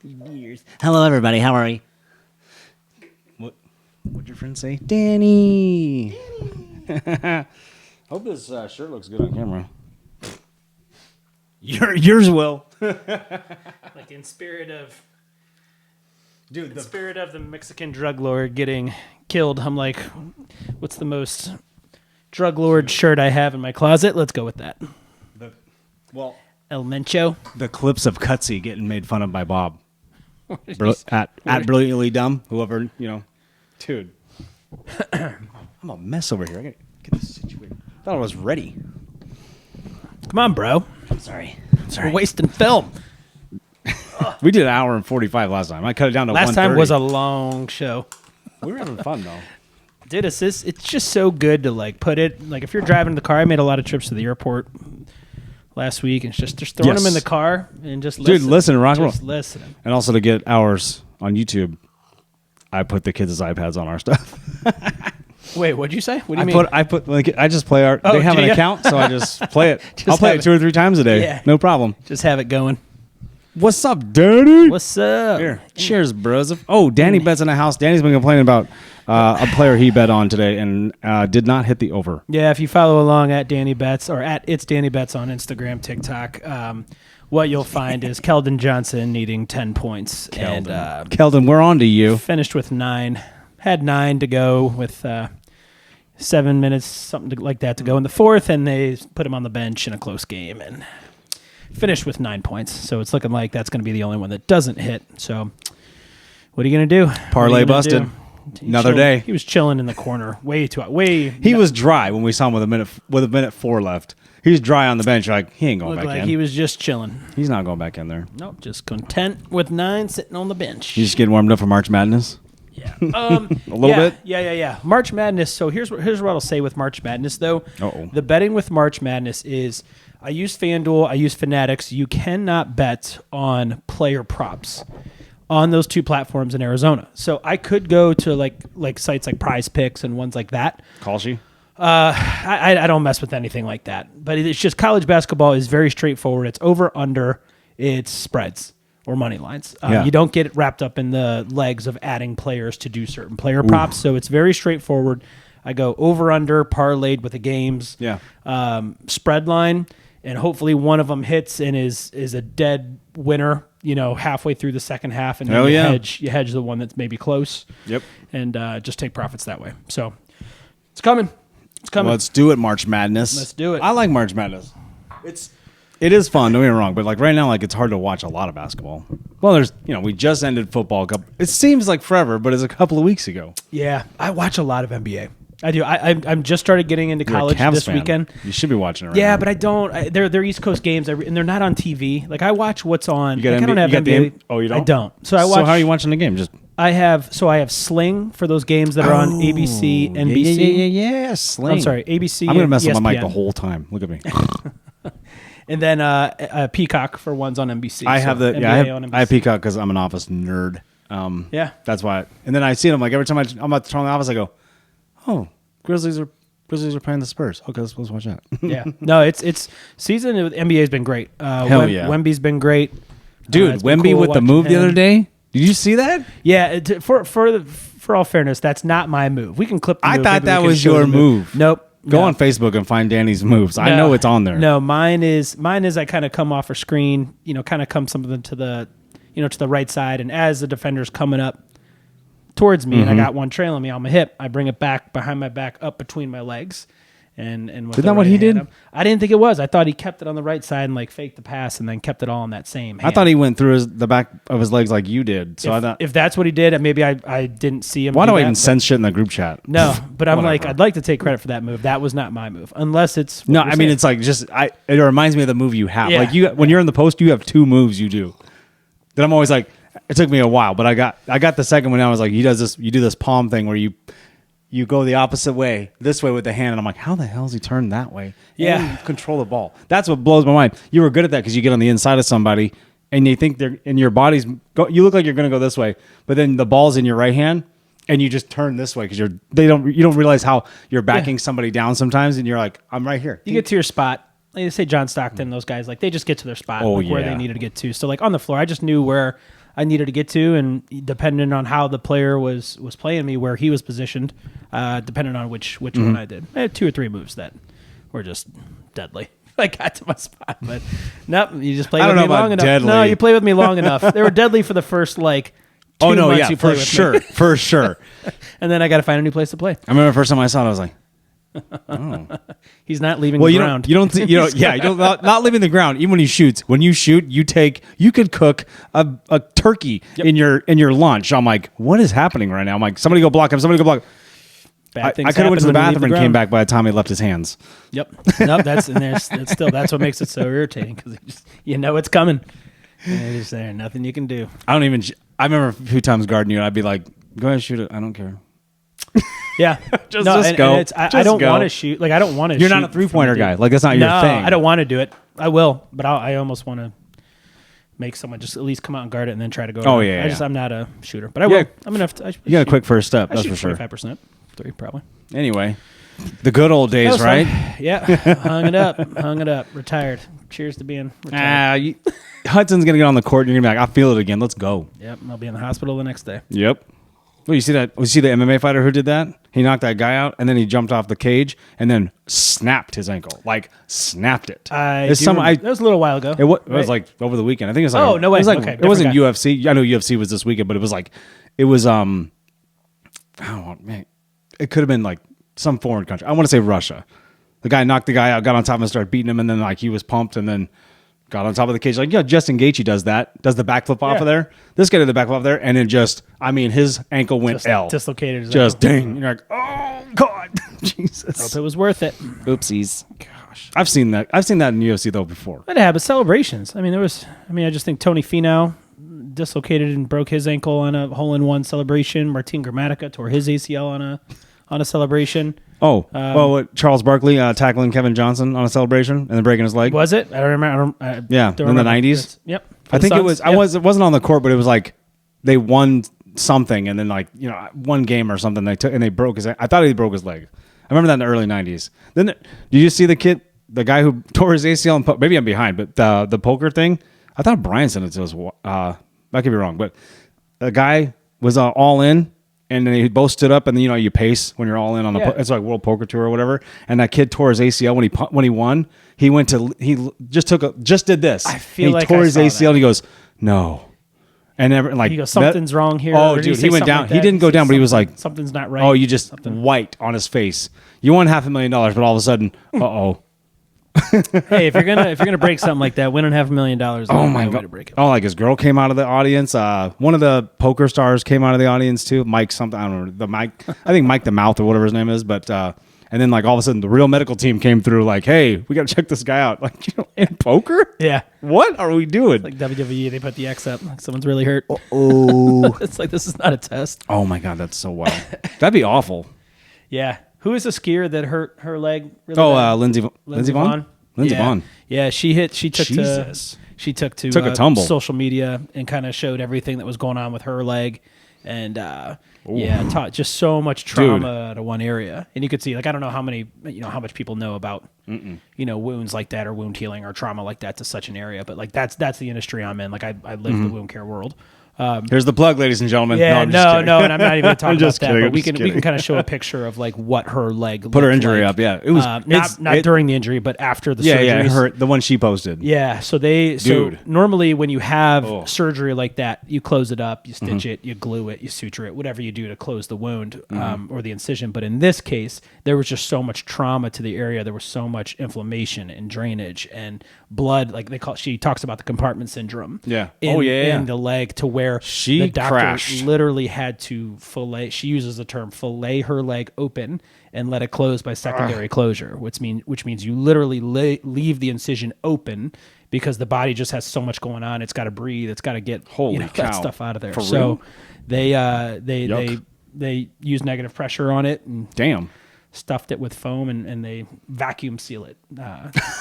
Years. Hello, everybody. How are you? What'd your friend say? Danny. Hope this shirt looks good on camera. Yours will. Like in spirit of, spirit of the Mexican drug lord getting killed. I'm like, what's the most drug lord shirt I have in my closet? Let's go with that. El Mencho. The clips of Cutsy getting made fun of by Bob. At Brilliantly Dumb, whoever, Dude. I'm a mess over here. I gotta get this situated. I thought I was ready. Come on, bro. I'm sorry. We're wasting film. We did an hour and 45 last time. I cut it down to 1:30. Last time was a long show. We were having fun, though. Dude, it's just so good to put it. If you're driving the car, I made a lot of trips to the airport last week, and just throwing them in the car and just listening. Dude, listen, rock and roll. Just listening. And also to get hours on YouTube, I put the kids' iPads on our stuff. Wait, what'd you say? What do you mean? I just play our. They have an account, so I just play it. I'll play it 2 or 3 times a day. Yeah. No problem. Just have it going. What's up, Danny? What's up? Here, cheers, bros. Oh, Danny bets in the house. Danny's been complaining about a player he bet on today and did not hit the over. Yeah, if you follow along at Danny Bets or at It's Danny Bets on Instagram, TikTok, what you'll find is Keldon Johnson needing 10 points. Keldon. And Keldon, we're on to you. Finished with 9. Had 9 to go with 7 minutes, something like that to go in the fourth, and they put him on the bench in a close game and finished with 9 points. So it's looking like that's going to be the only one that doesn't hit. So what are you going to do? Parlay busted. Another day. He was chilling in the corner. He was dry when we saw him with a minute 4 left. He was dry on the bench. Like, he ain't going back in. He was just chilling. He's not going back in there. Nope, just content with 9 sitting on the bench. He's just getting warmed up for March Madness. Yeah. A little bit? Yeah. March Madness. So here's what I'll say with March Madness, though. Uh-oh. The betting with March Madness is I use FanDuel, I use Fanatics. You cannot bet on player props on those 2 platforms in Arizona. So I could go to like sites like Prize Picks and ones like that. Calls you? I don't mess with anything like that. But it's just college basketball is very straightforward. It's over, under, it's spreads or money lines. You don't get wrapped up in the legs of adding players to do certain player props. So it's very straightforward. I go over, under, parlayed with the games, spread line, and hopefully one of them hits and is a dead winner, halfway through the second half, and then you hedge the one that's maybe close. Yep. And just take profits that way. So it's coming. It's coming. Let's do it, March Madness. Let's do it. I like March Madness. It is fun, don't get me wrong, but right now, it's hard to watch a lot of basketball. Well, there's, we just ended football. It seems like forever, but it's a couple of weeks ago. Yeah, I watch a lot of NBA. I do. I'm just started getting into college this weekend. You should be watching it right now. But I don't. They're East Coast games, and they're not on TV. I watch what's on. I don't have NBA. Oh, you don't? I don't. So I watch. So how are you watching the game? I have Sling for those games that are on ABC, NBC. Yeah, Sling. I'm sorry, ABC. I'm going to mess ESPN. up my mic the whole time. Look at me. And then Peacock for ones on NBC. I have I have Peacock because I'm an Office nerd. That's why. And then I see them every time I'm about to turn on the Office, I go, oh, Grizzlies are playing the Spurs. Okay, let's watch that. Yeah. No, it's season with NBA has been great. Hell yeah. Wemby's been great. Dude, Wemby with the move the other day. Did you see that? Yeah. For all fairness, that's not my move. We can clip the move. I thought that was your move. Nope. Go on Facebook and find Danny's moves. I know it's on there. No, mine is I kind of come off a screen, kind of come something to the, to the right side. And as the defender's coming up towards me and I got one trailing me on my hip, I bring it back behind my back up between my legs. And isn't that what he did? I didn't think it was. I thought he kept it on the right side and faked the pass and then kept it all on that same hand. I thought he went through the back of his legs like you did. So if that's what he did, maybe I didn't see him. Why do I even send shit in the group chat? No, but I'm I'd like to take credit for that move. That was not my move, unless it's no. I mean, it's it reminds me of the move you have. Yeah. When you're in the post, you have 2 moves you do. That I'm always it took me a while, but I got the second one. I was he does this. You do this palm thing where you go the opposite way, this way with the hand, and I'm like, how the hell is he turned that way? Yeah. And you control the ball. That's what blows my mind. You were good at that because you get on the inside of somebody, and you think they're in your body's. You look like you're going to go this way, but then the ball's in your right hand, and you just turn this way because you don't realize how you're backing somebody down sometimes, and you're like, I'm right here. You get to your spot. Like say John Stockton, those guys, they just get to their spot where they needed to get to. So on the floor, I just knew where I needed to get to, and depending on how the player was playing me, where he was positioned, depending on which one I did. I had 2 or 3 moves that were just deadly. I got to my spot, but nope, you just played with me long enough. Deadly. No, you played with me long enough. They were deadly for the first 2 months you played with me. For sure. And then I got to find a new place to play. I remember the first time I saw it, I was like, oh. He's not leaving the ground. You don't not leaving the ground. Even when he shoots, you could cook a turkey in your lunch. I'm like, what is happening right now? I'm like, somebody go block him. Somebody go block. I could have went to the bathroom and came back by the time he left his hands. Yep. Nope. That's what makes it so irritating, because you know it's coming. And you're just there, nothing you can do. I remember a few times guarding you, and I'd be like, go ahead and shoot it. I don't care. Yeah. just go. I don't want to shoot. Like, I don't want to. You're not a 3-pointer guy. Like, that's not your thing. I don't want to do it. I will, but I almost want to make someone just at least come out and guard it and then try to go. Oh yeah. I'm not a shooter, but I will. I'm enough. You got a quick first step. That's for sure. 25%, 3 probably. Anyway, the good old days, right? Yeah. Hung it up. Retired. Cheers to being retired. Hudson's gonna get on the court, and you're gonna be like, I feel it again. Let's go. Yep. I'll be in the hospital the next day. Yep. Well, you see that? You see the MMA fighter who did that? He knocked that guy out, and then he jumped off the cage, and then snapped his ankle. Like, snapped it. That was a little while ago. It was like over the weekend. I think it was like... Oh, no way. It was like, okay, it wasn't UFC. I know UFC was this weekend, but it was like... It was... I don't know, man. It could have been like some foreign country. I want to say Russia. The guy knocked the guy out, got on top of him, and started beating him, and then like he was pumped, and then... got on top of the cage. Like, Justin Gaethje does that. Does the backflip off of there. This guy did the backflip off there, and it just, his ankle went dislocated his just ankle. Ding. You're like, oh, God. Jesus. Hope it was worth it. Oopsies. Gosh. I've seen that in UFC, though, before. It happened. Celebrations. I just think Tony Finau dislocated and broke his ankle on a hole-in-one celebration. Martin Gramatica tore his ACL on a celebration. Charles Barkley tackling Kevin Johnson on a celebration and then breaking his leg. Was it? I don't remember. In the 90s. Yep. I think it was. Yep. It wasn't on the court, but it was like they won something, and then one game or something they broke his. I thought he broke his leg. I remember that in the early 90s. Then did you see the guy who tore his ACL? Maybe I'm behind, but the poker thing. I thought Brian sent it to us. I could be wrong, but the guy was all in. And then they both stood up, and then you pace when you're all in on it's like World Poker Tour or whatever. And that kid tore his ACL when he won. He just did this. I feel like he tore his ACL, and he goes, no. And he goes, something's wrong here. Oh, dude, he went down. Like he didn't go down, but he was like, something's not right. Oh, you just white on his face. You won $500,000, but all of a sudden, Hey, if you're gonna break something like that, winning $500,000. Oh my God! To break it. Oh, like his girl came out of the audience. One of the poker stars came out of the audience too. Mike something. I don't know. I think Mike the Mouth or whatever his name is. But and then like all of a sudden the real medical team came through. Like, hey, we got to check this guy out. Like, in poker. Yeah. What are we doing? It's like WWE, they put the X up. Like someone's really hurt. Oh. It's like this is not a test. Oh my God, that's so wild. That'd be awful. Yeah. Who is the skier that hurt her leg? Really bad? Lindsey Vonn. Lindsey Vonn. Yeah, she took to a tumble. Social media and kind of showed everything that was going on with her leg, and taught just so much trauma to one area. And you could see, like, I don't know how much people know about wounds like that or wound healing or trauma like that to such an area, but like that's the industry I'm in. Like I live the wound care world. Here's the plug, ladies and gentlemen. Yeah, and I'm not even going to talk about that. But we can kind of show a picture of like what her leg put her injury up. Yeah, it was not during the injury, but after the surgery. Yeah, the one she posted. Yeah, so normally when you have surgery like that, you close it up, you stitch it, you glue it, you suture it, whatever you do to close the wound or the incision. But in this case, there was just so much trauma to the area. There was so much inflammation and drainage and blood. Like she talks about the compartment syndrome. Yeah. In the leg to where the doctor crashed. Literally had to fillet. She uses the term fillet her leg open and let it close by secondary closure, which means you literally leave the incision open because the body just has so much going on. It's got to breathe. It's got to get that stuff out of there. So they use negative pressure on it and stuffed it with foam and they vacuum seal it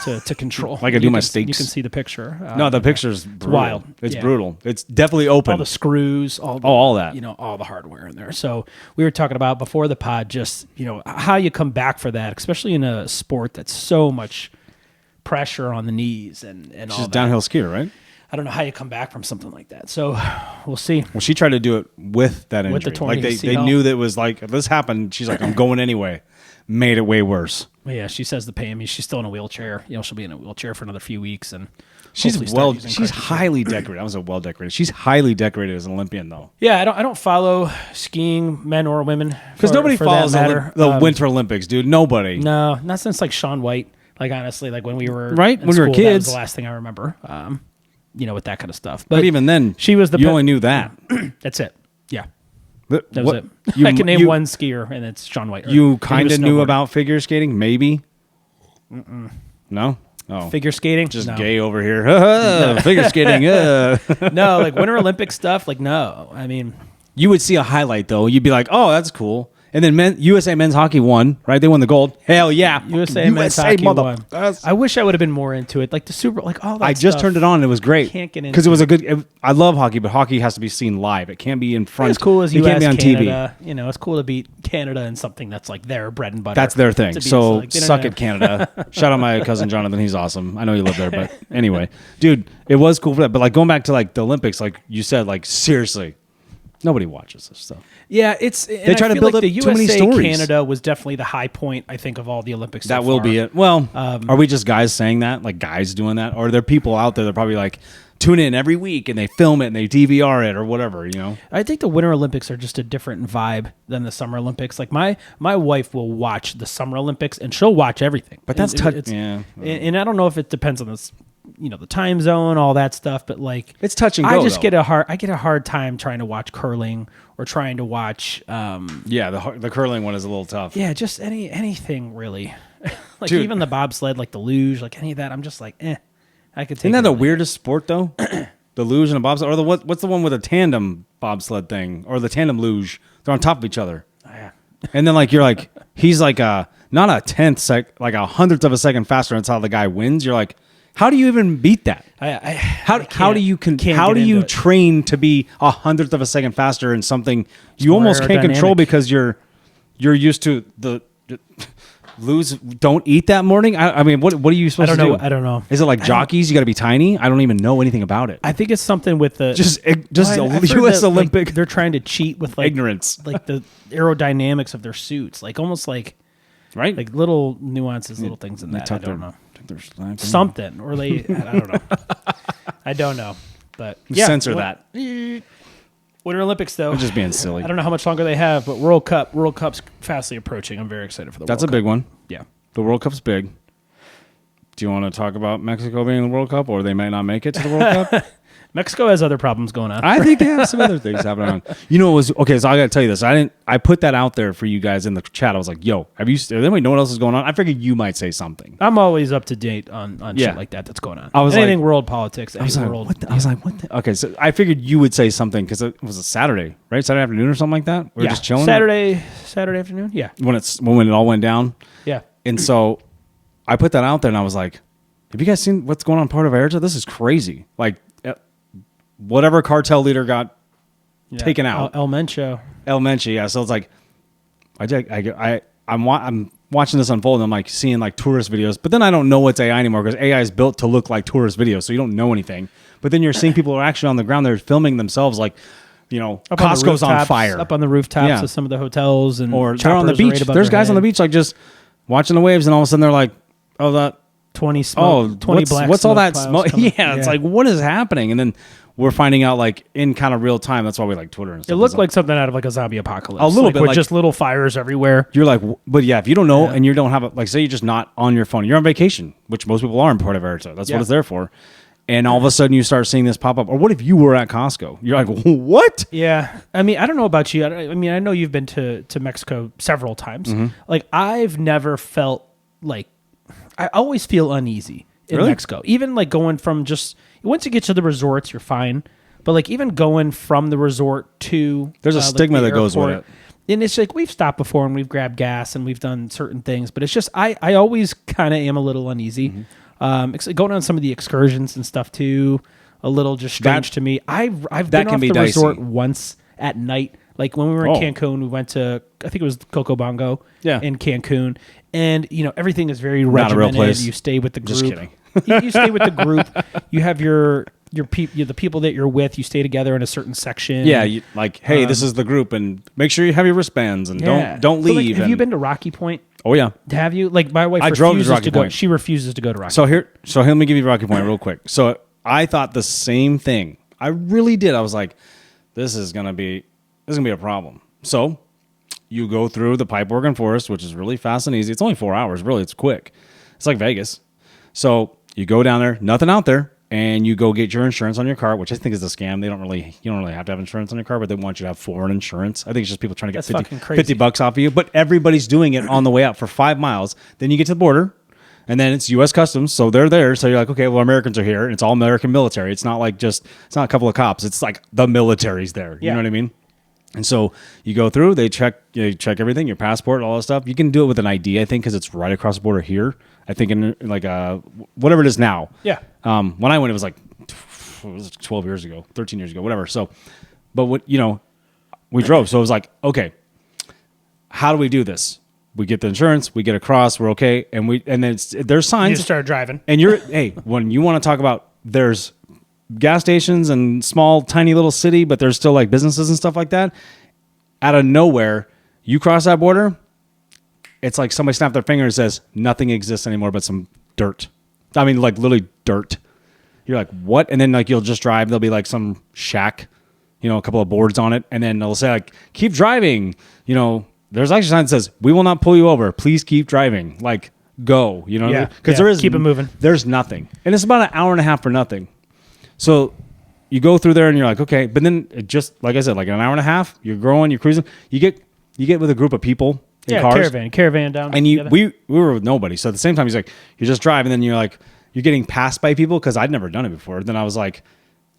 to control. Like I do my steaks. You can see the picture. No, the picture's brutal. Wild. It's brutal. It's definitely open. All the screws, all that. All the hardware in there. So we were talking about before the pod, just how you come back for that, especially in a sport that's so much pressure on the knees and all that. She's downhill skier, right? I don't know how you come back from something like that. So we'll see. Well, she tried to do it with that injury. With the torn like they ACL. knew that it was like, if this happened, she's like, I'm going anyway. Made it way worse. Yeah, she says the pain. I mean, she's still in a wheelchair. She'll be in a wheelchair for another few weeks, and she's highly decorated. I was well decorated. She's highly decorated as an Olympian, though. Yeah, I don't follow skiing, men or women, because nobody follows the Winter Olympics, dude. Nobody. No, not since like Shaun White. Like honestly, like when we were when we were kids, that was the last thing I remember. With that kind of stuff. But even then, she was you only knew that. That's it. Yeah. That was it. I can name one skier, and it's Shaun White. You kind of knew about figure skating, maybe? No? Oh. Figure skating? Just gay over here. Figure skating. No, like Winter Olympic stuff, like no. I mean... You would see a highlight, though. You'd be like, oh, that's cool. And then USA men's hockey won, right? They won the gold. Hell yeah. USA men's hockey won. I wish I would have been more into it. Like the Super, like all that I just turned it on. And it was great. Can't get into because it was a good. I love hockey, but hockey has to be seen live. It can't be in front. As cool as it US, can't be on Canada. TV. It's cool to beat Canada in something that's like their bread and butter. That's their thing. So like, suck it, Canada. Shout out my cousin Jonathan. He's awesome. I know you live there, but anyway, dude, it was cool for that. But like going back to like the Olympics, like you said, like seriously. Nobody watches this stuff. Yeah, they try to build up the too many USA stories. Canada was definitely the high point, I think, of all the Olympics. That so will far. be it. Well, are we just guys saying that, like guys doing that, or are there people out there that probably like tune in every week and they film it and they DVR it or whatever? I think the Winter Olympics are just a different vibe than the Summer Olympics. Like my wife will watch the Summer Olympics and she'll watch everything. But that's yeah. And I don't know if it depends on this. The time zone, all that stuff, but like it's touch and go. I get a hard time trying to watch curling or trying to watch. The curling one is a little tough. Yeah, just anything really. Like Dude. even the bobsled, like the luge, like any of that. I'm just like, I could take. Isn't that the weirdest sport though? The luge and the bobsled, or what's the one with a tandem bobsled thing, or the tandem luge? They're on top of each other. Oh, yeah. And then like you're like he's like not a tenth like a hundredth of a second faster. That's how the guy wins. You're like. How do you even beat that? How do you train to be 100th of a second faster in something you almost can't control because you're used to the don't eat that morning? I mean, what are you supposed to do? I don't know. Is it like jockeys? You got to be tiny? I don't even know anything about it. I think it's something with the U.S. Olympic. Like, they're trying to cheat with like ignorance, like the aerodynamics of their suits, like almost like right, like little nuances, little things in that. I don't know. Something or I don't know. I don't know, but censor that. Winter Olympics though. I'm just being silly. I don't know how much longer they have, but World Cup's fastly approaching. I'm very excited for the. That's a big one. Yeah, the World Cup's big. Do you want to talk about Mexico being in the World Cup, or they may not make it to the World Cup? Mexico has other problems going on. I think they have some other things happening on. It was okay. So I got to tell you this. I put that out there for you guys in the chat. I was like, "Yo, does anybody know what else is going on?" I figured you might say something. I'm always up to date on shit like that's going on. I was anything world politics. I was like, what the? Okay, so I figured you would say something because it was a Saturday, right? Saturday afternoon or something like that. We were just chilling. Saturday afternoon. Yeah. When it all went down. Yeah. And so I put that out there, and I was like, "Have you guys seen what's going on in Puerto Vallarta? This is crazy." Like. Whatever cartel leader got taken out. El Mencho, yeah. So it's like, I'm watching this unfold, and I'm like seeing like tourist videos, but then I don't know it's AI anymore because AI is built to look like tourist videos, so you don't know anything. But then you're seeing people who are actually on the ground, they're filming themselves like, Costco's on fire. Up on the rooftops of some of the hotels or they're on the beach. There's guys on the beach like just watching the waves, and all of a sudden they're like, oh, that 20 smoke, 20 black. What's all that smoke? Yeah, it's like, what is happening? And then we're finding out like in kind of real time. That's why we like Twitter and stuff. It looked like something out of like a zombie apocalypse. A little bit with just little fires everywhere. You're like, but yeah, if you don't know and you don't have say you're just not on your phone, you're on vacation, which most people are in Puerto Vallarta. That's what it's there for. And all of a sudden you start seeing this pop up. Or what if you were at Costco? You're like, what? Yeah. I mean, I don't know about you. I mean, I know you've been to Mexico several times. Mm-hmm. Like I've never felt like, I always feel uneasy in Mexico. Even like going from once you get to the resorts, you're fine. But like even going from the resort to there's a stigma that goes with it. And it's like we've stopped before and we've grabbed gas and we've done certain things, but it's just I always kind of am a little uneasy. Mm-hmm. Going on some of the excursions and stuff too, a little just strange to me. I've been off the resort once at night. Like when we were in Cancun, we went to I think it was Coco Bongo in Cancun, and everything is very regimented. Not a real place. You stay with the group. Just kidding. You stay with the group. You have the people that you're with. You stay together in a certain section. Yeah, hey, this is the group, and make sure you have your wristbands, and don't leave. Have you been to Rocky Point? Oh yeah. Have you? Like my wife, I drove to Rocky Point. She refuses to go to Rocky. So let me give you Rocky Point real quick. So I thought the same thing. I really did. I was like, this is gonna be a problem. So you go through the Pipe Organ Forest, which is really fast and easy. It's only 4 hours. Really, it's quick. It's like Vegas. So you go down there, nothing out there, and you go get your insurance on your car, which I think is a scam. You don't really have to have insurance on your car, but they want you to have foreign insurance. I think it's just people trying to get $50 off of you. But everybody's doing it on the way out for 5 miles. Then you get to the border, and then it's U.S. Customs, so they're there. So you're like, okay, well, Americans are here, and it's all American military. It's not like it's not a couple of cops. It's like the military's there. You know what I mean? And so you go through, they check everything, your passport, all that stuff. You can do it with an ID, I think, because it's right across the border here. I think in like whatever it is now. Yeah. When I went, it was like 12 years ago, 13 years ago, whatever. So, but we drove. So it was like, okay, how do we do this? We get the insurance, we get across, we're okay, and then there's signs. You just start driving, and when you want to talk about there's gas stations and small, tiny little city, but there's still like businesses and stuff like that. Out of nowhere, you cross that border. It's like somebody snapped their finger and says nothing exists anymore but some dirt. I mean, like literally dirt. You're like, what? And then like you'll just drive. There'll be like some shack, a couple of boards on it, and then they'll say like, keep driving. There's actually a sign that says, we will not pull you over. Please keep driving. Like, go. Because there is keep it moving. There's nothing, and it's about an hour and a half for nothing. So you go through there and you're like, okay, but then it just like I said, like an hour and a half, you're growing, you're cruising. You get with a group of people. In cars. Caravan down. And we were with nobody. So at the same time, he's like, you just drive, and then you're like, you're getting passed by people because I'd never done it before. Then I was like,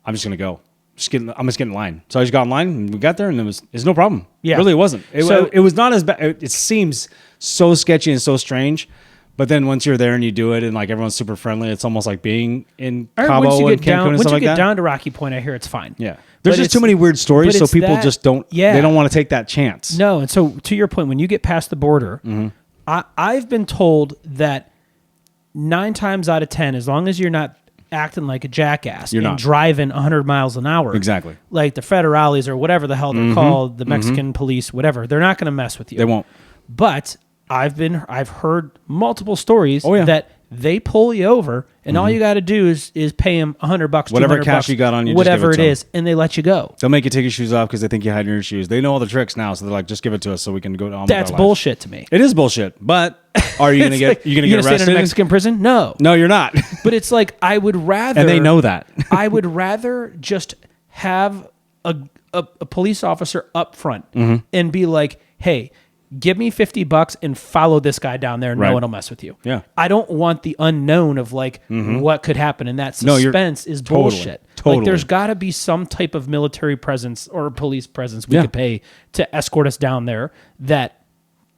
I'm just gonna go. I'm just getting in line. So I just got in line, and we got there, and it's no problem. Yeah, really, it wasn't. It was not as bad. It seems so sketchy and so strange, but then once you're there and you do it, and like everyone's super friendly, it's almost like being in Cabo and Cancun and stuff like that. Once you get down to Rocky Point, I hear it's fine. Yeah. There's just too many weird stories, so people just don't. Yeah. They don't want to take that chance. No, and so to your point, when you get past the border, I've been told that 9 times out of 10, as long as you're not acting like a jackass and driving 100 miles an hour, exactly, like the federales or whatever the hell they're called, the Mexican police, whatever, they're not going to mess with you. They won't. But I've heard multiple stories that they pull you over, and all you got to do is pay them $100, whatever cash you got on you, whatever just it is, and they let you go. They'll make you take your shoes off because they think you hide in your shoes. They know all the tricks now, so they're like, just give it to us so we can go on. That's bullshit to me. It is bullshit, but are you gonna get get arrested stay in a Mexican prison? No, you're not. But it's like I would rather, and they know that. I would rather just have a police officer up front and be like, hey, give me $50 and follow this guy down there, and no one will mess with you. Yeah. I don't want the unknown of like what could happen, and that suspense is bullshit. Totally. Like there's got to be some type of military presence or police presence we could pay to escort us down there that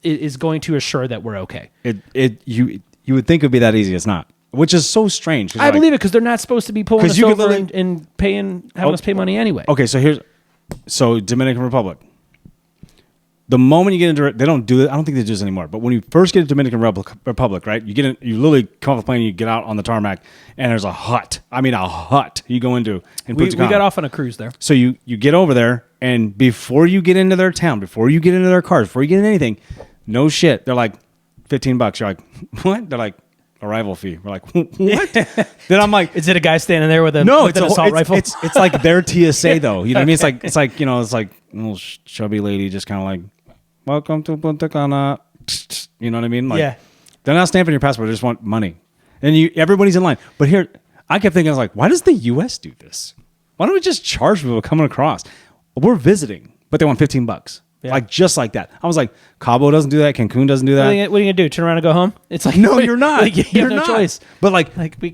is going to assure that we're okay. You would think it would be that easy. It's not, which is so strange. I believe it because they're not supposed to be pulling us over and having us pay money anyway. Okay, so Dominican Republic. The moment you get into it, they don't do it. I don't think they do this anymore. But when you first get to Dominican Republic, right? You get in, you literally come off the plane, you get out on the tarmac, and there's a hut. I mean, a hut you go into. We got off on a cruise there. So you get over there, and before you get into their town, before you get into their cars, before you get into anything, no shit, they're like $15. You're like, what? They're like, arrival fee. We're like, what? Then I'm like, is it a guy standing there with an assault rifle? It's like their TSA though. You know what I mean? It's like it's like a little chubby lady just kind of like, welcome to Punta Cana. You know what I mean? Like, they're not stamping your passport. They just want money. And everybody's in line. But here, I kept thinking, I was like, why does the U.S. do this? Why don't we just charge people coming across? We're visiting, but they want $15. Yeah. Like, just like that. I was like, Cabo doesn't do that. Cancun doesn't do that. What are you going to do? Turn around and go home? It's like, no, you're not. Like, you have no choice. But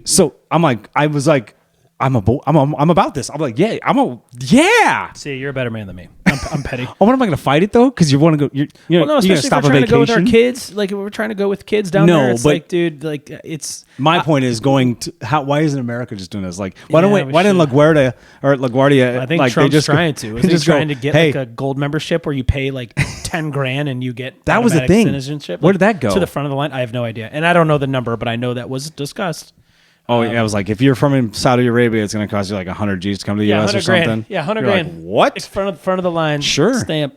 so I'm like, I was like, I'm about this. I'm like, yeah. See, you're a better man than me. I'm petty. Oh, what am I going to fight it though? Because you want to go. Well, no, especially if we're trying to go with our kids. Like, if we're trying to go with kids down there. It's but like, dude, like it's. My point is going to why isn't America just doing this? Like, why didn't LaGuardia or LaGuardia? I think like, Trump's just trying to. Is he trying to get like a gold membership where you pay like $10,000 and you get that was the thing. Citizenship? Where did that go? To the front of the line? I have no idea, and I don't know the number, but I know that was discussed. Oh, yeah, I was like, if you're from Saudi Arabia, it's going to cost you like 100 G's to come to the U.S. or something. Yeah, 100 You're grand. Like, what? It's front of the line. Sure. Stamp.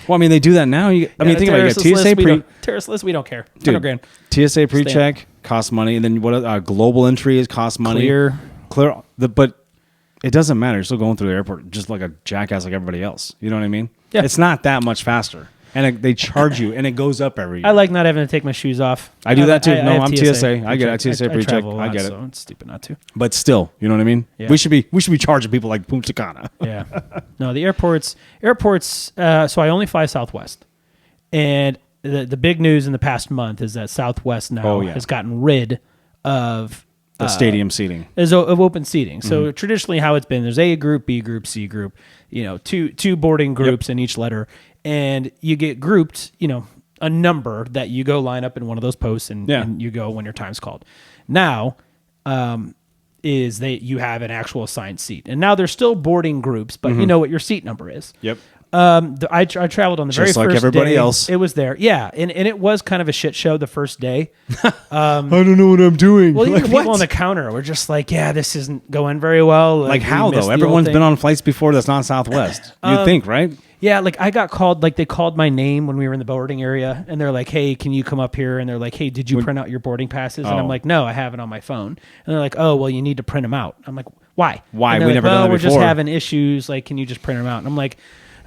Well, I mean, they do that now. Think about it. Terrorist list, we don't care. 100 Dude, grand. TSA pre-check costs money, and then what? Global entry costs money. Clear. But it doesn't matter. You're still going through the airport just like a jackass like everybody else. You know what I mean? Yeah. It's not that much faster. And they charge you, and it goes up every year. I like not having to take my shoes off. I do that too. I'm TSA. I get it. TSA pre-check. I get it. So it's stupid not to. But still, you know what I mean? Yeah. We should be charging people like Punta Cana. Yeah. No, the airports. So I only fly Southwest, and the big news in the past month is that Southwest now has gotten rid of the stadium seating. Of open seating. So traditionally, how it's been, there's A group, B group, C group. Two boarding groups in each letter. And you get grouped, a number that you go line up in one of those posts and you go when your time's called. Now, you have an actual assigned seat. And now there's still boarding groups, but you know what your seat number is. Yep. I traveled on the very first day. Just like everybody else. It was there. Yeah. And it was kind of a shit show the first day. I don't know what I'm doing. Well, even people on the counter were just like, yeah, this isn't going very well. Like how, though? Everyone's been on flights before that's not Southwest. You'd think, right? Yeah, like I got called, like they called my name when we were in the boarding area, and they're like, hey, can you come up here? And they're like, hey, did you print out your boarding passes? And I'm like, no, I have it on my phone. And they're like, oh, well, you need to print them out. I'm like, why? Why? We like, never done that before. We're just having issues. Like, can you just print them out? And I'm like,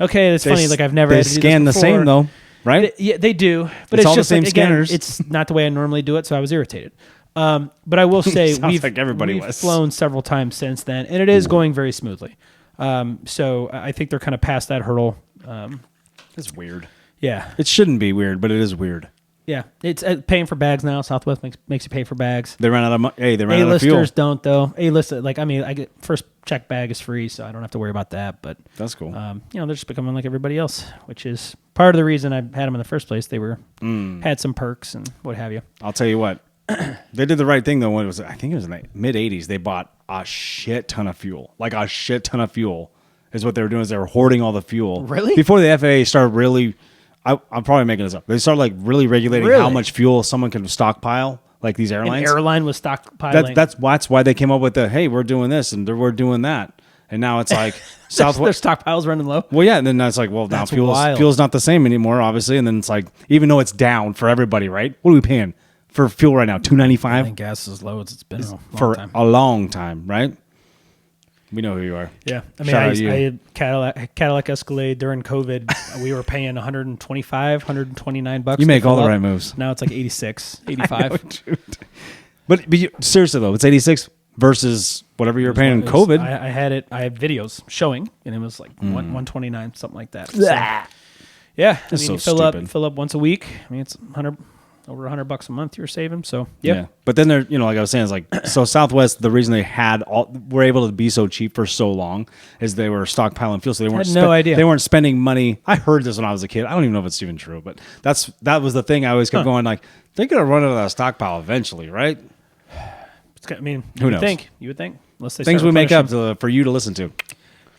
okay, that's funny. Like, I've never had to do this scan the before. same, though, right? Yeah, they do. But it's all just the same like, again, scanners. it's not the way I normally do it, so I was irritated. But I will say we've flown several times since then, and it is going very smoothly. So I think they're kind of past that hurdle. It's weird. Yeah. It shouldn't be weird, but it is weird. Yeah. It's paying for bags now. Southwest makes you pay for bags. They ran out of money. They ran out of fuel. A-listers don't, though. A-list, I get first check bag is free, so I don't have to worry about that. But that's cool. They're just becoming like everybody else, which is part of the reason I had them in the first place. They had some perks and what have you. I'll tell you what. They did the right thing, though, when it was, I think it was in the mid-'80s. They bought a shit ton of fuel. Like a shit ton of fuel. Is what they were doing is they were hoarding all the fuel. Really? Before the FAA started really, I'm probably making this up. They started like really regulating how much fuel someone can stockpile, like these airlines. An airline was stockpiling. That's why they came up with the, hey, we're doing this and we're doing that. And now it's like Southwest. Their stockpile's running low? Well, yeah. And then that's like, well, now fuel's not the same anymore, obviously. And then it's like, even though it's down for everybody, right? What are we paying for fuel right now? $2.95? I think gas is as low as it's been a long time, right? We know who you are. Yeah. I mean, I had Cadillac Escalade during COVID. We were paying $125, $129. You make all the right moves. Now it's like 86, 85. But seriously, though, it's 86 versus whatever you were paying in COVID. I had videos showing, and it was like 129, something like that. So, yeah. I mean, you fill up once a week. I mean, it's over $100 a month you're saving. So yeah. But then like I was saying, it's like, so Southwest, the reason they were able to be so cheap for so long is they were stockpiling fuel. So they weren't They weren't spending money. I heard this when I was a kid. I don't even know if it's even true, but that was the thing. I always kept going like, they're going to run out of that stockpile eventually, right? I mean, who knows? You would think. Unless they things we make up for you to listen to.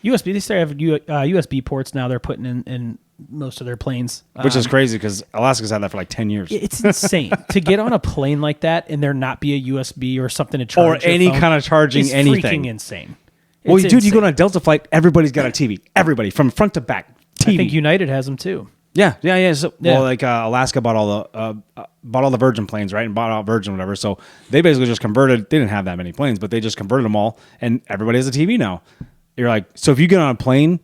USB, they still have USB ports now they're putting in most of their planes. Which is crazy because Alaska's had that for like 10 years. It's insane. To get on a plane like that and there not be a USB or something to charge or any kind of charging anything. Freaking insane. Well, dude, you go on a Delta flight, everybody's got a TV. Everybody, from front to back, TV. I think United has them too. Yeah. So, well, like Alaska bought all the Virgin planes, right, and bought out Virgin, whatever. So they basically just converted. They didn't have that many planes, but they just converted them all, and everybody has a TV now. You're like, so if you get on a plane,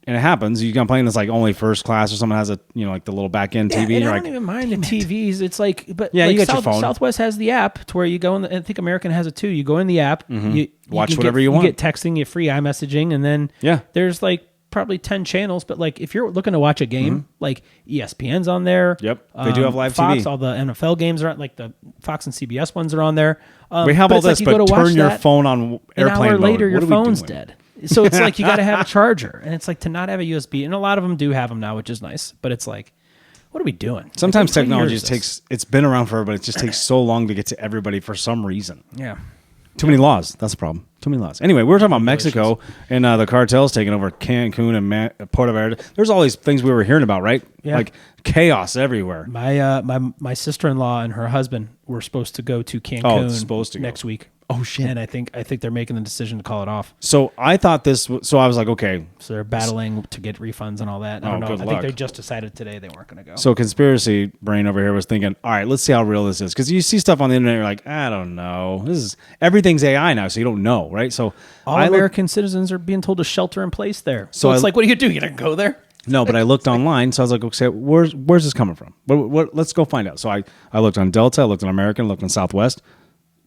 and it happens, you get on a plane that's like only first class, or someone has like the little back end TV. And I don't even mind the TVs. It's like, but yeah, like you got your phone. Southwest has the app to where you go in. I think American has it too. You go in the app, you watch whatever you want. You get texting, you get free iMessaging, and then there's like probably 10 channels. But like if you're looking to watch a game, like ESPN's on there. Yep, they do have live Fox, TV. All the NFL games are like the Fox and CBS ones are on there. We have all this, but turn your phone on airplane mode. An hour later, your phone's dead. So it's like you got to have a charger, and it's like to not have a USB, and a lot of them do have them now, which is nice. But it's like, what are we doing? Sometimes technology it's been around forever, but it just takes so long to get to everybody for some reason. Yeah, too many laws. That's the problem. Too many laws. Anyway, we were talking about Mexico and the cartels taking over Cancun and Puerto Vallarta. There's all these things we were hearing about, right? Yeah. Like chaos everywhere. My sister-in-law and her husband were supposed to go to Cancun next week. Oh shit! And I think they're making the decision to call it off. So I thought this. So I was like, okay. So they're battling to get refunds and all that. I don't know. I think they just decided today they weren't going to go. So conspiracy brain over here was thinking, all right, let's see how real this is, because you see stuff on the internet, you're like, I don't know. Everything's AI now, so you don't know, right? So all American citizens are being told to shelter in place there. So it's like, what do? You gonna go there? No, but I looked online, so I was like, okay, where's this coming from? What? Let's go find out. So I looked on Delta, I looked on American, looked on Southwest.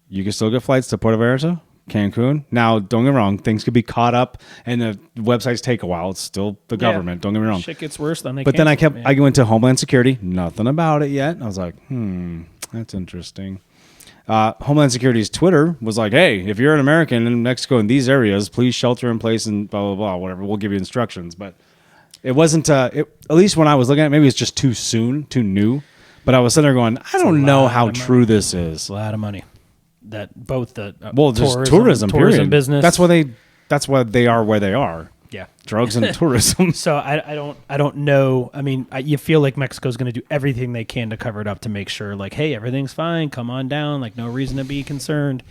You can still get flights to Puerto Vallarta, Cancun. Now, don't get me wrong, things could be caught up, and the websites take a while. It's still the government. Don't get me wrong. Shit gets worse than they. But then I went to Homeland Security. Nothing about it yet. I was like, that's interesting. Homeland Security's Twitter was like, hey, if you're an American in Mexico in these areas, please shelter in place and blah blah blah. Whatever. We'll give you instructions. But it wasn't. At least when I was looking at it, maybe it's just too soon, too new. But I was sitting there going, I don't know how true this is. It's a lot of money. That both the tourism business. That's why they are where they are. Yeah, drugs and tourism. So I don't know. I mean, you feel like Mexico's going to do everything they can to cover it up to make sure, like, hey, everything's fine. Come on down. Like, no reason to be concerned.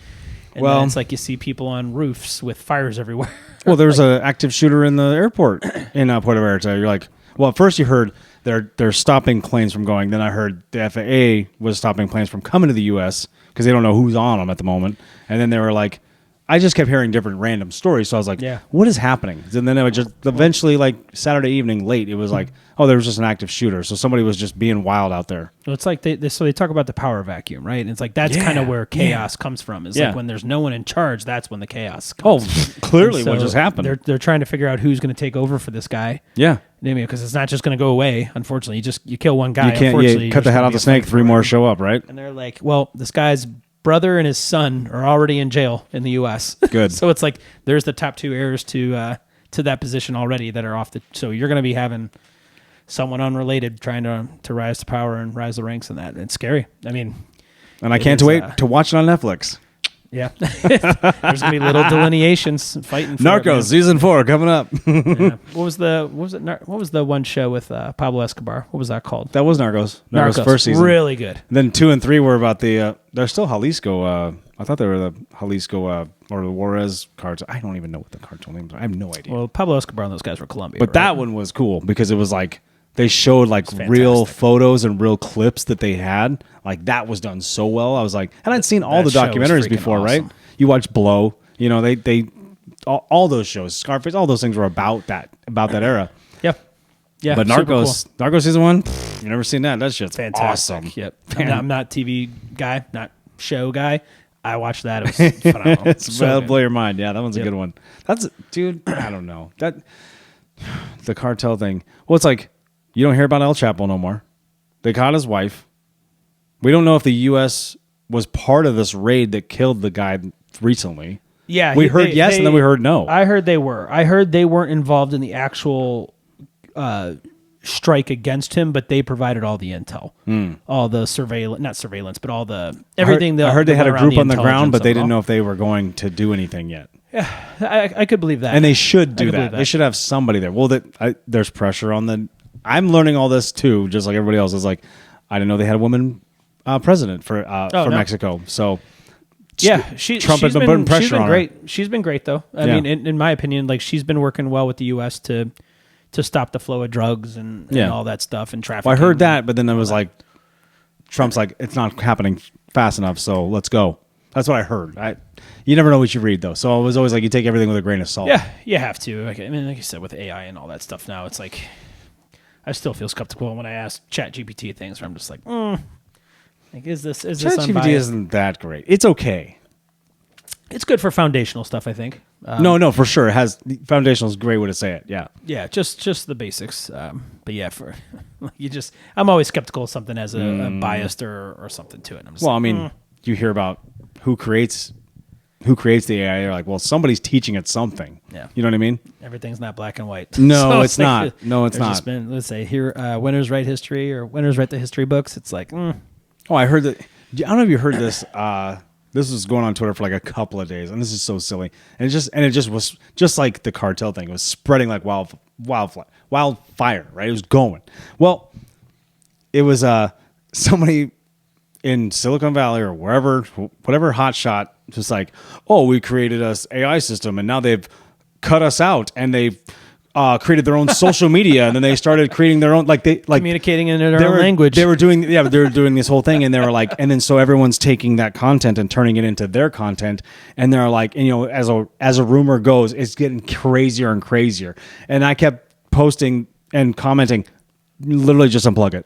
And then it's like you see people on roofs with fires everywhere. Well, there's an active shooter in the airport in Puerto Vallarta. You're like, well, at first you heard they're stopping planes from going. Then I heard the FAA was stopping planes from coming to the U.S. because they don't know who's on them at the moment. And then they were like, I just kept hearing different random stories. So I was like, what is happening? And then it would just eventually, like Saturday evening late, it was like, oh, there was just an active shooter. So somebody was just being wild out there. Well, it's like they talk about the power vacuum, right? And it's like that's kind of where chaos comes from. It's like when there's no one in charge, that's when the chaos comes. Oh, clearly what just happened. They're trying to figure out who's going to take over for this guy. Yeah. Because it's not just going to go away. Unfortunately, you kill one guy. You can't cut the head off the snake. 3 more show up, right? And they're like, well, this guy's brother and his son are already in jail in the U.S. Good. So it's like there's the top 2 heirs to that position already that are off the. So you're going to be having someone unrelated trying to rise to power and rise the ranks in that. It's scary. I mean, and I can't wait to watch it on Netflix. Yeah, there's gonna be little delineations fighting. For Narcos season 4 coming up. Yeah. What was the one show with Pablo Escobar? What was that called? That was Narcos. Narcos first season, really good. And then 2 and 3 were about the. They're still Jalisco. I thought they were the Jalisco or the Juarez cards. I don't even know what the cartel names are. I have no idea. Well, Pablo Escobar and those guys were Colombia. But that one was cool because it was like. They showed like real photos and real clips that they had. Like that was done so well. I was like, and I'd seen all the documentaries before, awesome. Right? You watch Blow, they all those shows, Scarface, all those things were about that era. Yeah. Yeah. But Narcos season 1, you've never seen that. That shit's fantastic. Awesome. Yep. I'm not TV guy, not show guy. I watched that. It was phenomenal. That'll blow your mind. Yeah, that one's a good one. Dude, I don't know. The cartel thing. Well, it's like, you don't hear about El Chapo no more. They caught his wife. We don't know if the U.S. was part of this raid that killed the guy recently. Yeah. We heard yes, and then we heard no. I heard they were. I heard they weren't involved in the actual strike against him, but they provided all the intel. All the not surveillance, but all the everything. I heard they had a group on the ground, but they didn't know if they were going to do anything yet. Yeah, I could believe that. And they should do that. They should have somebody there. Well, there's pressure on the... I'm learning all this too, just like everybody else. It's like, I didn't know they had a woman president for Mexico. So, yeah, Trump has been putting pressure on her. She's been great, though. I mean, in my opinion, like she's been working well with the U.S. to stop the flow of drugs and all that stuff and trafficking. Well, I heard that, but then it was like, Trump's like, it's not happening fast enough, so let's go. That's what I heard. You never know what you read, though. So it was always like you take everything with a grain of salt. Yeah, you have to. Like you said, with AI and all that stuff now, it's like... I still feel skeptical when I ask ChatGPT things where I'm just like, is this unbiased? ChatGPT isn't that great. It's okay. It's good for foundational stuff, I think. No, for sure. It has foundational is a great way to say it. Yeah. Yeah, just the basics. But yeah, I'm always skeptical of something as a biased or something to it. I'm just you hear about who creates the AI, you're like, well, somebody's teaching it something. Yeah. You know what I mean? Everyth's not black and white. No, so it's not. No, it's not. Just been, let's say, here, winners write history or winners write the history books. It's like, Oh, I heard that. I don't know if you heard this. This was going on Twitter for like a couple of days, and this is so silly. And it just was just like the cartel thing. It was spreading like wildfire, right? It was going. Well, it was somebody in Silicon Valley or wherever, whatever hotshot, just like, oh, we created us AI system, and now they've cut us out, and they've created their own social media, and then they started creating their own communicating in their own language. They were doing this whole thing, and they were like, and then so everyone's taking that content and turning it into their content, and they're like, and as a rumor goes, it's getting crazier and crazier. And I kept posting and commenting, literally just unplug it.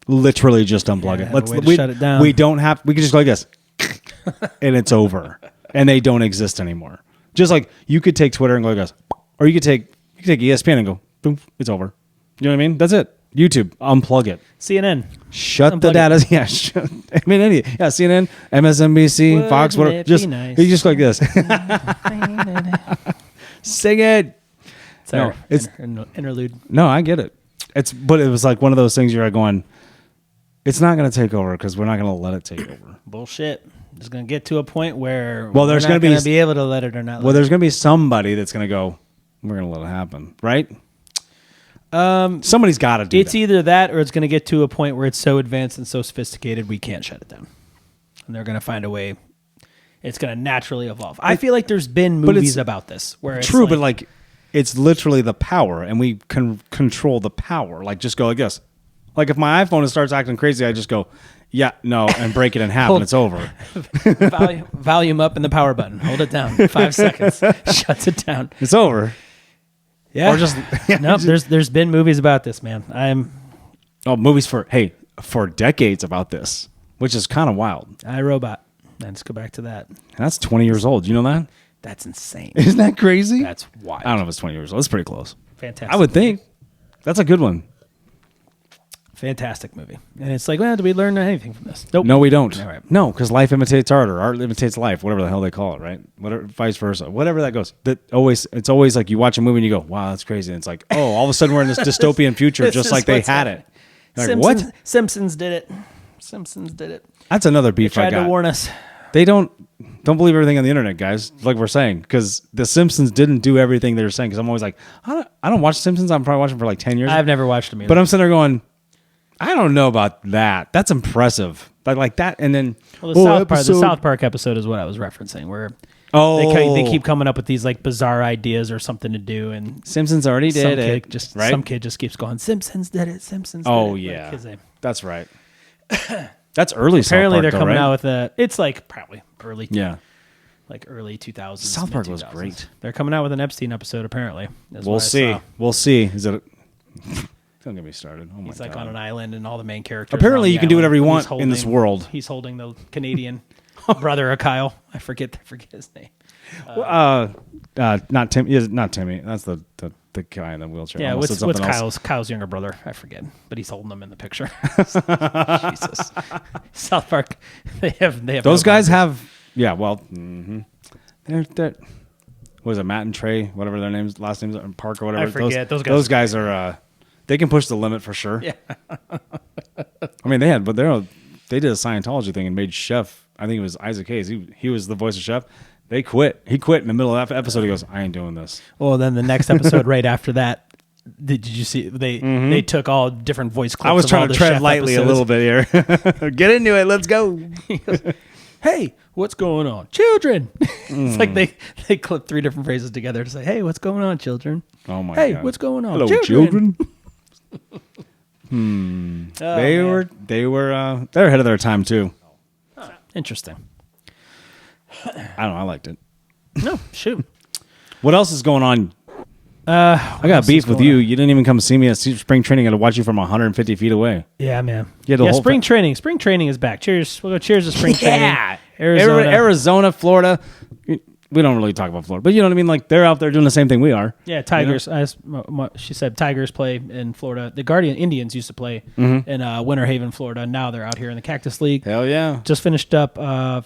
Literally just unplug it. Let's shut it down. We can just go like this, and it's over, and they don't exist anymore. Just like you could take Twitter and go like this, or you could take ESPN and go, boom, it's over. You know what I mean? That's it. YouTube, unplug it. CNN, shut the data. It. Yeah, CNN, MSNBC, Fox, whatever. Just nice. You just go like this. Sing it. Sorry, it's interlude. No, I get it. But it was like one of those things you're going, it's not going to take over because we're not going to let it take over. Bullshit. It's going to get to a point where there's going to be able to let it or not. Well, there's going to be somebody that's going to go, we're going to let it happen, right? Somebody's got to do it. It's either that or it's going to get to a point where it's so advanced and so sophisticated we can't shut it down. And they're going to find a way. It's going to naturally evolve. I feel like there's been movies about this. Where it's true, but like it's literally the power, and we can control the power. Like just go like this. Like if my iPhone starts acting crazy, I just go, yeah, no, and break it in half, and it's over. Volume up and the power button. Hold it down. 5 seconds. Shuts it down. It's over. Yeah. Or just nope. There's been movies about this, man. Movies for decades about this, which is kind of wild. iRobot. Let's go back to that. That's 20 years old. You know that? That's insane. Isn't that crazy? That's wild. I don't know if it's 20 years old. It's pretty close. Fantastic. I would think. That's a good one. Fantastic movie. And it's like, well, do we learn anything from this? Nope. No, we don't. All right. No, because life imitates art, or art imitates life, whatever the hell they call it, right? Whatever, vice versa, whatever that goes. It's always like you watch a movie and you go, wow, that's crazy. And it's like, oh, all of a sudden we're in this dystopian future, just like they had it. Like, what? Simpsons did it. Simpsons did it. That's another beef I got. Tried to warn us. They don't believe everything on the internet, guys. Like we're saying, because the Simpsons didn't do everything they were saying. Because I'm always like, I don't watch Simpsons. I'm probably watching for like 10 years. I've never watched them either. But I'm sitting there going, I don't know about that. That's impressive. Like that, and then the South Park episode is what I was referencing, where they keep coming up with these like bizarre ideas or something to do, and Simpsons already did it. Some kid just keeps going, Simpsons did it. Simpsons. Oh did it. yeah, that's right. That's early. Apparently, South Park, they're coming right? out with it's like probably early. Yeah. Like early 2000s. South Park was great. They're coming out with an Epstein episode, apparently. We'll see. We'll see. Is it? Don't get me started. Oh my He's like God. on an island, and all the main characters. Apparently, you can do whatever you want in this world. He's holding the Canadian brother of Kyle. I forget his name. Not Tim. Not Timmy. That's the guy in the wheelchair. Yeah, what's Kyle's younger brother? I forget, but he's holding them in the picture. Jesus, South Park. They have those guys have. Yeah, well, they're was it Matt and Trey, whatever their names, last names, Park or whatever. I forget. Those guys are. They can push the limit for sure. Yeah. I mean, they did a Scientology thing and made Chef. I think it was Isaac Hayes. He was the voice of Chef. They quit. He quit in the middle of that episode. He goes, I ain't doing this. Well, then the next episode right after that, did you see they took all different voice clips? I was trying to tread lightly episodes. a little bit here. Get into it. Let's go. He goes, hey, what's going on? Children. It's like they clip 3 different phrases together to say, hey, what's going on, children? Oh my God. God. What's going on? Hello, children. Oh, they're ahead of their time too. Interesting. I don't know. I liked it. No, shoot. What else is going on? I got beef with you. You didn't even come see me at spring training. I had to watch you from 150 feet away. Yeah, man. Spring training. Spring training is back. Cheers. We'll go cheers to spring training. Yeah. Arizona, Florida. We don't really talk about Florida, but you know what I mean? Like, they're out there doing the same thing we are. Yeah, Tigers. You know? She said Tigers play in Florida. The Guardian Indians used to play in Winter Haven, Florida. Now they're out here in the Cactus League. Hell yeah. Just finished up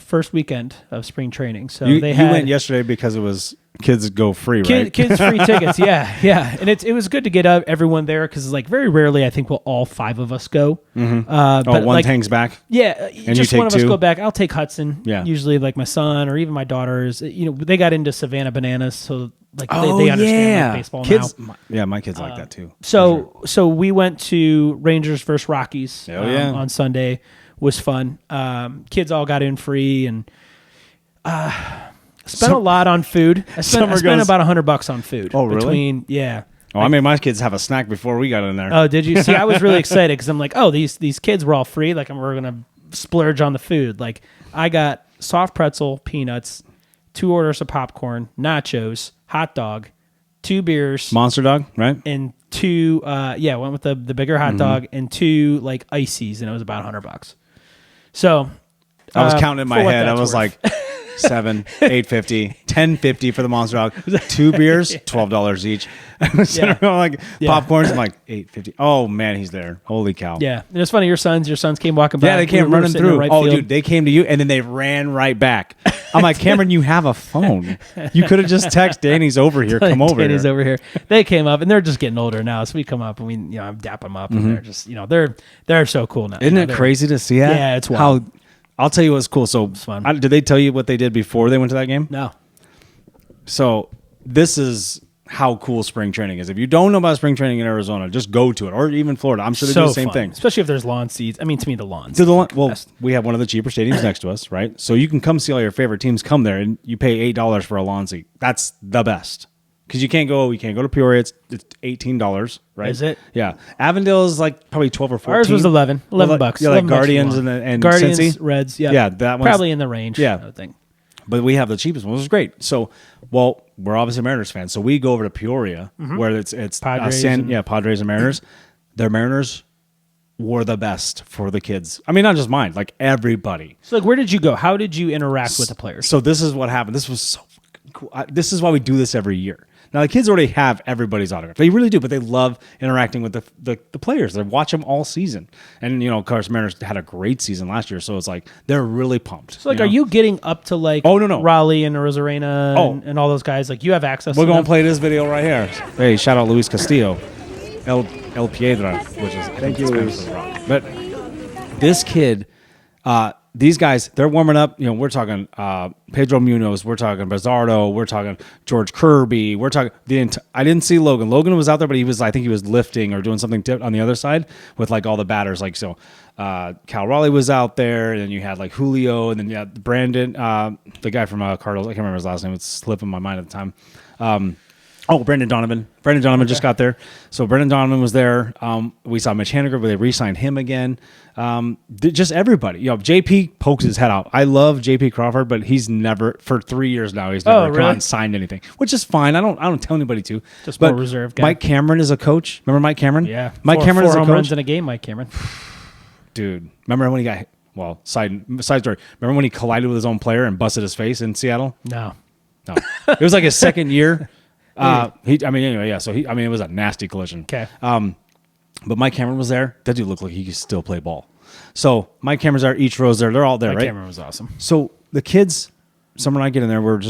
first weekend of spring training. So you they had... went yesterday because it was kids go free, right? Kids free tickets, yeah. And it was good to get everyone there because like very rarely I think will all 5 of us go. But one like, hangs back. Yeah, and just you take one of us 2? go back. I'll take Hudson. Yeah. Usually like my son or even my daughters. They got into Savannah Bananas, so like they understand like, baseball kids, now. My kids like that too. So we went to Rangers versus Rockies on Sunday. Was fun. Kids all got in free and spent a lot on food. I spent about $100 on food. Oh, really? Oh, I made my kids have a snack before we got in there. Oh, did you? See, I was really excited because I'm like, oh, these kids were all free. Like, we're gonna splurge on the food. Like, I got soft pretzel, peanuts, 2 orders of popcorn, nachos, hot dog, 2 beers, Monster Dog, right? and 2. Went with the bigger hot dog and 2 like ices, and it was about $100. So I was counting in my head. I was worth. like 7, 8.50, 10.50 for the Monster Dog. 2 beers, $12 each. I was sitting around like popcorns. I'm like 8.50. Oh man, he's there. Holy cow! Yeah, and it's funny. Your sons came walking by. Yeah, they came running through. Right field. Dude, they came to you and then they ran right back. I'm like, Cameron, you have a phone. You could have just texted Danny's over here. Come over. Danny's over here. They came up and they're just getting older now. So we come up and I dap them up and they're just they're so cool now. Isn't it crazy to see that? Yeah, it's wild. How. I'll tell you what's cool. So, did they tell you what they did before they went to that game? No. So, this is how cool spring training is. If you don't know about spring training in Arizona, just go to it, or even Florida. I'm sure they do the same thing. Especially if there's lawn seats. I mean, to me, the lawns. We have one of the cheaper stadiums next to us, right? So you can come see all your favorite teams come there, and you pay $8 for a lawn seat. That's the best. Because you can't go to Peoria. It's $18, right? Is it? Yeah. Avondale is like probably 12 or 14. Ours was $11 bucks. Yeah, like Guardians and Guardians, Cincy. Reds. Yeah, yeah, that one's probably in the range. Yeah, I would think. But we have the cheapest one, which is great. So, we're obviously Mariners fans, so we go over to Peoria, where it's Padres, Padres and Mariners. Their Mariners were the best for the kids. I mean, not just mine, like everybody. So, like, where did you go? How did you interact with the players? So this is what happened. This was so fucking cool. This is why we do this every year. Now, the kids already have everybody's autograph. They really do, but they love interacting with the players. They watch them all season. And, of course, Mariners had a great season last year, so it's like they're really pumped. So, like, are you getting up to, like, no. Raleigh and Rosarena and all those guys? Like, you have access to We're going them? to play this video right here. Hey, shout out Luis Castillo. El Piedra, which is... Thank you, Luis. But this kid... these guys, they're warming up. We're talking Pedro Munoz. We're talking Bazardo. We're talking George Kirby. We're talking I didn't see Logan. Logan was out there, but I think he was lifting or doing something on the other side with like all the batters. Like Cal Raleigh was out there, and then you had like Julio, and then you had Brandon, the guy from Cardinals. I can't remember his last name. It's slipping my mind at the time. Brendan Donovan. Brendan Donovan just got there. So Brendan Donovan was there. We saw Mitch Haniger, but they re-signed him again. Just everybody. JP pokes his head out. I love JP Crawford, but he's never, for 3 years now, he's never come out and signed anything, which is fine. I don't tell anybody to. Just more reserved guy. Mike Cameron is a coach. Remember Mike Cameron? Yeah. Mike Cameron is a coach. 4 home runs in a game, Mike Cameron. Dude, remember when he got, side story. Remember when he collided with his own player and busted his face in Seattle? No. It was like his second year. So it was a nasty collision. Okay. But Mike Cameron was there. That dude looked like he could still play ball. So Mike Cameron's there. Each row's there. They're all there, right? Mike Cameron was awesome. So the kids, Summer and I get in there.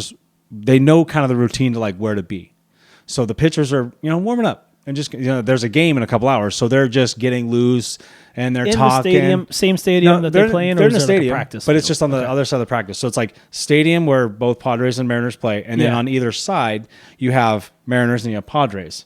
They know kind of the routine to like where to be. So the pitchers are, warming up and just, there's a game in a couple hours. So they're just getting loose and they're talking. The same stadium that they play in? They're or in the stadium, like a practice but it's just on the other side of the practice. So it's like stadium where both Padres and Mariners play. And then on either side, you have Mariners and you have Padres.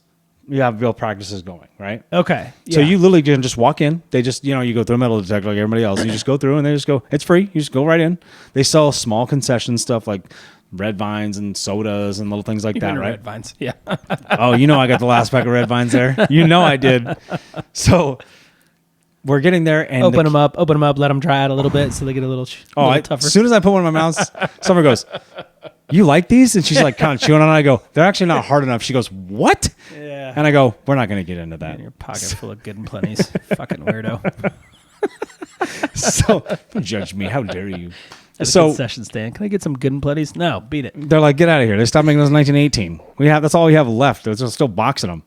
You have real practices going, right? Okay. So you literally can just walk in. They just, you go through a metal detector like everybody else. You just go through and they just go, it's free. You just go right in. They sell small concession stuff like Red Vines and sodas and little things like that, right? Red Vines, yeah. Oh, I got the last pack of Red Vines there. I did. So we're getting there and open them up, let them dry out a little bit so they get a little tougher. As soon as I put one in my mouth, Summer goes, "You like these?" And she's like kind of chewing on it. I go, "They're actually not hard enough." She goes, "What?" Yeah. And I go, "We're not going to get into that." In your pocket full of good and plenties. Fucking weirdo. So don't judge me. How dare you? That's a concession stand. Can I get some good and plenties? No, beat it. They're like, get out of here. They stopped making those in 1918. That's all we have left. They're still boxing them.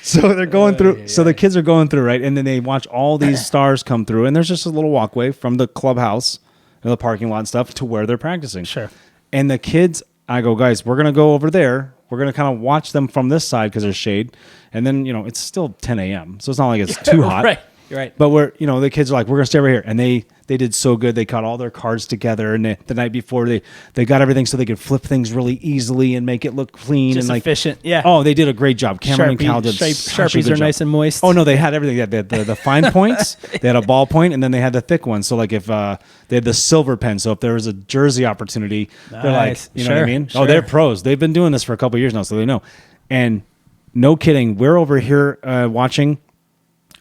So they're going through. So the kids are going through, right? And then they watch all these stars come through. And there's just a little walkway from the clubhouse and the parking lot and stuff to where they're practicing. Sure. And the kids, I go, guys, we're going to go over there. We're going to kind of watch them from this side because there's shade. And then, it's still 10 a.m. So it's not like it's too hot. Right. You're right. But the kids are like, we're going to stay over here. And they did so good. They caught all their cards together. And the night before, they got everything so they could flip things really easily and make it look clean. Just and efficient. Yeah. Oh, they did a great job. Cameron and Cal did Sharpies are nice and moist. Oh, no, they had everything. They had the fine points. They had a ball point, and then they had the thick ones. So, like, if they had the silver pen. So if there was a jersey opportunity, they're like, you know what I mean? Sure. Oh, they're pros. They've been doing this for a couple of years now, so they know. And no kidding, we're over here watching.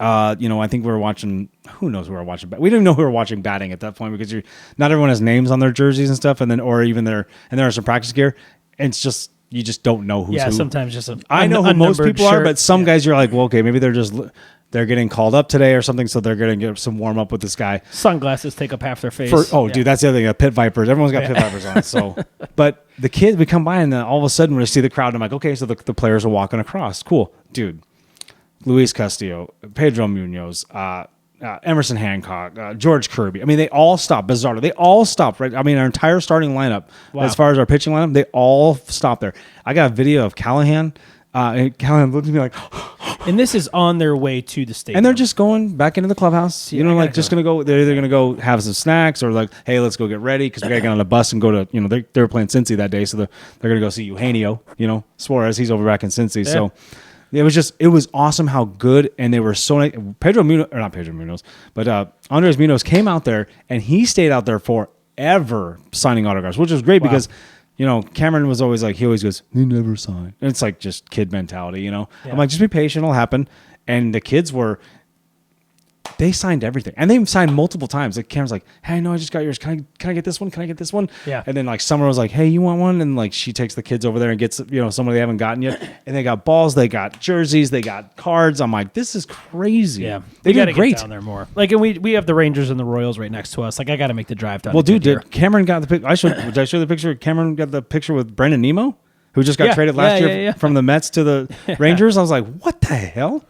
I think we were watching. Who knows who we were watching? We didn't even know who we were watching batting at that point because not everyone has names on their jerseys and stuff, and then or even there are some practice gear. And it's just you just don't know who's who. Yeah, sometimes just I know who most people are, but some guys you're like, well, okay, maybe they're getting called up today or something, so they're going to get some warm up with this guy. Sunglasses take up half their face. Dude, that's the other thing. Pit vipers. Everyone's got pit vipers on. So, but the kids, we come by and then all of a sudden we see the crowd. And I'm like, okay, so the players are walking across. Cool, dude. Luis Castillo, Pedro Munoz, Emerson Hancock, George Kirby. I mean, they all stopped. Bizarrely, they all stopped. Right? I mean, our entire starting lineup, as far as our pitching lineup, they all stopped there. I got a video of Callahan. And Callahan looked at me like, and this is on their way to the stadium, and they're just going back into the clubhouse. Just gonna go. They're either gonna go have some snacks or like, hey, let's go get ready because we gotta get on the bus and go to. They were playing Cincy that day, so they're gonna go see Eugenio. Suarez, he's over back in Cincy, so. It was awesome how good, and they were so nice. Not Pedro Munoz, but Andres Munoz came out there, and he stayed out there forever signing autographs, which was great because, Cameron was always like, he always goes, he never signed. And it's like just kid mentality, Yeah. I'm like, just be patient, it'll happen. And the kids they signed everything, and they signed multiple times. Like Cameron's like, hey, I know I just got yours. Can I get this one? Can I get this one? Yeah. And then like Summer was like, hey, you want one? And like she takes the kids over there and gets someone they haven't gotten yet. And they got balls, they got jerseys, they got cards. I'm like, this is crazy. Yeah, they got to great get down there more. Like, and we have the Rangers and the Royals right next to us. Like, I got to make the drive down. Well, dude, Cameron got the picture. Did I show the picture? Cameron got the picture with Brendan Nemo, who just got traded last year from the Mets to the Rangers. I was like, what the hell?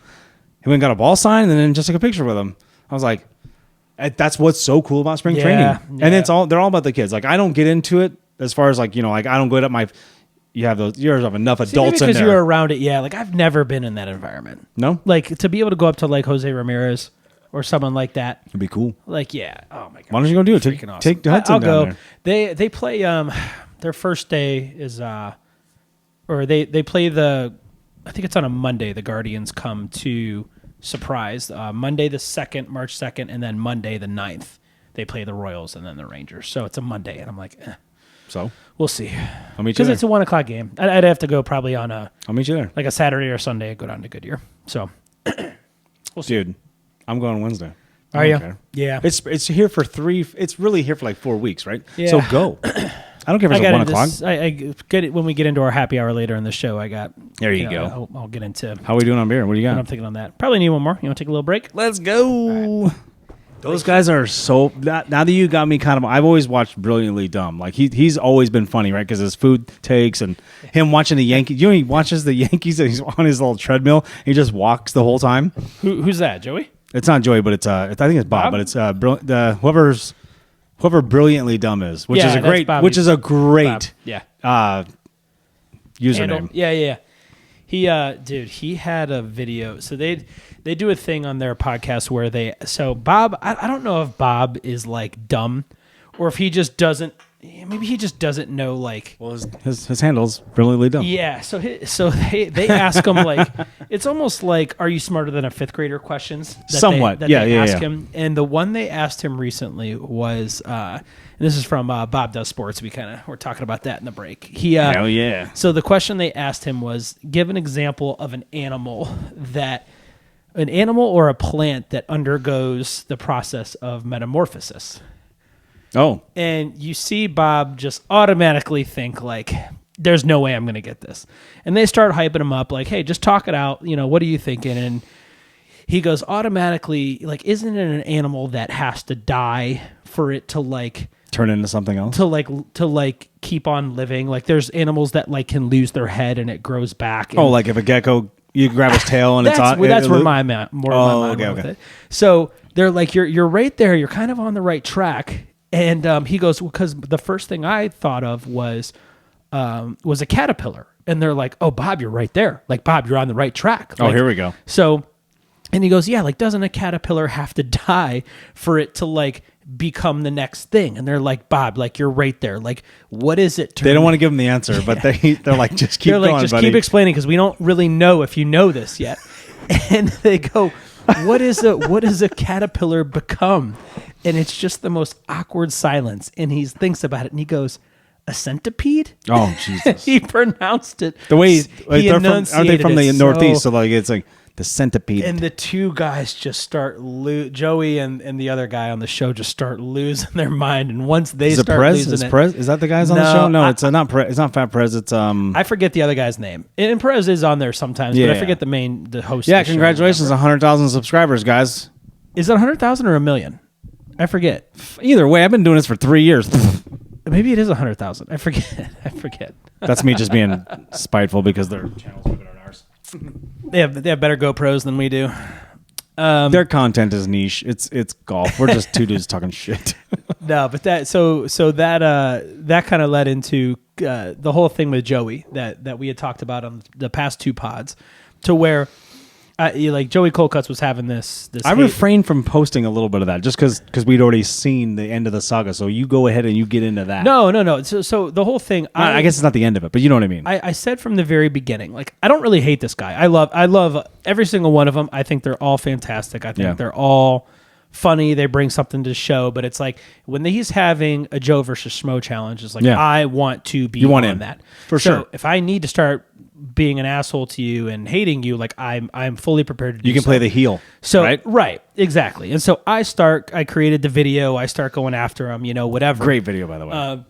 He went and got a ball signed and then just took a picture with him. I was like, that's what's so cool about spring training. Yeah. And they're all about the kids. Like, I don't get into it as far as like, like I don't go up you have those, you have enough adults in there. Because you're around it. Yeah. Like I've never been in that environment. No? Like to be able to go up to like Jose Ramirez or someone like that. It'd be cool. Like, yeah. Oh my God. Why don't you go do it? Take Hudson I'll down go. There. They play, their first day is, or they play I think it's on a Monday. The Guardians come to Surprise. Monday the 2nd, March 2nd, and then Monday the 9th, they play the Royals and then the Rangers. So it's a Monday, and I'm like, So? We'll see. I'll meet you there. Because it's a 1 o'clock game. I'd have to go probably on I'll meet you there. Like a Saturday or Sunday, go down to Goodyear. So, we'll see. Dude, I'm going Wednesday. Are you? Care. Yeah. It's here for it's really here for like 4 weeks, right? Yeah. So go. I don't care if it's 1 o'clock. I get it when we get into our happy hour later in the show. There you go. I'll get into. How are we doing on beer? What do you got? I'm thinking on that. Probably need one more. You want to take a little break? Let's go. Right. Those guys are so. Now that you got me kind of. I've always watched Brilliantly Dumb. Like he's always been funny, right? Because his food takes and him watching the Yankees. He watches the Yankees and he's on his little treadmill. He just walks the whole time. Who's that? Joey? It's not Joey, but it's I think it's Bob. But it's whoever Brilliantly Dumb is, which is a great username. Yeah. He had a video. So they do a thing on their podcast where Bob, I don't know if Bob is like dumb or if he just doesn't. Maybe he just doesn't know, like... Well, his handle's Brilliantly Dumb. Yeah, so they ask him, like... It's almost like, are you smarter than a fifth grader questions? Somewhat, they ask him. And the one they asked him recently was... and this is from Bob Does Sports. We're talking about that in the break. Hell yeah. So the question they asked him was, give an example of an animal or a plant that undergoes the process of metamorphosis. Oh. And you see Bob just automatically think like, there's no way I'm going to get this. And they start hyping him up like, hey, just talk it out. What are you thinking? And he goes automatically like, isn't it an animal that has to die for it to like turn into something else? To keep on living. Like there's animals that like can lose their head and it grows back. And like if a gecko, you grab his tail and that's where my mind went with it. So they're like, you're right there. You're kind of on the right track. And he goes, because the first thing I thought of was was a caterpillar. And they're like, oh, Bob, you're right there. Like, Bob, you're on the right track. Oh, here we go. So, and he goes, yeah, like, doesn't a caterpillar have to die for it to, like, become the next thing? And they're like, Bob, like, you're right there. Like, what is it? They don't want to give him the answer, but they're like, just keep going, like, just buddy. keep explaining because we don't really know if you know this yet. And they go, what does a caterpillar become? And it's just the most awkward silence. And he thinks about it and he goes, a centipede? Oh, Jesus. He pronounced it. The way he aren't they from the Northeast? So like it's like the centipede. And the two guys just start Joey and the other guy on the show just start losing their mind. And once they start losing it, is that the guys on the show? No, it's not Perez. It's not Fat Perez. It's I forget the other guy's name. And Perez is on there sometimes, but I forget the host. Yeah, of the congratulations, 100,000 subscribers, guys. Is it 100,000 or 1 million? I forget. Either way, I've been doing this for 3 years. Maybe it is 100,000. I forget. That's me just being spiteful because their channel's bigger than ours. They have better GoPros than we do. Their content is niche. It's golf. We're just two dudes talking shit. No, but that that kind of led into the whole thing with Joey that we had talked about on the past two pods, to where like Joey Coldcuts was having this. I refrained from posting a little bit of that just because we'd already seen the end of the saga. So you go ahead and you get into that. No. So the whole thing. I guess it's not the end of it, but you know what I mean. I said from the very beginning, like, I don't really hate this guy. I love every single one of them. I think they're all fantastic. I think they're all funny. They bring something to the show. But it's like when he's having a Joe versus Schmo challenge, it's like I want to be on that for sure. If I need to start being an asshole to you and hating you, like I'm fully prepared to do. You can play the heel. So right, exactly. And so I created the video, I start going after him, whatever. Great video, by the way.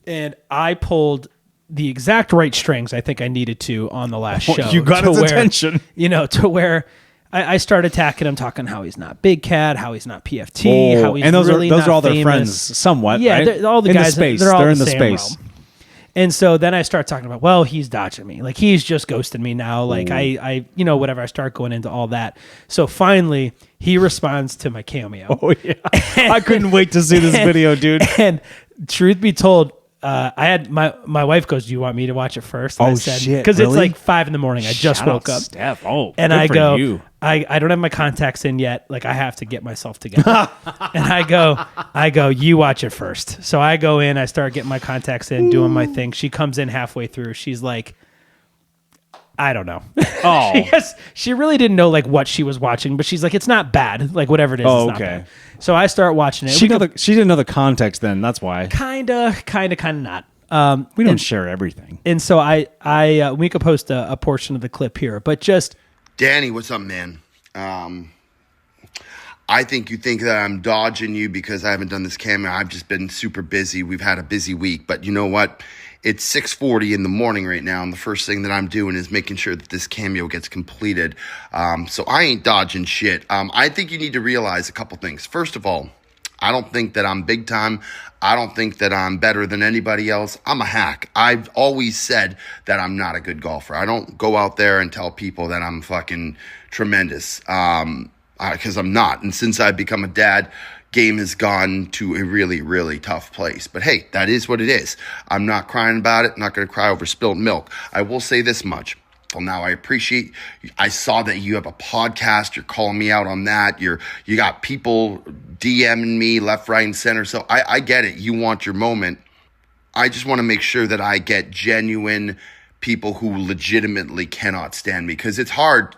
And I pulled the exact right strings I think I needed to on the last show. You got his attention. To where I start attacking him, talking how he's not Big Cat, how he's not PFT, how he's those really are not all famous. Their friends, somewhat. Yeah, right? all the in guys, the space. they're all in the same space. realm. And so then I start talking about, well, he's dodging me. Like, he's just ghosting me now. Like, I whatever. I start going into all that. So finally, he responds to my cameo. Oh, yeah. I couldn't wait to see this video, dude. And truth be told, I had my wife goes, do you want me to watch it first? And I said, shit. Because really? It's like 5 a.m. I just woke up. Steph. Oh, and I go, you. I don't have my contacts in yet. Like, I have to get myself together. And I go, you watch it first. So I go in, I start getting my contacts in, doing my thing. She comes in halfway through. She's like, I don't know. Oh, she really didn't know like what she was watching, but she's like, it's not bad. Like, whatever it is, it's not bad. So I start watching it. She didn't know the context then. That's why. Kinda not. We don't share everything. And so we could post a portion of the clip here, but just. Danny, what's up, man? I think you think that I'm dodging you because I haven't done this cameo. I've just been super busy. We've had a busy week, but you know what? It's 6:40 in the morning right now, and the first thing that I'm doing is making sure that this cameo gets completed. So I ain't dodging shit. I think you need to realize a couple things. First of all, I don't think that I'm big time. I don't think that I'm better than anybody else. I'm a hack. I've always said that I'm not a good golfer. I don't go out there and tell people that I'm fucking tremendous because I'm not. And since I've become a dad, game has gone to a really, really tough place. But hey, that is what it is. I'm not crying about it. I'm not going to cry over spilled milk. I will say this much. Well, now I saw that you have a podcast. You're calling me out on that. You got people DMing me left, right, and center. So I get it. You want your moment. I just want to make sure that I get genuine people who legitimately cannot stand me, because it's hard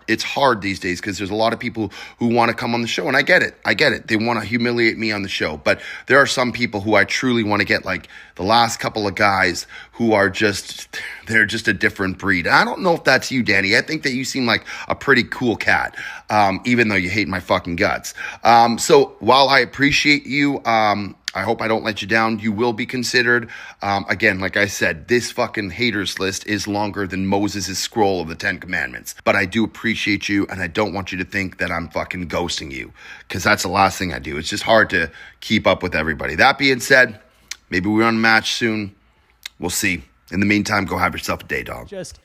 these days, because there's a lot of people who want to come on the show, and I get it. They want to humiliate me on the show, but there are some people who I truly want to get, like the last couple of guys who are they're just a different breed. I don't know if that's you, Danny. I think that you seem like a pretty cool cat, even though you hate my fucking guts. So while I appreciate you, I hope I don't let you down. You will be considered. Again, like I said, this fucking haters list is longer than Moses' scroll of the 10 Commandments. But I do appreciate you, and I don't want you to think that I'm fucking ghosting you, because that's the last thing I do. It's just hard to keep up with everybody. That being said, maybe we're on a match soon. We'll see. In the meantime, go have yourself a day, dog. Just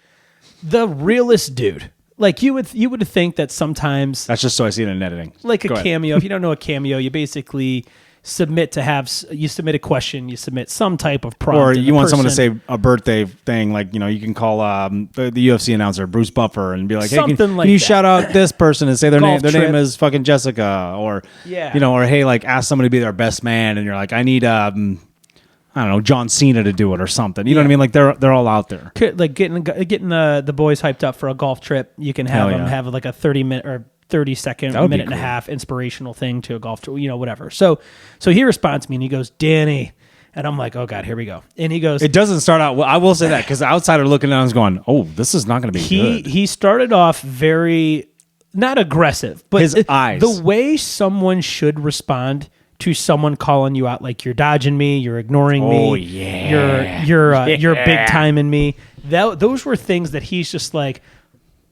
the realest dude. Like, you would think that sometimes... That's just so I see it in editing. Like a cameo. If you don't know a cameo, you basically... submit a question, you submit some type of prompt, or you want someone to say a birthday thing, like you can call the UFC announcer Bruce Buffer and be like, hey, can you shout out this person and say their name? Their name is fucking Jessica, or or hey, like ask somebody to be their best man, and you're like, I need I don't know, John Cena to do it or something. You know what I mean? Like they're all out there. Like getting the boys hyped up for a golf trip. You can have them have like a 30-minute or 30-second, minute and a half inspirational thing to a golf tour, whatever. So he responds to me and he goes, Danny. And I'm like, oh God, here we go. And he goes, it doesn't start out well. I will say that because the outsider looking at him is going, oh, this is not going to be good. He started off very, not aggressive, but his eyes. The way someone should respond to someone calling you out, like you're dodging me, you're ignoring me. Oh yeah. You're big timing me. Those were things that he's just like,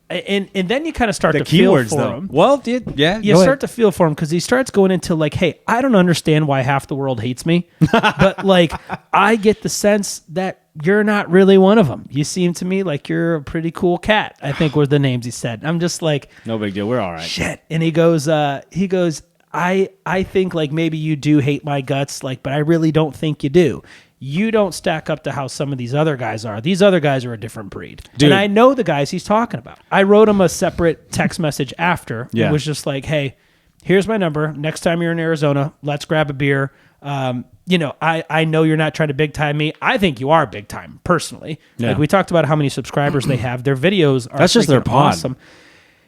and then you kind of start to feel for him. Well, you start to feel for him because he starts going into like, hey, I don't understand why half the world hates me, but like I get the sense that you're not really one of them. You seem to me like you're a pretty cool cat, I think were the names he said. I'm just like, no big deal. We're all right. Shit. And he goes, I think like maybe you do hate my guts, like, but I really don't think you do. You don't stack up to how some of these other guys are. These other guys are a different breed. Dude. And I know the guys he's talking about. I wrote him a separate text message after. It was just like, hey, here's my number. Next time you're in Arizona, let's grab a beer. I know you're not trying to big time me. I think you are big time, personally. Yeah. Like we talked about how many subscribers they have. Their videos are That's just their pod. Awesome.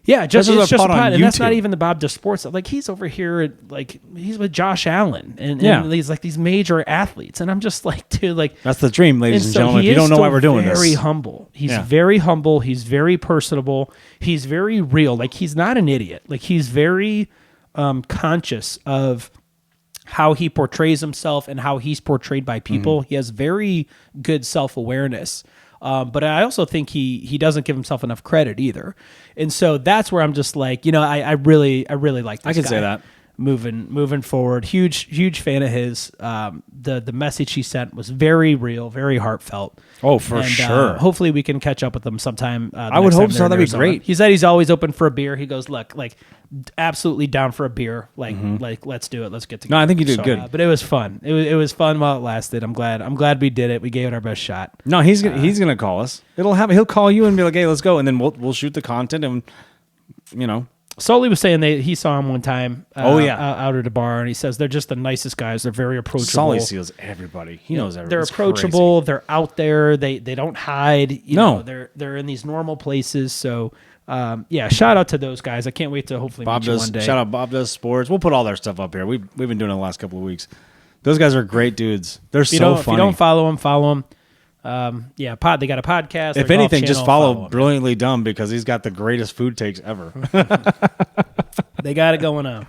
Yeah, it's just a pod, and that's not even the Bob Does Sports. Like he's over here, like he's with Josh Allen, and he's like these major athletes, and I'm just like, dude, like that's the dream, ladies and gentlemen. If you don't know why we're doing this, very humble. He's very humble. He's very personable. He's very real. Like he's not an idiot. Like he's very conscious of how he portrays himself and how he's portrayed by people. He has very good self-awareness. But I also think he doesn't give himself enough credit either. And so that's where I'm just like, I really like this I can guy. say that. Moving forward. Huge fan of his. The message he sent was very real, very heartfelt. Oh, for sure. Hopefully we can catch up with him sometime. I would hope so. That'd be great. He said he's always open for a beer. He goes, look, like absolutely down for a beer. Like let's do it. Let's get together. No, I think you did good. But it was fun. It was fun while it lasted. I'm glad we did it. We gave it our best shot. No, he's gonna call us. He'll call you and be like, hey, let's go, and then we'll shoot the content and Sully was saying he saw him one time out at a bar, and he says they're just the nicest guys. They're very approachable. Sully sees everybody. He knows everybody. They're approachable. Crazy. They're out there. They don't hide. They're in these normal places. So, shout out to those guys. I can't wait to hopefully meet you one day. Shout out Bob Does Sports. We'll put all their stuff up here. We've been doing it the last couple of weeks. Those guys are great dudes. They're so funny. If you don't follow them, follow them. They got a podcast. If anything, just follow Brilliantly Dumb because he's got the greatest food takes ever. They got it going on,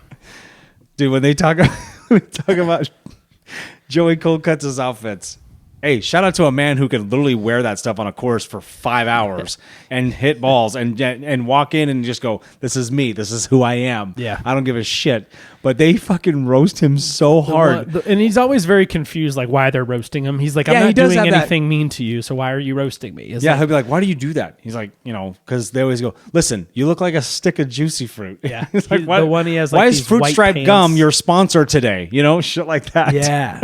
dude. When they talk about Joey Coldcuts' outfits, hey, shout out to a man who could literally wear that stuff on a course for 5 hours and hit balls and walk in and just go, "This is me. This is who I am. Yeah, I don't give a shit." But they fucking roast him so hard, and he's always very confused, like why they're roasting him. He's like, "I'm not doing anything mean to you, so why are you roasting me?" He'll be like, "Why do you do that?" He's like, because they always go, "Listen, you look like a stick of juicy fruit." Yeah, it's like, the one he has. Like, why is Fruit Stripe gum your sponsor today? Shit like that. Yeah,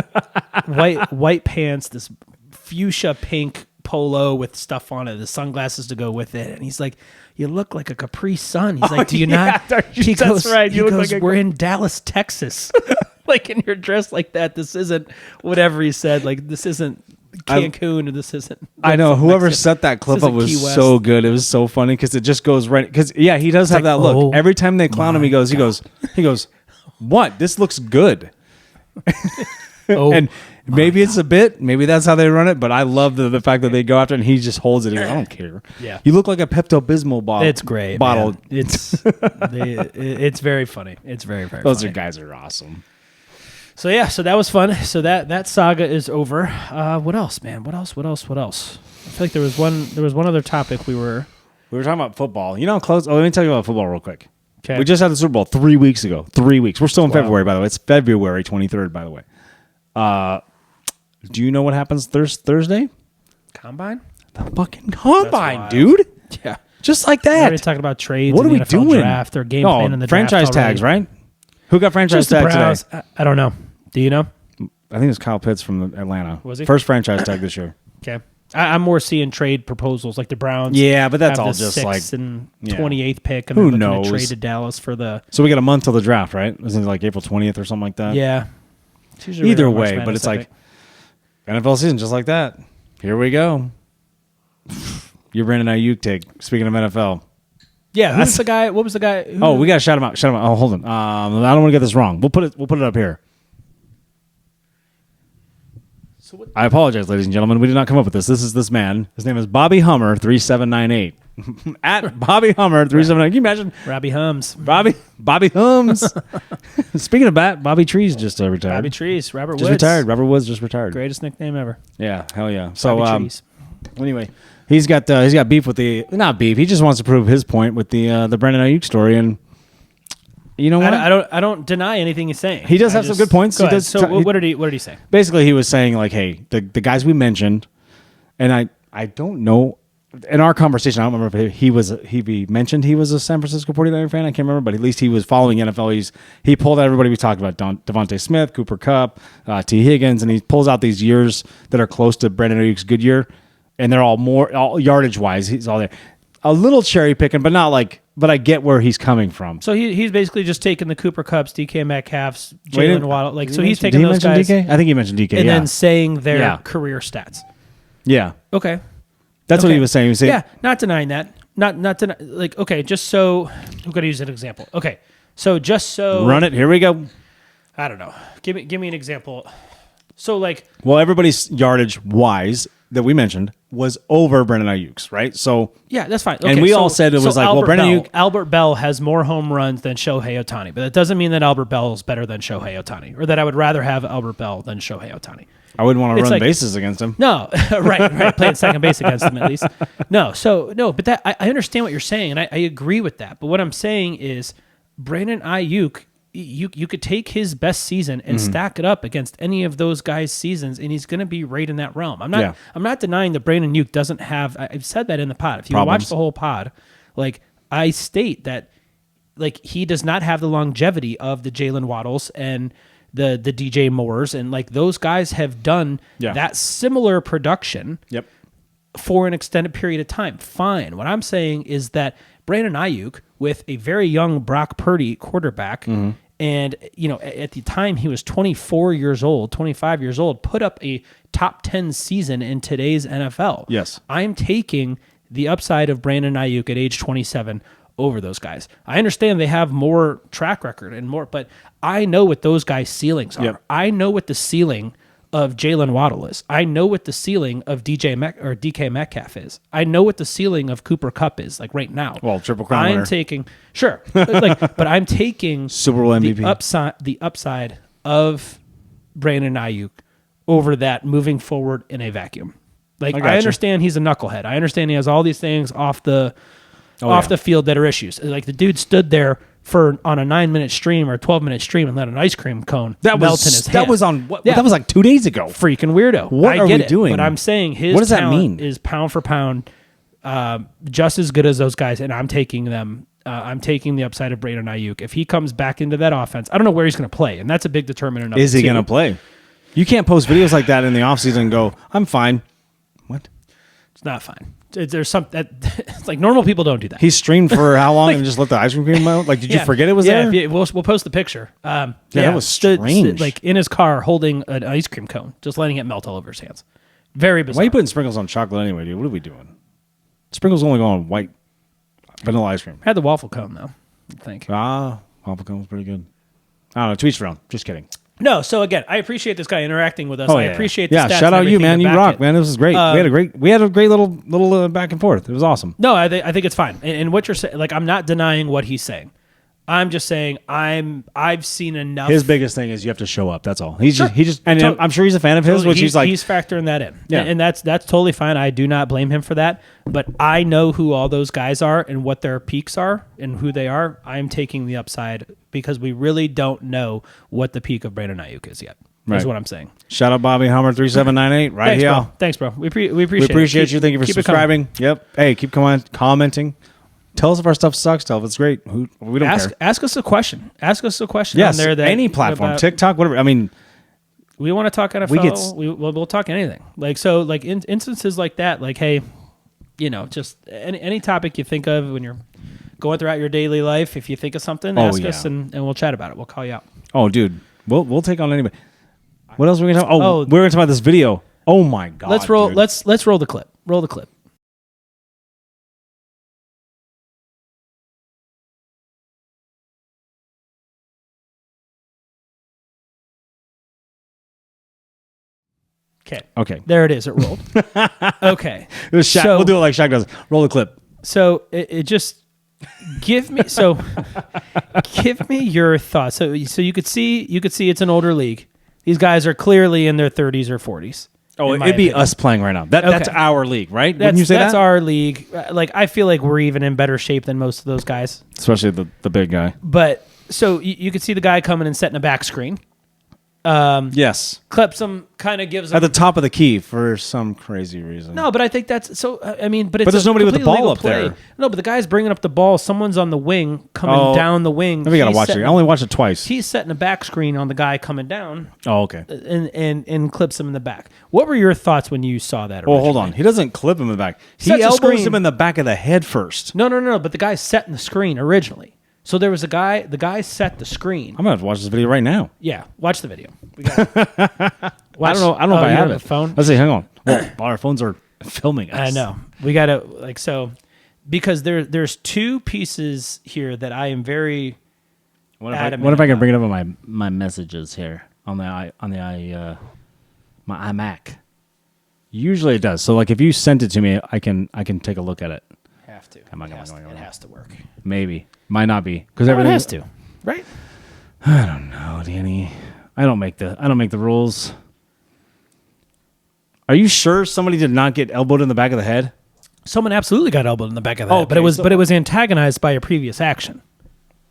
white pants, this fuchsia pink polo with stuff on it, the sunglasses to go with it, and he's like, "You look like a Capri Sun." He's like, "Do you not?" That's right. He goes, "We're in Dallas, Texas." Like, and you're dressed like that. This isn't whatever he said. Like, this isn't Cancun, or this isn't. I know whoever set that clip up was so good. It was so funny because it just goes right. Because he does have that look. Every time they clown him, he goes, "What? This looks good." And maybe it's a bit. Maybe that's how they run it. But I love the fact that they go after it and he just holds it. He goes, "I don't care." Yeah, you look like a Pepto-Bismol bottle. It's great. Bottle. Man. It's very funny. It's very very. Those funny. guys are awesome. So that was fun. So that saga is over. What else, man? What else? I feel like there was one other topic we were talking about football. Close. Oh, let me tell you about football real quick. Okay. We just had the Super Bowl 3 weeks ago. 3 weeks. We're still in February, by the way. It's February 23rd, by the way. Do you know what happens Thursday? Combine? The fucking combine, dude. Yeah. Just like that. We're already talking about trades. What are we NFL doing? Draft or game plan in the franchise draft tags, right? Who got franchise tags today? I don't know. Do you know? I think it was Kyle Pitts from Atlanta. Was he? First franchise tag this year. Okay. I'm more seeing trade proposals like the Browns. Yeah, but that's have all the just 6th like and 28th pick, and who they're looking knows? to trade to Dallas for the. So we got a month till the draft, right? Isn't it like April 20th or something like that? Yeah. It's usually Either around March way, but Madness, it's I like think. NFL season just like that. Here we go. Your Brandon Ayuk take. Speaking of NFL. Yeah, who's the guy? What was the guy? Who, Oh, we gotta shout him out. Shout him out. Oh, hold on. I don't want to get this wrong. We'll put it up here. So what, I apologize, ladies and gentlemen. We did not come up with this. This is this man. His name is Bobby Hummer 3798. At Bobby Hummer 379. Can you imagine? Robbie Hums. Bobby Hums. Speaking of that, Bobby Trees just retired. Bobby Trees. Robert just Woods. retired. Robert Woods just retired. Greatest nickname ever. Yeah, hell yeah. So Bobby Trees. anyway, he's got beef with not beef. He just wants to prove his point with the Brandon Ayuk story, and you know what? I don't deny anything he's saying. He does have some good points. Go He ahead. does So what did he say? Basically, he was saying like, hey, the guys we mentioned, and I don't know. In our conversation, I don't remember if he mentioned he was a San Francisco 49er fan. I can't remember, but at least he was following NFL. He pulled out everybody we talked about: Devontae Smith, Cooper Kupp, T. Higgins, and he pulls out these years that are close to Brandon Ayuk's good year, and they're all yardage wise. He's all there. A little cherry picking, but not like. But I get where he's coming from. So he's basically just taking the Cooper Kupps, DK Metcalfs, Jalen Waddle. Like so, he's Did taking he those mention guys. DK? I think he mentioned DK, and then saying their Yeah. career stats. Yeah. Okay. That's what he was saying. He was saying, Yeah, not denying that. Not like okay, just so we're gonna use an example. Okay, so just so run it. Here we go. I don't know. Give me an example. So like, Well, everybody's yardage wise that we mentioned was over Brandon Ayuk's, right? So yeah, that's fine. And we all said it was like, well, Brandon Ayuk. Albert Bell has more home runs than Shohei Ohtani, but that doesn't mean that Albert Bell is better than Shohei Ohtani, or that I would rather have Albert Bell than Shohei Ohtani. I wouldn't want to It's run like- bases against him. No, right, playing second base against him at least. No, but that I understand what you're saying, and I agree with that. But what I'm saying is, Brandon Ayuk, you could take his best season and stack it up against any of those guys' seasons, and he's going to be right in that realm. I'm not denying that Brandon Ayuk doesn't have. I've said that in the pod. If you watch the whole pod, like I state that, like he does not have the longevity of the Jalen Waddles and the DJ Moores, and like those guys have done that similar production for an extended period of time. Fine. What I'm saying is that Brandon Ayuk, with a very young Brock Purdy quarterback, and at the time he was 25 years old, put up a top 10 season in today's NFL. Yes. I'm taking the upside of Brandon Ayuk at age 27 over those guys. I understand they have more track record and more, but I know what those guys' ceilings are. Yep. I know what the ceiling of Jalen Waddle is. I know what the ceiling of DK Metcalf is. I know what the ceiling of Cooper Kupp is, like right now. Well, Triple Crown winner. But I'm taking Super Bowl MVP. the upside of Brandon Ayuk over that moving forward in a vacuum. Like I understand he's a knucklehead. I understand he has all these things off the field that are issues. Like the dude stood there on a 9-minute stream or a 12-minute stream and let an ice cream cone melt in his hand. That was on what? Yeah. That was like 2 days ago. Freaking weirdo. What are we doing? But I'm saying his what does that talent mean? is pound for pound just as good as those guys, and I'm taking them. I'm taking the upside of Brandon Ayuk. If he comes back into that offense, I don't know where he's going to play, and that's a big determinant of it. Is he going to play? You can't post videos like that in the offseason and go, I'm fine. What? It's not fine. There's some that it's like normal people don't do that. He streamed for how long and just let the ice cream melt? Like, did you forget it was there? Yeah, we'll post the picture. That was strange. Like in his car holding an ice cream cone, just letting it melt all over his hands. Very bizarre. Why are you putting sprinkles on chocolate anyway, dude? What are we doing? Sprinkles only go on white vanilla ice cream. Had the waffle cone though, I think. Waffle cone was pretty good. I don't know. Tweets around. Just kidding. No, so again, I appreciate this guy interacting with us. Oh, I yeah. appreciate the stats shout out and you, everything man. to You back rock, it. man. This was great. We had a great little back and forth. It was awesome. No, I think it's fine. And what you're saying, like, I'm not denying what he's saying. I'm just saying I've seen enough. His biggest thing is you have to show up. That's all. He just and Totally. I'm sure he's a fan of his, which he's factoring that in. Yeah. And that's totally fine. I do not blame him for that. But I know who all those guys are and what their peaks are and who they are. I'm taking the upside because we really don't know what the peak of Brandon Ayuk is yet. That's what I'm saying. Shout out Bobby Hummer 3798 right Thanks, here. bro. Thanks, bro. We appreciate you. Thank you for subscribing. Yep. Hey, keep commenting. Tell us if our stuff sucks. Tell us if it's great. We don't care. Ask us a question. Ask us a question Yes, on there. That any platform, TikTok, whatever. I mean, We want to talk NFL. We'll talk anything. Like so, like instances like that. Like, hey, just any topic you think of when you're going throughout your daily life. If you think of something, ask us and we'll chat about it. We'll call you out. Oh, dude, we'll take on anybody. What else are we gonna talk? Oh, we're gonna talk about this video. Oh my god! Let's roll. Dude. Let's roll the clip. Roll the clip. Okay. There it is. It rolled. Okay. It was Shaq. We'll do it like Shaq does. Roll the clip. So it just give me your thoughts. So you could see it's an older league. These guys are clearly in their 30s or 40s. Oh, it'd be us playing right now. That's our league, right? Wouldn't you say that's our league. Like I feel like we're even in better shape than most of those guys, especially the big guy. But so you could see the guy coming and setting a back screen. Yes. Clips him, kind of gives him at the top of the key for some crazy reason. No, but I think that's so. I mean, but there's nobody with the ball up there. No, but the guy's bringing up the ball. Someone's on the wing, coming down the wing. We gotta watch it. I only watched it twice. He's setting a back screen on the guy coming down. Oh, okay. And clips him in the back. What were your thoughts when you saw that? Well, hold on. He doesn't clip him in the back. He elbows him in the back of the head first. No. But the guy's setting the screen originally. So there was a guy. The guy set the screen. I'm gonna have to watch this video right now. Yeah, watch the video. I don't know if I have it. Phone. Let's see. Hang on. Well, our phones are filming us. I know. We gotta because there's two pieces here that I am very. What if I can bring it up on my messages here on my iMac? Usually it does. So like if you sent it to me, I can take a look at it. Have to. Come on. It has to work. Maybe. Might not be because everything has to, right? I don't know, Danny. I don't make the rules. Are you sure somebody did not get elbowed in the back of the head? Someone absolutely got elbowed in the back of the head, but it was antagonized by a previous action.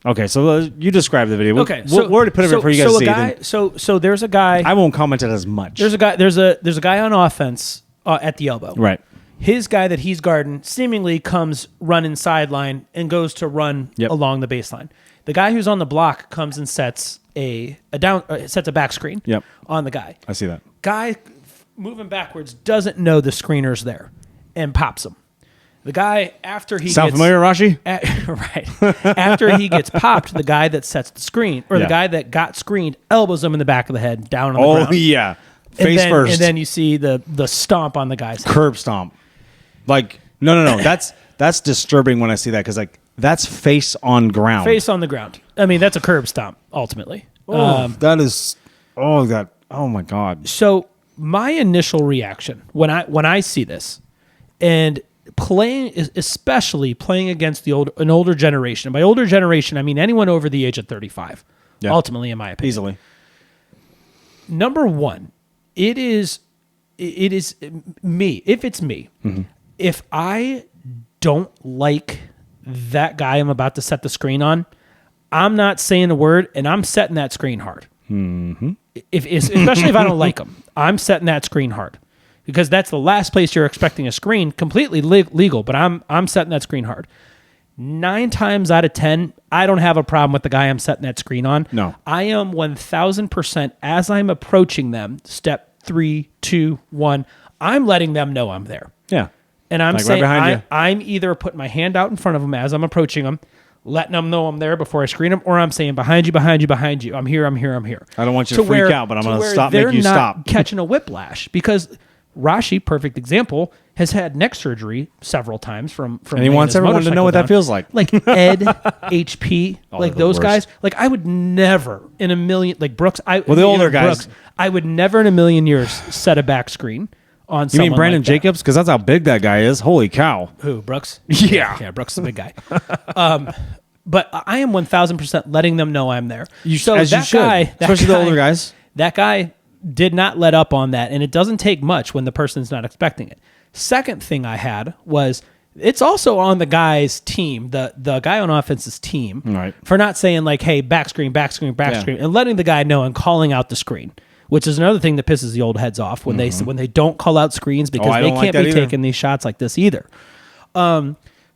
Okay, so you describe the video. Okay, we'll already put it in for you guys to see. So there's a guy. I won't comment it as much. There's a guy. There's a guy on offense at the elbow. Right. His guy that he's guarding seemingly comes running sideline and goes to run along the baseline. The guy who's on the block comes and sets a back screen on the guy. I see that. Guy moving backwards doesn't know the screener's there and pops him. The guy after he sound familiar, Rashi? Right. After he gets popped, the guy that sets the screen or the guy that got screened elbows him in the back of the head down on the ground. Oh yeah. Face first. And then you see the stomp on the guy's head. Curb stomp. Like, no. That's disturbing when I see that because, like, that's face on ground. Face on the ground. I mean, that's a curb stomp, ultimately. That is, oh my God. So my initial reaction when I see this and especially playing against an older generation. And by older generation, I mean anyone over the age of 35, ultimately, in my opinion. Easily. Number one, it is me. If it's me, if I don't like that guy I'm about to set the screen on, I'm not saying a word, and I'm setting that screen hard. Mm-hmm. Especially if I don't like him, I'm setting that screen hard because that's the last place you're expecting a screen, completely legal. But I'm setting that screen hard. 9 times out of 10, I don't have a problem with the guy I'm setting that screen on. No, I am 1,000% as I'm approaching them. Step 3, 2, 1. I'm letting them know I'm there. Yeah. And I'm like saying right I'm either putting my hand out in front of them as I'm approaching them, letting them know I'm there before I screen them, or I'm saying behind you. I'm here. I don't want you to freak out, but I'm going to stop, make you stop. Catching a whiplash because Rashi, perfect example, has had neck surgery several times from and he wants everyone to know what that feels like. Like Ed, HP, like those guys. Like I would never in a million, like Brooks. The older guys. I would never in a million years set a back screen on someone. You mean Brandon Jacobs? Because that's how big that guy is. Holy cow. Who, Brooks? Yeah. Brooks is a big guy. But I am 1,000% letting them know I'm there. Especially the older guys. That guy did not let up on that, and it doesn't take much when the person's not expecting it. Second thing I had was it's also on the guy's team, the guy on offense's team, right, for not saying like, hey, back screen, and letting the guy know and calling out the screen, which is another thing that pisses the old heads off when they don't call out screens because they can't be taking these shots like this either.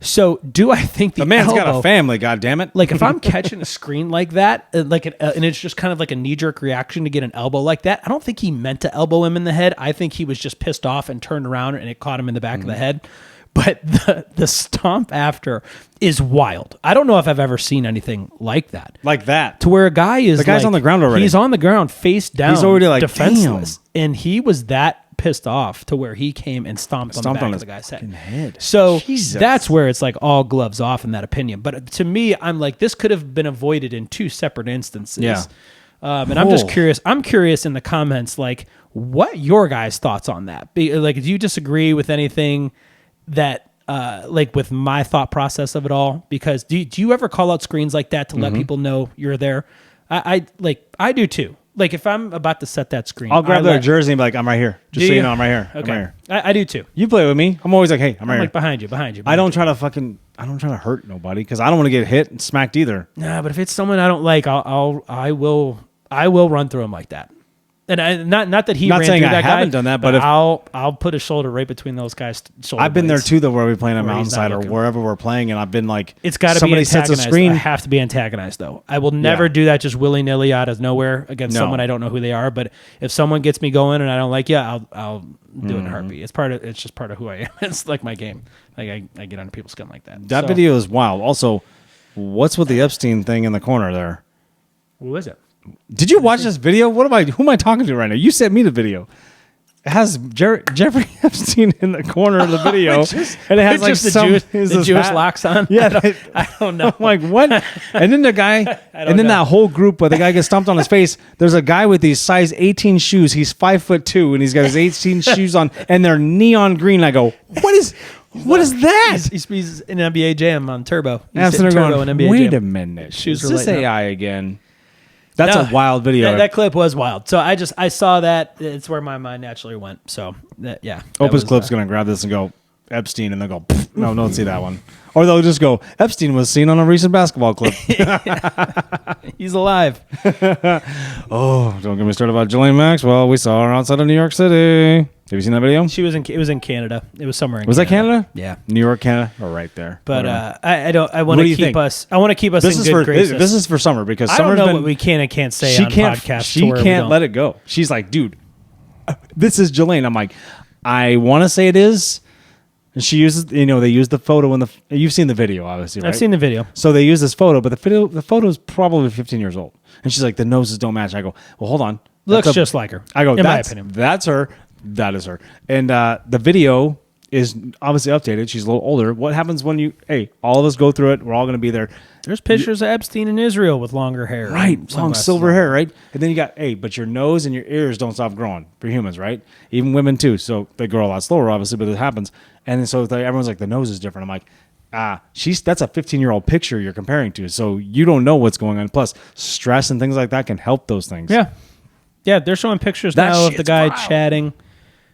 So do I think the man's got a family? God damn it! Like if I'm catching a screen like that, and it's just kind of like a knee jerk reaction to get an elbow like that, I don't think he meant to elbow him in the head. I think he was just pissed off and turned around and it caught him in the back of the head. But the stomp after is wild. I don't know if I've ever seen anything like that. Like that. To where a guy is the guy's on the ground already. He's on the ground face down. He's already like defenseless. Damn. And he was that pissed off to where he came and stomped on the back of the guy's head. So Jesus. That's where it's like all gloves off in that opinion. But to me, I'm like, this could have been avoided in two separate instances. Yeah. And I'm just curious. I'm curious in the comments, like, what your guys' thoughts on that? Like, do you disagree with anything that, like, with my thought process of it all? Because do you ever call out screens like that to let people know you're there? I do too. Like, if I'm about to set that screen, I'll grab their jersey and be like, I'm right here. Just so you know, I'm right here. Okay. I'm right here. I do too. You play with me. I'm always like, hey, I'm right here. Like, behind you. I don't try to hurt nobody because I don't want to get hit and smacked either. Nah, but if it's someone I don't like, I will run through him like that. And not that he not ran saying through I that haven't guy, done that, but if, I'll put a shoulder right between those guys' shoulders. I've been there too, though, where we're playing a where he's mountainside not or looking. wherever we're playing, and I've been like, it's got to be somebody antagonized. sets a screen. I have to be antagonized, though. I will never do that just willy nilly out of nowhere against someone I don't know who they are. But if someone gets me going and I don't like you, I'll do it in a heartbeat. It's just part of who I am. It's like my game. Like I get under people's skin like that. That video is wild. Also, what's with the Epstein thing in the corner there? Who is it? Did you watch this video? Who am I talking to right now? You sent me the video. It has Jeffrey Epstein in the corner of the video, and it has like the Jewish locks on. Yeah, I don't know. I'm like, what? And then the guy, and then that whole group where the guy gets stomped on his face. There's a guy with these size 18 shoes. He's 5'2", and he's got his 18 shoes on, and they're neon green. I go, what is that? He's in NBA Jam on Turbo. He's Turbo going, in NBA wait Jam. a minute. Shoes is were this lighting AI again? That's a wild video. That clip was wild. So I saw that. It's where my mind naturally went. So yeah. Opus Clip's going to grab this and go, Epstein, and they'll go, no, don't see that one. Or they'll just go, Epstein was seen on a recent basketball clip. He's alive. Oh, don't get me started about Ghislaine Maxwell. We saw her outside of New York City. Have you seen that video? It was in Canada. It was somewhere in Was Canada. that Canada? Yeah. New York, Canada? Or right there. But I want to keep us in good graces. This is for Summer because I Summer's don't know what we can and can't say on podcasts. She can't let it go. She's like, dude, this is Ghislaine. I'm like, I want to say it is. And she uses, they use the photo you've seen the video, obviously, right? I've seen the video. So they use this photo, but the photo is probably 15 years old. And she's like, the noses don't match. I go, well, hold on. Looks just like her. I go, in my opinion. That's her. That is her. And the video is obviously updated. She's a little older. What happens when all of us go through it? We're all going to be there. There's pictures of Epstein in Israel with longer hair. Right. Long silver hair, right? And then you got, but your nose and your ears don't stop growing for humans, right? Even women too. So they grow a lot slower, obviously, but it happens. And so everyone's like, the nose is different. I'm like, that's a 15-year-old picture you're comparing to. So you don't know what's going on. Plus, stress and things like that can help those things. Yeah. Yeah, they're showing pictures now of the guy chatting.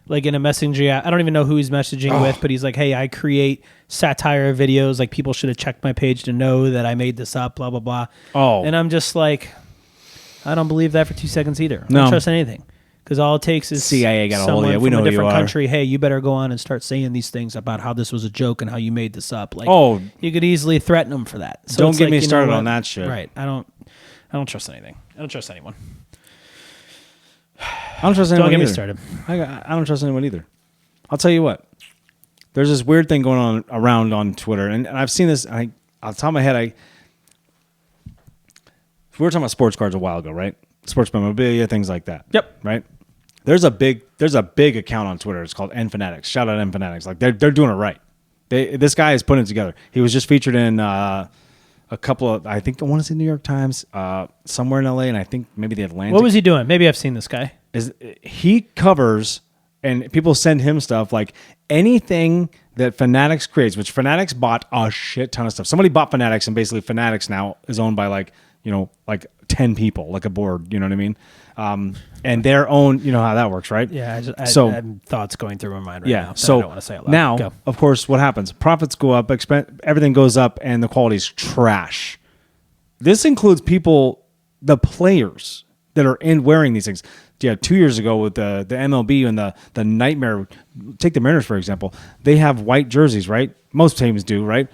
Like in a messaging app. I don't even know who he's messaging with, but he's like, hey, I create satire videos. Like, people should have checked my page to know that I made this up, blah, blah, blah. Oh. And I'm just like, I don't believe that for 2 seconds either. I don't trust anything. Because all it takes is CIA got a hold of you. We know from a different country. Hey, you better go on and start saying these things about how this was a joke and how you made this up. Like, you could easily threaten them for that. So don't get me started on that shit. Right. I don't trust anything. I don't trust anyone. I don't trust anyone. Don't get me started. started. I don't trust anyone either. I'll tell you what. There's this weird thing going on around on Twitter, and I've seen this. Off the top of my head, we were talking about sports cards a while ago, right? Sports memorabilia, things like that. Yep. Right. There's a big account on Twitter. It's called Fanatics. Shout out Fanatics. Like they're doing it right. This guy is putting it together. He was just featured in a couple of, I think I want to say New York Times, somewhere in LA, and I think maybe the Atlantic. What was he doing? Maybe I've seen this guy. He covers, and people send him stuff like anything that Fanatics creates, which Fanatics bought a shit ton of stuff. Somebody bought Fanatics, and basically Fanatics now is owned by like 10 people, like a board, you know what I mean? And their own, you know how that works, right? Yeah, I have thoughts going through my mind right now. So I don't want to say it loud. Now, of course, what happens? Profits go up, everything goes up, and the quality's trash. This includes people, the players that are wearing these things. 2 years ago with the MLB and the nightmare. Take the Mariners, for example. They have white jerseys, right? Most teams do, right?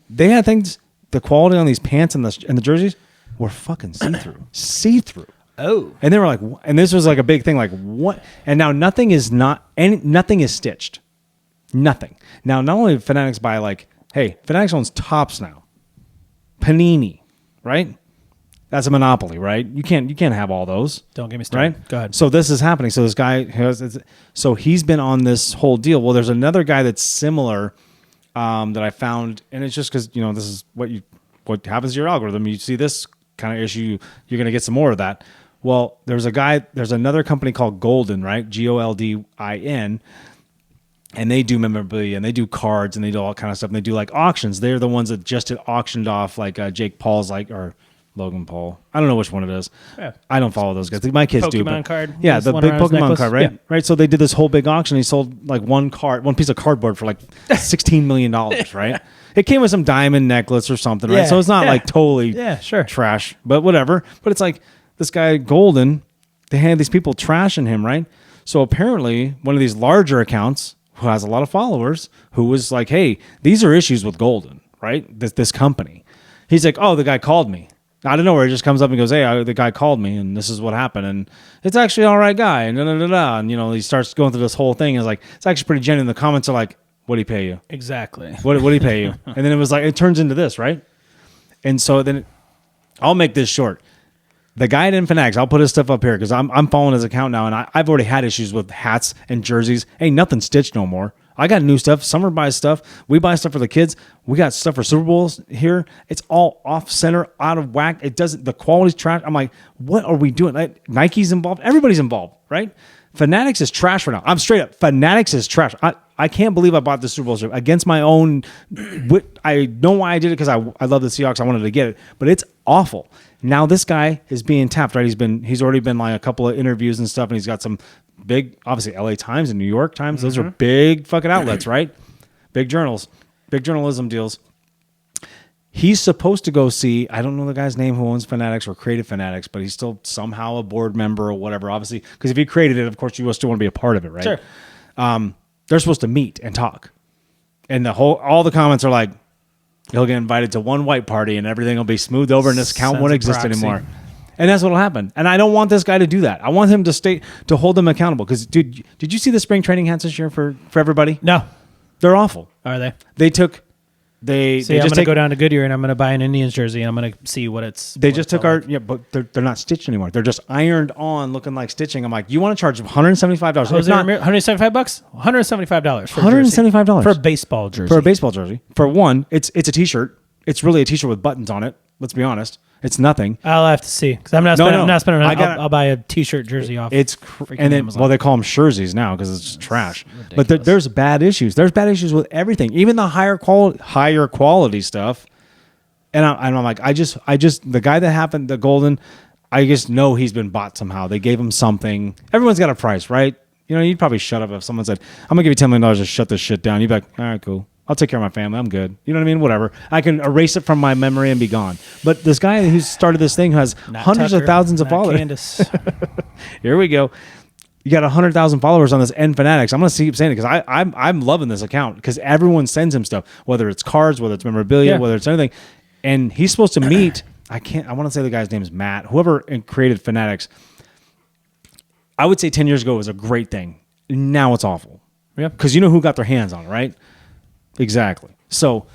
They had things, the quality on these pants and the jerseys were fucking see-through. See-through. Oh. And they were like, and this was like a big thing, like, what? And now nothing is stitched. Nothing. Now, not only Fanatics buy, like, hey, Fanatics owns Topps now. Panini, right? That's a monopoly, right? You can't have all those. Don't get me started. Right? Go ahead. So this is happening. So this guy so he's been on this whole deal. Well, there's another guy that's similar that I found, and it's just because this is what happens to your algorithm. You see this kind of issue, you're going to get some more of that. Well, there's another company called Golden, right? Goldin, and they do memorabilia and they do cards and they do all kind of stuff. And they do like auctions. They're the ones that just auctioned off like Jake Paul's or Logan Paul. I don't know which one it is. Yeah. I don't follow those guys. My kids do. Pokemon card. Yeah, the big Pokemon card, right? Yeah. Right. So they did this whole big auction. He sold like one piece of cardboard for like $16 million, right? It came with some diamond necklace or something, right? Yeah, so it's not like totally sure. trash, but whatever. But it's like this guy Golden, they had these people trashing him, right? So apparently one of these larger accounts who has a lot of followers who was like, hey, these are issues with Golden, right? This company. He's like, oh, the guy called me. I don't know where he just comes up and goes, hey, the guy called me and this is what happened. And it's actually all right guy. And And, he starts going through this whole thing. And it's actually pretty genuine. The comments are like, what did he pay you? Exactly. What did he pay you? And then it was like, it turns into this, right? And so then I'll make this short. The guy at Fanatics, I'll put his stuff up here because I'm following his account now. And I've already had issues with hats and jerseys. Ain't nothing stitched no more. I got new stuff. Summer buys stuff. We buy stuff for the kids. We got stuff for Super Bowls here. It's all off center, out of whack. The quality's trash. I'm like, what are we doing? Like, Nike's involved. Everybody's involved, right? Fanatics is trash right now. I'm straight up. Fanatics is trash. I can't believe I bought the Super Bowl shirt against my own. I know why I did it because I love the Seahawks. I wanted to get it, but it's awful. Now this guy is being tapped, right? He's already been like a couple of interviews and stuff, and he's got some big, obviously LA Times and New York Times. Those are big fucking outlets, right? Big journals, big journalism deals. He's supposed to go see, I don't know the guy's name who owns Fanatics or created Fanatics, but he's still somehow a board member or whatever, obviously. Because if he created it, of course, you still want to be a part of it, right? Sure. They're supposed to meet and talk. And all the comments are like, he'll get invited to one white party and everything will be smoothed over and this account won't exist anymore. And that's what'll happen. And I don't want this guy to do that. I want him to hold them accountable. Because, dude, did you see the spring training hats this year for everybody? No. They're awful. Are they? I'm going to go down to Goodyear and I'm going to buy an Indians jersey and I'm going to see what it's. They just took but they're not stitched anymore. They're just ironed on, looking like stitching. I'm like, you want to charge $175? Was it $175? $175 for $175 for a baseball jersey. For a baseball jersey. For one, it's a t-shirt. It's really a t-shirt with buttons on it. Let's be honest. It's nothing. I'll have to see because I'm not spending. I'll buy a t-shirt jersey off. It's and then Amazon. Well, they call them jerseys now because it's trash. But there's bad issues. There's bad issues with everything, even the higher quality stuff. And I'm like, I just the guy that happened, the Golden, I just know he's been bought somehow. They gave him something. Everyone's got a price, right? You'd probably shut up if someone said, "I'm gonna give you $10 million to shut this shit down." You'd be like, "All right, cool. I'll take care of my family. I'm good." You know what I mean? Whatever. I can erase it from my memory and be gone. But this guy who started this thing has hundreds of thousands of followers. Here we go. You got 100,000 followers on this Fanatics. I'm going to keep saying it because I'm loving this account because everyone sends him stuff, whether it's cards, whether it's memorabilia, whether it's anything. And he's supposed to meet, I want to say the guy's name is Matt, whoever created Fanatics. I would say 10 years ago was a great thing. Now it's awful. Yeah. Because you know who got their hands on it, right? Exactly. So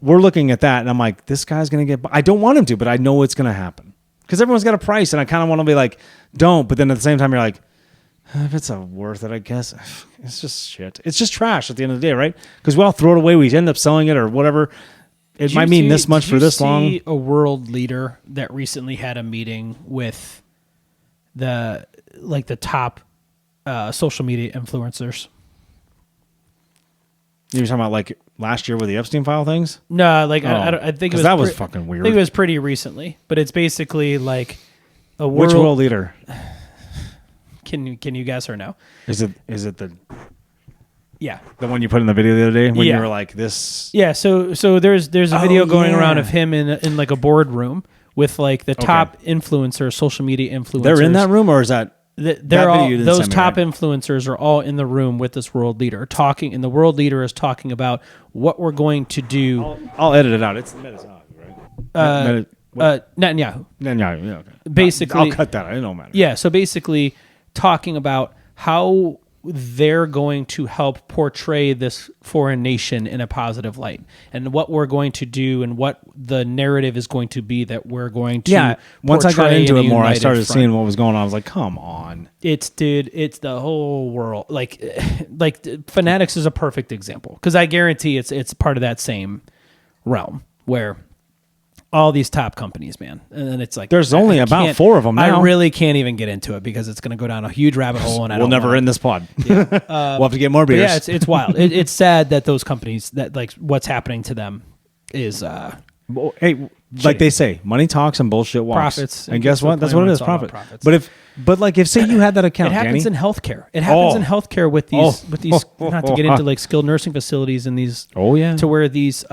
we're looking at that, and I'm like, this guy's going to get... I don't want him to, but I know it's going to happen. Because everyone's got a price, and I kind of want to be like, don't. But then at the same time, you're like, if it's worth it, I guess. It's just shit. It's just trash at the end of the day, right? Because we all throw it away. We end up selling it or whatever. It might mean this much for this long. Did you see a world leader that recently had a meeting with the top social media influencers? You're talking about like last year with the Epstein file things? No, I think it was that was fucking weird. I think it was pretty recently, but it's basically like a world. Which world leader? Can you guess or no? Is it the? Yeah, the one you put in the video the other day when you were like this. Yeah, so there's a video going around of him in like a boardroom with like the top influencers, social media influencers. They're in that room, or is that? those top influencers are all in the room with this world leader talking, and the world leader is talking about what we're going to do. I'll edit it out. It's Netanyahu, right? Netanyahu. Netanyahu, yeah. Okay. Basically, I'll cut that. I don't matter. Yeah, so basically talking about how they're going to help portray this foreign nation in a positive light, and what we're going to do, and what the narrative is going to be that we're going to. Yeah. Once I got into it more, I started front. seeing what was going on. I was like, "Come on!" It's the whole world. Like Fanatics is a perfect example, because I guarantee it's part of that same realm where all these top companies, man. And then it's like, there's only about 4 of them now. I really can't even get into it because it's going to go down a huge rabbit hole. And we'll never end this pod. Yeah. We'll have to get more beers. Yeah, it's wild. It's sad that those companies, that like what's happening to them is hey, like they say, money talks and bullshit walks. Profits. And guess what? That's what it is, profit. Profits. But if say you had that account, it happens Danny, in healthcare. It happens in healthcare with these not to get into like skilled nursing facilities and these. Oh yeah. To where these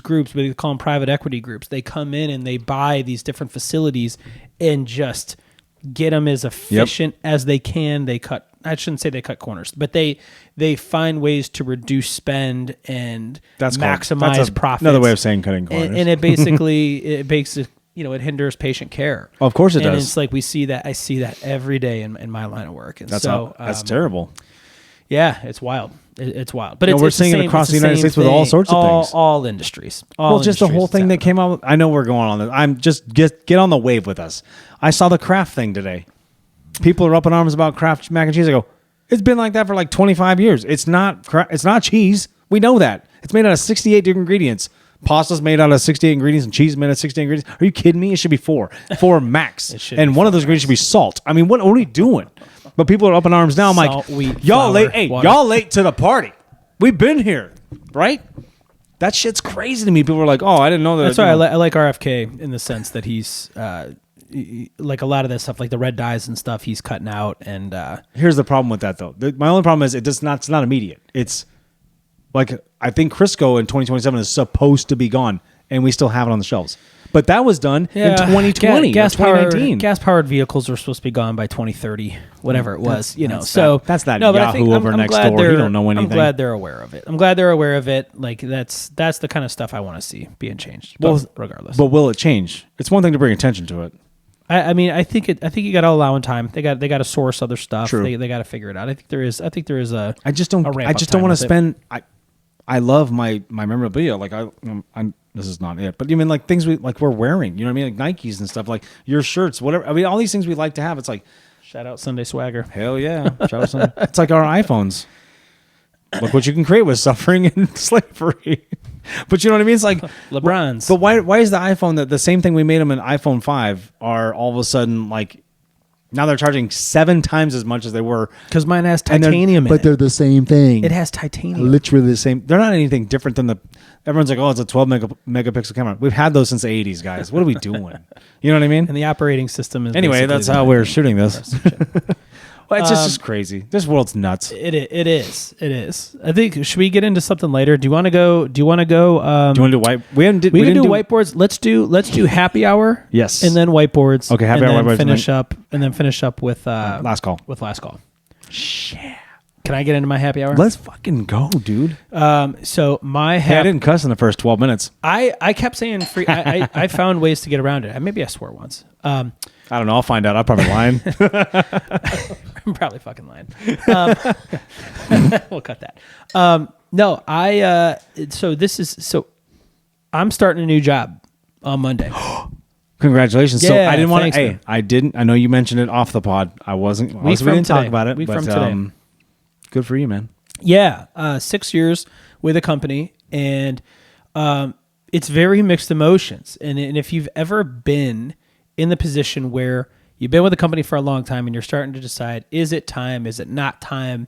groups, we call them private equity groups, they come in and they buy these different facilities and just get them as efficient as they can. They cut. I shouldn't say they cut corners, but they find ways to reduce spend and maximize profits. Another way of saying cutting corners. And it basically it hinders patient care. Of course it does. And it's like I see that every day in my line of work. And that's terrible. Yeah, it's wild. It's wild. But we're seeing it across the United States with all sorts of things. All industries. Just the whole thing that came out. I know we're going on this. I'm just get on the wave with us. I saw the Kraft thing today. People are up in arms about Kraft mac and cheese. I go, it's been like that for like 25 years. It's not cheese. We know that. It's made out of 68 different ingredients. Pasta's made out of 68 ingredients and cheese is made out of 68 ingredients. Are you kidding me? It should be 4 max. And one of those ingredients should be salt. I mean, what are we doing? But people are up in arms now. I'm salt, like, wheat, y'all flour, late. Hey, water. y'all late to the party. We've been here, right? That shit's crazy to me. People are like, oh, I didn't know that. That's why I like RFK in the sense that he's like a lot of this stuff, like the red dyes and stuff, he's cutting out. And here's the problem with that, though. My only problem is it's not immediate. It's like I think Crisco in 2027 is supposed to be gone, and we still have it on the shelves. But that was done in 2020, 2019. Gas-powered vehicles are supposed to be gone by 2030, whatever it was. That's that Yahoo over next door. He don't know anything. I'm glad they're aware of it. Like that's the kind of stuff I want to see being changed. Regardless. But will it change? It's one thing to bring attention to it. I mean, I think you got to allow in time. They got to source other stuff. True. They got to figure it out. I think there is a. I just don't want to spend. I love my memorabilia. Like I'm. This is not it, but you mean like things we're wearing. You know what I mean? Like Nikes and stuff. Like your shirts, whatever. I mean, all these things we like to have. It's like shout out Sunday swagger. Hell yeah! Shout out Sunday. It's like our iPhones. Look what you can create with suffering and slavery. But you know what I mean? It's like LeBron's. But why is the iPhone the same thing we made them in iPhone 5 are all of a sudden like now they're charging 7 times as much as they were because mine has titanium in it. But they're the same thing. It has titanium. Literally the same. They're not anything different than everyone's like, oh, it's a 12 megapixel camera. We've had those since the 80s, guys. What are we doing? You know what I mean? And the operating system is anyway. That's how we're shooting this. Well, it's just crazy. This world's nuts. It is. I think should we get into something later? Do you want to go? Do you want to do white? We can do whiteboards. Let's do happy hour. Yes, and then whiteboards. Okay, happy hour. Finish up with last call. With last call. Yeah. Can I get into my happy hour? Let's fucking go, dude. So my I didn't cuss in the first 12 minutes. I kept saying free. I found ways to get around it. Maybe I swore once. I don't know. I'll find out. I'm probably lying. I'm probably fucking lying. We'll cut that. No, I'm starting a new job on Monday. Congratulations. Yeah, so I didn't want to. Thanks, Hey, I know you mentioned it off the pod. We didn't talk about it. From today. Good for you, man. Yeah. 6 years with a company, and it's very mixed emotions. And if you've ever been in the position where you've been with a company for a long time and you're starting to decide, is it time? Is it not time?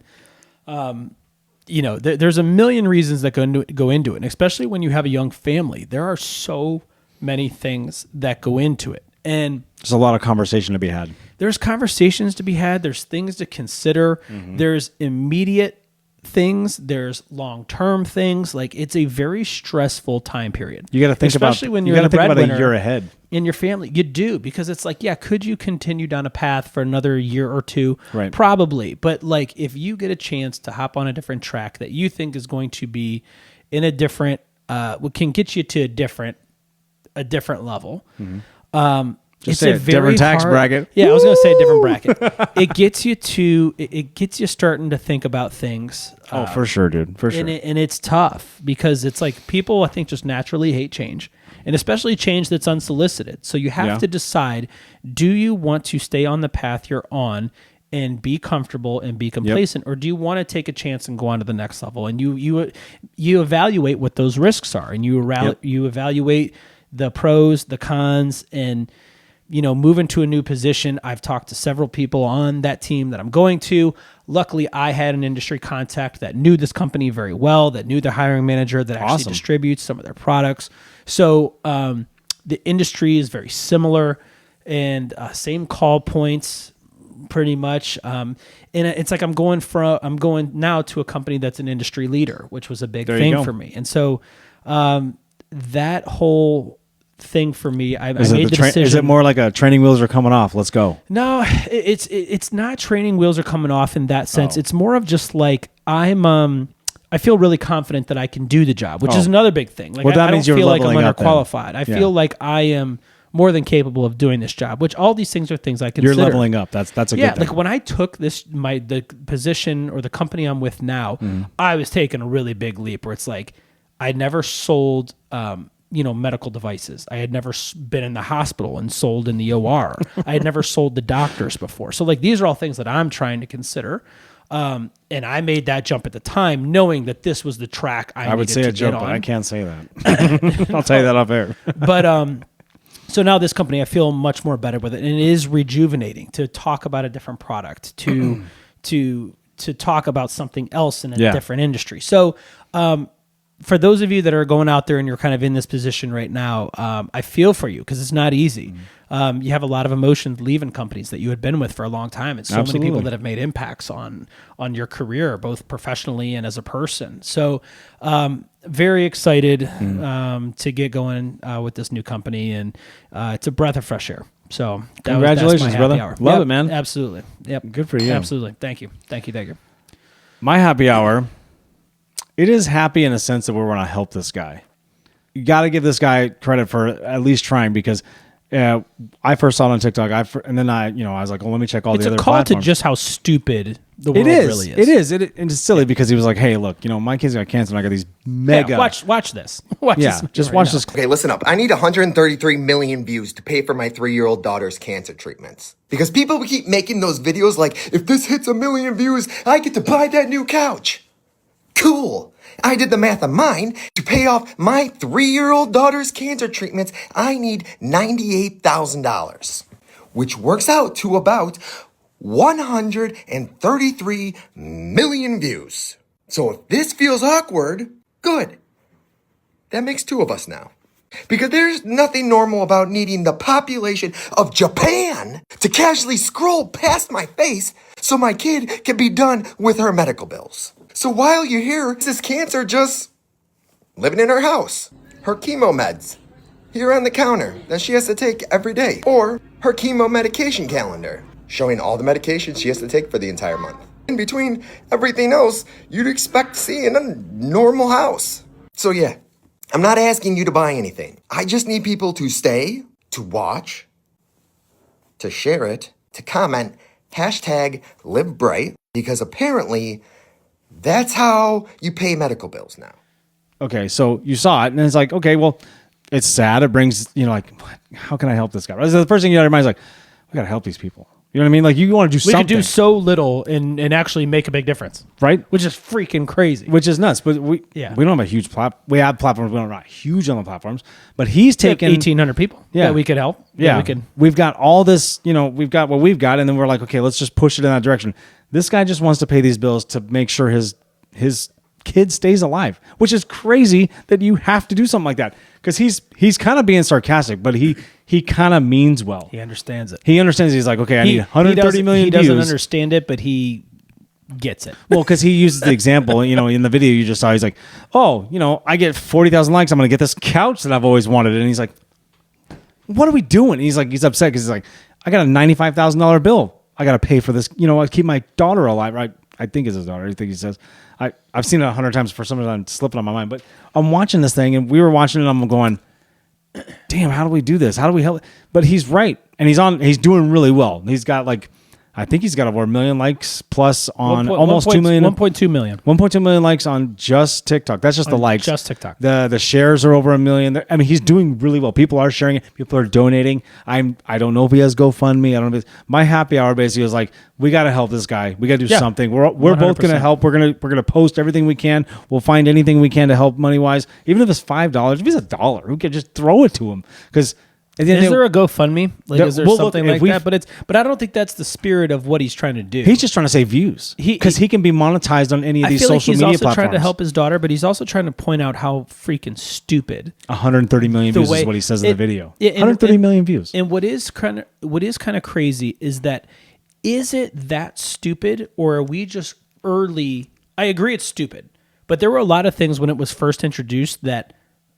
There's a million reasons that go into it. And especially when you have a young family, there are so many things that go into it. And there's a lot of conversation to be had. There's conversations to be had. There's things to consider. Mm-hmm. There's immediate things, there's long-term things. Like, it's a very stressful time period. You got to think especially about, when you you're got to think about a breadwinner year ahead in your family. You do, because it's like, yeah, could you continue down a path for another year or two? Right. Probably. But like, if you get a chance to hop on a different track that you think is going to be in a different, can get you to a different level. Mm-hmm. It's a very different tax hard, bracket. Yeah, I was going to say a different bracket. It gets you starting to think about things. Oh, for sure, dude. For sure. And it's tough because it's like people, I think, just naturally hate change, and especially change that's unsolicited. So you have to decide, do you want to stay on the path you're on and be comfortable and be complacent, or do you want to take a chance and go on to the next level? And you evaluate what those risks are, and you evaluate the pros, the cons, and move into a new position. I've talked to several people on that team that I'm going to. Luckily, I had an industry contact that knew this company very well, that knew the hiring manager that actually distributes some of their products. So the industry is very similar, and same call points pretty much. And it's like I'm going now to a company that's an industry leader, which was a big thing for me. And so that whole thing for me, I made the decision. Is it more like a training wheels are coming off? Let's go. No, it's not training wheels are coming off in that sense. It's more of just like I feel really confident that I can do the job, which is another big thing. Like, that I means don't you're feel like I'm leveling up then. underqualified. I feel like I am more than capable of doing this job, which all these things are things I consider. You're leveling up. That's a good thing. Like when I took the position or the company I'm with now, I was taking a really big leap where it's like I'd never sold medical devices. I had never been in the hospital and sold in the OR. I had never sold to doctors before. So like, these are all things that I'm trying to consider. And I made that jump at the time, knowing that this was the track I would say to a jump, get on. but I can't say that. I'll tell you that off air. But so now this company, I feel much more better with it, and it is rejuvenating to talk about a different product, to talk about something else in a different industry. So for those of you that are going out there and you're kind of in this position right now, I feel for you because it's not easy. You have a lot of emotions leaving companies that you had been with for a long time, and so many people that have made impacts on your career, both professionally and as a person. So very excited to get going with this new company, and it's a breath of fresh air. So congratulations, brother. Hour. Love it, man. Absolutely. Yep. Good for you. Absolutely. Thank you. My happy hour. It is happy in a sense that we're going to help this guy. You got to give this guy credit for at least trying, because I first saw it on TikTok. And then I was like, well, let me check all the other platforms. It's a call to just how stupid the world really is. It is. And it's silly because he was like, hey, look, my kids got cancer and I got these mega. Watch this. Watch this. Just watch this. Okay, listen up. I need 133 million views to pay for my 3-year-old daughter's cancer treatments. Because people keep making those videos like, if this hits 1 million views, I get to buy that new couch. Cool. I did the math on mine. To pay off my 3-year-old daughter's cancer treatments, I need $98,000, which works out to about 133 million views. So if this feels awkward, good. That makes 2 of us now. Because there's nothing normal about needing the population of Japan to casually scroll past my face so my kid can be done with her medical bills. So while you're here, this cancer just living in her house. Her chemo meds here on the counter that she has to take every day. Or her chemo medication calendar showing all the medications she has to take for the entire month. In between everything else you'd expect to see in a normal house. So yeah, I'm not asking you to buy anything. I just need people to stay, to watch, to share it, to comment, #LiveBright, because apparently that's how you pay medical bills now. Okay, so you saw it, and it's like, okay, well, it's sad. It brings, like, how can I help this guy? The first thing you got in your mind is like, we got to help these people. You know what I mean? Like, you want to do something. We could do so little and actually make a big difference. Right? Which is freaking crazy. Which is nuts. But we don't have a huge platform. We have platforms. We're not huge on the platforms. But he's taken 1,800 people that we could help. Yeah. We've got all this, we've got what we've got. And then we're like, okay, let's just push it in that direction. This guy just wants to pay these bills to make sure his kid stays alive, which is crazy that you have to do something like that. Because he's kind of being sarcastic, but he kind of means well. He understands it. He understands. He's like, okay, I need 130 million He views. doesn't understand it, but he gets it. Well, because he uses the example, in the video you just saw, he's like, oh, I get 40,000 likes. I'm going to get this couch that I've always wanted. And he's like, what are we doing? And he's upset because he's like, I got a $95,000 bill. I got to pay for this. I keep my daughter alive. Right? I think it's his daughter. I think he says. I've seen it 100 times. For some reason, I'm slipping on my mind. But I'm watching this thing, and we were watching it, and I'm going, damn, how do we do this? How do we help? But he's right. And he's doing really well. He's got I think he's got over 1 million likes plus on almost 2 million. 1.2 million. 1.2 million likes on just TikTok. That's just the likes. Just TikTok. The shares are over 1 million. I mean, he's doing really well. People are sharing it. People are donating. I don't know if he has GoFundMe. I don't know. My happy hour basically was like, we got to help this guy. We got to do something. We're both going to help. We're gonna post everything we can. We'll find anything we can to help money wise. Even if it's $5, if it's $1, who can just throw it to him? Because is there a GoFundMe? Is there something like that? But I don't think that's the spirit of what he's trying to do. He's just trying to save views because he can be monetized on any of these social media platforms. He's also trying to help his daughter, but he's also trying to point out how freaking stupid. 130 million views is what he says in the video. 130 million views. And what is kind of crazy is that is it that stupid, or are we just early? I agree, it's stupid, but there were a lot of things when it was first introduced that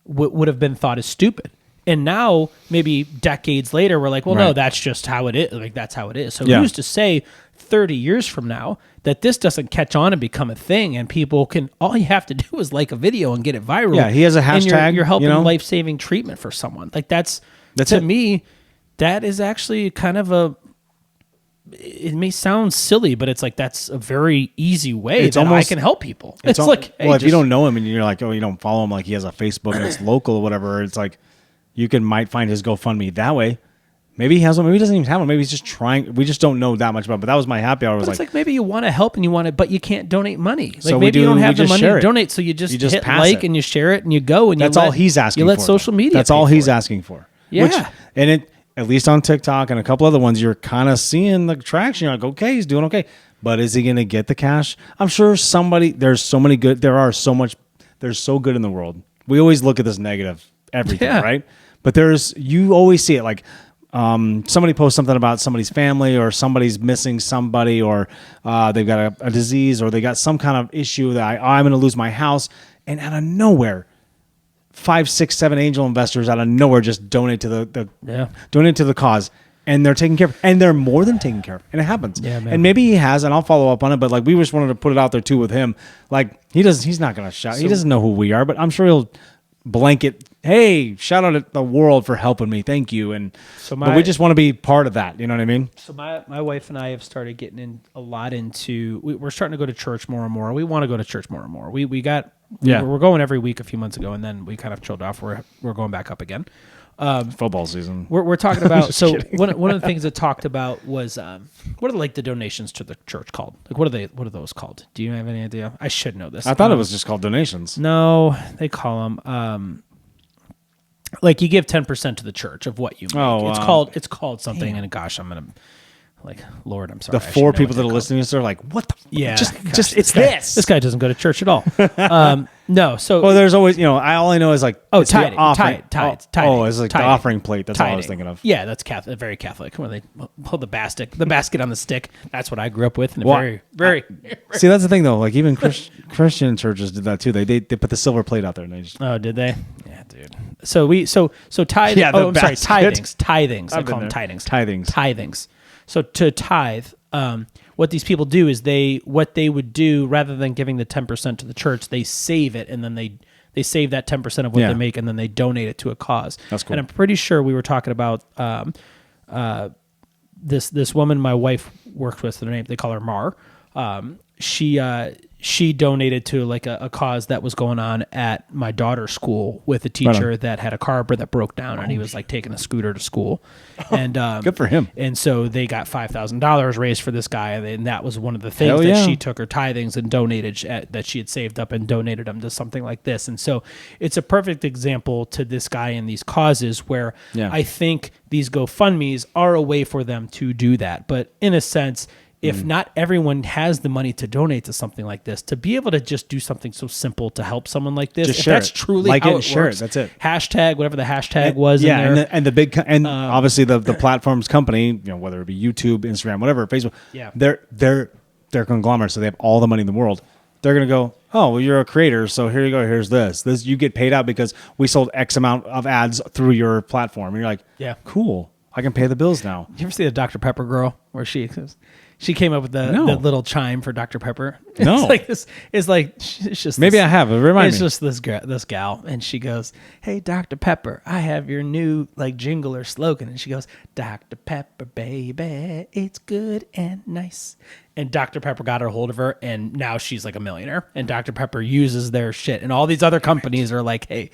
would have been thought as stupid. And now, maybe decades later, we're like, well, no, that's just how it is. That's how it is. So who's to say 30 years from now that this doesn't catch on and become a thing, and people can, all you have to do is like a video and get it viral. Yeah, he has a hashtag. And you're helping life-saving treatment for someone. That's to me, that is actually kind of it may sound silly, but it's like that's a very easy way that I can help people. It's like, hey, if you don't know him and you're like, oh, you don't follow him, like he has a Facebook and it's local or whatever, it's like, you might find his GoFundMe that way. Maybe he has one. Maybe he doesn't even have one. Maybe he's just trying. We just don't know that much about it. But that was my happy hour. It's like maybe you want to help and you want to, but you can't donate money. Like maybe you don't have the money to donate, so you just hit like and you share it and you go. And that's all he's asking for. You let social media. That's all he's asking for. Yeah. At least on TikTok and a couple other ones, you're kind of seeing the traction. You're like, okay, he's doing okay. But is he going to get the cash? I'm sure there's so good in the world. We always look at this negative everything, right? But you always see it like somebody posts something about somebody's family or somebody's missing somebody or they've got a disease or they got some kind of issue that I'm going to lose my house. And out of nowhere, 5, 6, 7 angel investors out of nowhere just donate to the cause. And they're taking care of it. And they're more than taking care of it. And it happens. Yeah, man. And maybe he has, and I'll follow up on it, but like we just wanted to put it out there too with him. Like he's not going to shout. He doesn't know who we are, but I'm sure he'll blanket, hey, shout out at the world for helping me. Thank you. And but we just want to be part of that. You know what I mean? So my wife and I have started getting a lot into, we're starting to go to church more and more. We want to go to church more and more. We're going every week a few months ago, and then we kind of chilled off. We're going back up again. Football season. We're talking about, so one of the things that talked about was what are like the donations to the church called? Like what are those called? Do you have any idea? I should know this. I thought it was just called donations. No, they call them like you give 10% to the church of what you make. It's called something. Damn. And gosh, I'm gonna like, Lord, I'm sorry. The 4 people that are listening to this are like, what the? Yeah, just it's this. This guy doesn't go to church at all. No, so there's always all I know is like tithing. Oh, it's like the offering plate. That's all I was thinking of. Yeah, that's Catholic, very Catholic. When they hold the basket on the stick. That's what I grew up with. And very. See, that's the thing though. Like even Christian churches did that too. They put the silver plate out there. And they just, did they? Yeah, dude. So tithe. Yeah, I'm sorry, tithings. I call them tithings. Tithings. So to tithe, what these people do is what they would do rather than giving the 10% to the church, they save it and then they save that 10% of what they make and then they donate it to a cause. That's cool. And I'm pretty sure we were talking about this woman my wife worked with. Their name, they call her Mar. She donated to like a cause that was going on at my daughter's school with a teacher that had a car that broke down and he was like taking a scooter to school. And good for him. And so they got $5,000 raised for this guy, and that was one of the things that she took her tithings and donated that she had saved up and donated them to something like this. And so it's a perfect example to this guy and these causes where I think these GoFundMes are a way for them to do that. But in a sense, if not everyone has the money to donate to something like this, to be able to just do something so simple to help someone like this, if that's truly like how it works, that's it. Hashtag, whatever the hashtag was. Yeah, in there. and the big obviously the platform's company, whether it be YouTube, Instagram, whatever, Facebook. Yeah. They're they're conglomerates, so they have all the money in the world. They're going to go, oh, well, you're a creator, so here you go. Here's this. You get paid out because we sold X amount of ads through your platform. And you're like, yeah, cool. I can pay the bills now. You ever see the Dr. Pepper girl where she came up with the little chime for Dr. Pepper? No. It's like this. It's just maybe I have. Remind me. It's just this gal, and she goes, "Hey, Dr. Pepper, I have your new jingle or slogan." And she goes, "Dr. Pepper, baby, it's good and nice." And Dr. Pepper got a hold of her, and now she's like a millionaire. And Dr. Pepper uses their shit, and all these other companies are like, "Hey,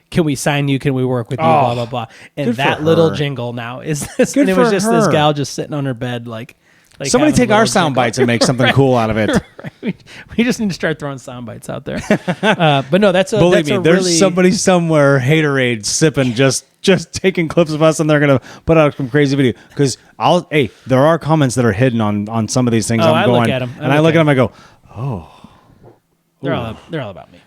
can we sign you? Can we work with you?" Blah blah blah. And that little jingle now is this. And it was just this gal just sitting on her bed, like somebody take our sound bites and make something cool out of it. Right. We just need to start throwing sound bites out there. But no, believe me, there's somebody somewhere haterade sipping just taking clips of us, and they're gonna put out some crazy video because there are comments that are hidden on some of these things. I look at them, I look at them. I go, oh, they're all about me.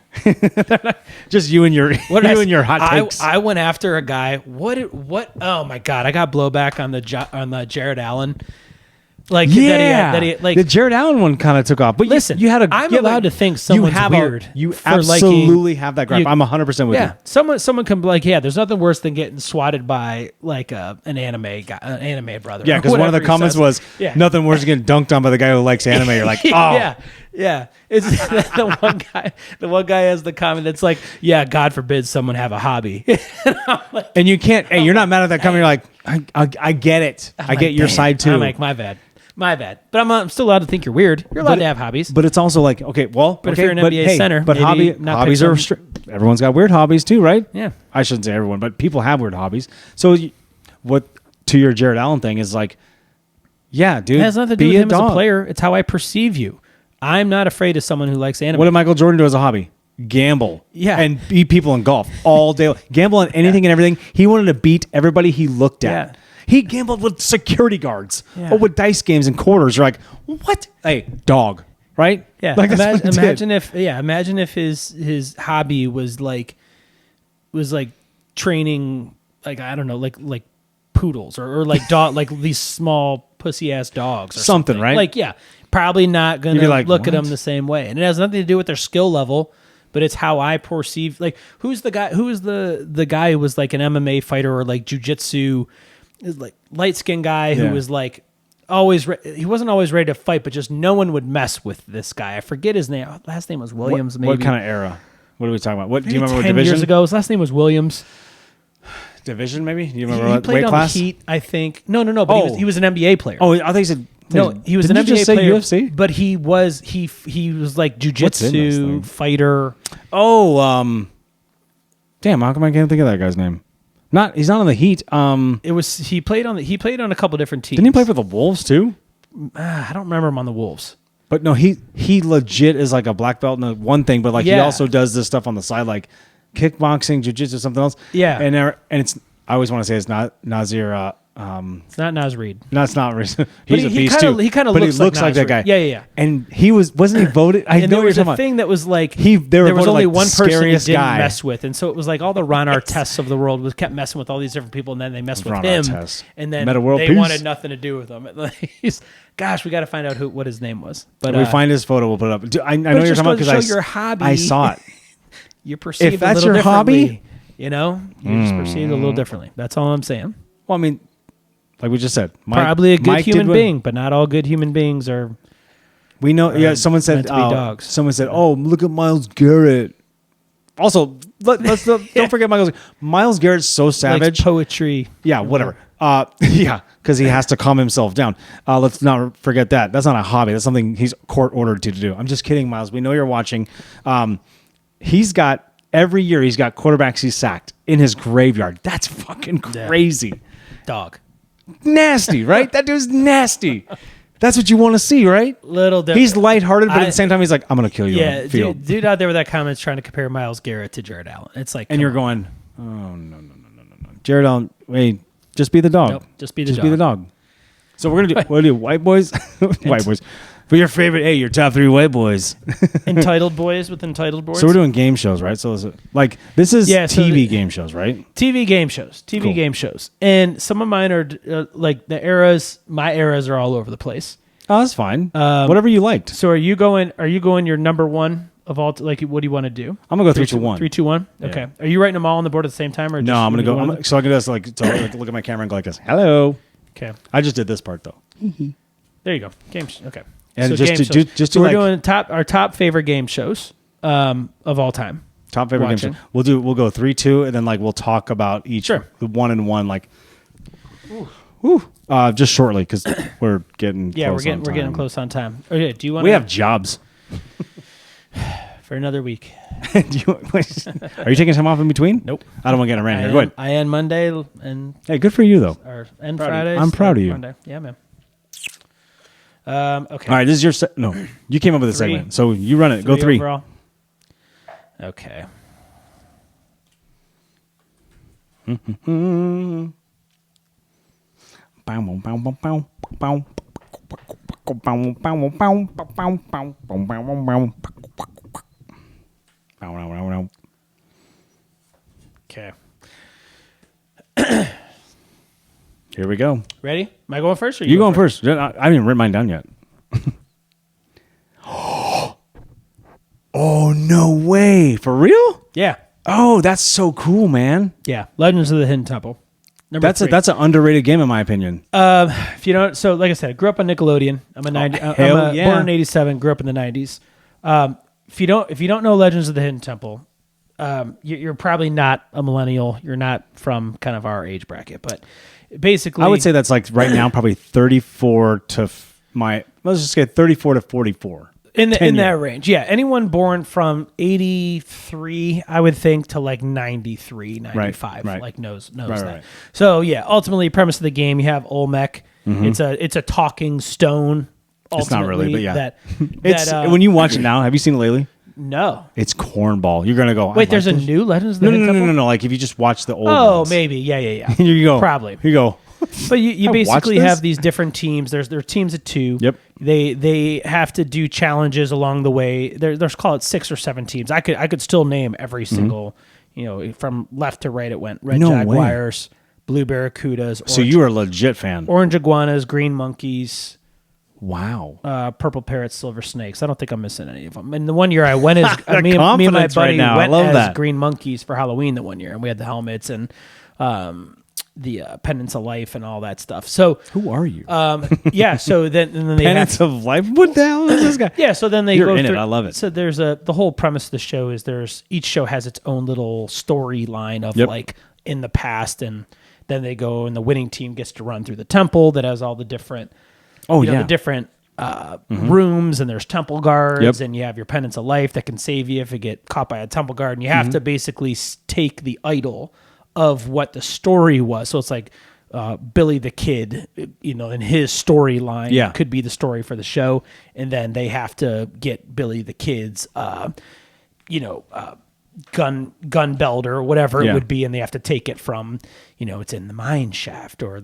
Just you and your your hot takes. I went after a guy. What? Oh my god! I got blowback on the Jared Allen. The Jared Allen one kind of took off. But listen, I'm allowed to think someone's weird. You absolutely have that gripe. I'm 100% with you. Someone can be like, yeah, there's nothing worse than getting swatted by an anime guy, an anime brother. Yeah, because one of the comments was, nothing worse than getting dunked on by the guy who likes anime. You're like, oh. Yeah. It's the one guy. The one guy has the comment that's like, yeah, God forbid someone have a hobby. And you can't. Hey, you're not mad at that comment. You're like, I get it. I get your side too. I'm like, my bad. But I'm still allowed to think you're weird. You're allowed to have hobbies. But it's also like, okay, well, if you're an NBA center, but hobbies are everyone's got weird hobbies too, right? Yeah. I shouldn't say everyone, but people have weird hobbies. So what to your Jared Allen thing is like, yeah, dude, it has nothing to do with him as a player. It's how I perceive you. I'm not afraid of someone who likes anime. What did Michael Jordan do as a hobby? Gamble. Yeah. And beat people in golf all day. Gamble on anything and everything. He wanted to beat everybody he looked at. Yeah. He gambled with security guards or with dice games and quarters. You're like, what? Hey, dog, right? Yeah. Like, imagine if his hobby was like training, like, I don't know, like poodles or like dog, like these small pussy ass dogs or something, right? Like, yeah, probably not going to look at them the same way. And it has nothing to do with their skill level, but it's how I perceive, like, who's the guy who was like an MMA fighter or like jujitsu, like light skinned guy who was like always he wasn't always ready to fight, but just no one would mess with this guy. I forget his name. Last name was Williams. What kind of era? What are we talking about? What do you remember? 10 division? Years ago, his last name was Williams. Division, maybe? Do you remember he played weight on class? The Heat, I think. No. But he was an NBA player. Oh, I think he said. No, he was an NBA just say player. UFC? But he was like jujitsu fighter. Oh, damn! How come I can't think of that guy's name? He's not on the Heat. He played on a couple different teams. Didn't he play for the Wolves too? I don't remember him on the Wolves. But no, he legit is like a black belt in one thing, but he also does this stuff on the side, like kickboxing, jiu-jitsu, something else. Yeah, and it's I always want to say it's not Nazir. It's not Naz Reid. No, it's not. He's a beast too. He kind of looks like that guy. Yeah. And he wasn't he voted? I know there was a thing that was like there was only one person he didn't guy. mess with, and so it was like all the Ron Artests of the world kept messing with all these different people, and then they messed with him, and then they wanted nothing to do with him. Gosh, we got to find out what his name was. But we find his photo, we'll put it up. I know you're talking about because your hobby. I saw it. You're perceived if that's a little your hobby, you're just perceived a little differently. That's all I'm saying. Well, I mean, like we just said, probably a good human being, but not all good human beings are. We know. Yeah, someone said dogs. Someone said, "Oh, look at Myles Garrett." Also, let's don't forget Myles Garrett's so savage. Likes poetry. Yeah, whatever. Because he has to calm himself down. Let's not forget that. That's not a hobby. That's something he's court ordered to do. I'm just kidding, Myles. We know you're watching. Every year he's got quarterbacks he's sacked in his graveyard. That's fucking crazy. Yeah. Dog. Nasty, right? That dude's nasty. That's what you want to see, right? Little different. He's lighthearted, but at the same time, he's like, I'm going to kill you on the field. Dude out there with that comment is trying to compare Myles Garrett to Jared Allen. It's like, and you're going, oh, no. Jared Allen, wait, just be the dog. Nope, just be the dog. So we're going to do white boys? White boys. For your favorite, your top 3 white boys. Entitled boys with entitled boards. So we're doing game shows, right? So this is TV game shows, right? TV game shows. Game shows. And some of mine are like my eras are all over the place. Oh, that's fine. Whatever you liked. So are you going your number one of all? Like, what do you want to do? I'm gonna go 3, 2, 1. 3, 2, 1. Okay. Yeah. Are you writing them all on the board at the same time, or no? I'm gonna go. So I can just like look at my camera and go like this. Hello. Okay. I just did this part though. There you go. Games. Okay. And so just we're doing our top favorite game shows of all time. Top favorite game show. We'll go 3, 2, and then like we'll talk about each the 1 and 1 like. Just shortly because we're getting we're getting close on time. Okay, do you want? We have jobs for another week. Are you taking time off in between? Nope. I don't want to get a rant here. Go ahead. I end Monday and hey, good for you though. Or end Friday. I'm proud of you. Monday. Yeah, man. Okay. All right, this is your no. You came up with a segment, so you run it. Go 3. Overall. Okay. Okay. Here we go. Ready? Am I going first? Or you going first? I haven't even written mine down yet. Oh, no way. For real? Yeah. Oh, that's so cool, man. Yeah. Legends of the Hidden Temple. That's an underrated game in my opinion. If you don't, so like I said, I grew up on Nickelodeon. I'm a 90. Born in '87. Grew up in the '90s. If you don't know Legends of the Hidden Temple, you're probably not a millennial. You're not from kind of our age bracket, but basically, I would say that's like right now probably 34 to let's just get 34 to 44. In that range, yeah. Anyone born from 83, I would think, to like 93, 95, right. like knows right, that. Right. So yeah, ultimately, premise of the game, you have Olmec. Mm-hmm. It's a talking stone. It's not really, but yeah. It's when you watch it now. Have you seen it lately? No. It's cornball. You're gonna go. Wait, there's a new Legends of the Hidden Temple? No. Like if you just watch the old. Oh, ones. maybe. Yeah. Here you go. Probably. Here you go. But you basically have these different teams. There are teams of 2. Yep. They have to do challenges along the way. There's call it 6 or 7 teams. I could still name every single, from left to right it went. Red Jaguars, Blue Barracudas. So you are a legit fan. Orange Iguanas, Green Monkeys. Wow. Purple Parrots, Silver Snakes. I don't think I'm missing any of them. And the one year I went as me and my buddy went as Green Monkeys for Halloween the one year, and we had the helmets and the Pendants of Life and all that stuff. So who are you? Yeah. So then they Pendants of Life. What the hell is this guy? Yeah. So then they You're go in through it. I love it. So there's the whole premise of the show is each show has its own little storyline of like in the past, and then they go and the winning team gets to run through the temple that has all the different. The different rooms, and there's temple guards, and you have your Pendants of Life that can save you if you get caught by a temple guard, and you have to basically take the idol of what the story was. So it's like Billy the Kid, and his storyline could be the story for the show, and then they have to get Billy the Kid's, gun belt or whatever it would be, and they have to take it from, it's in the mine shaft or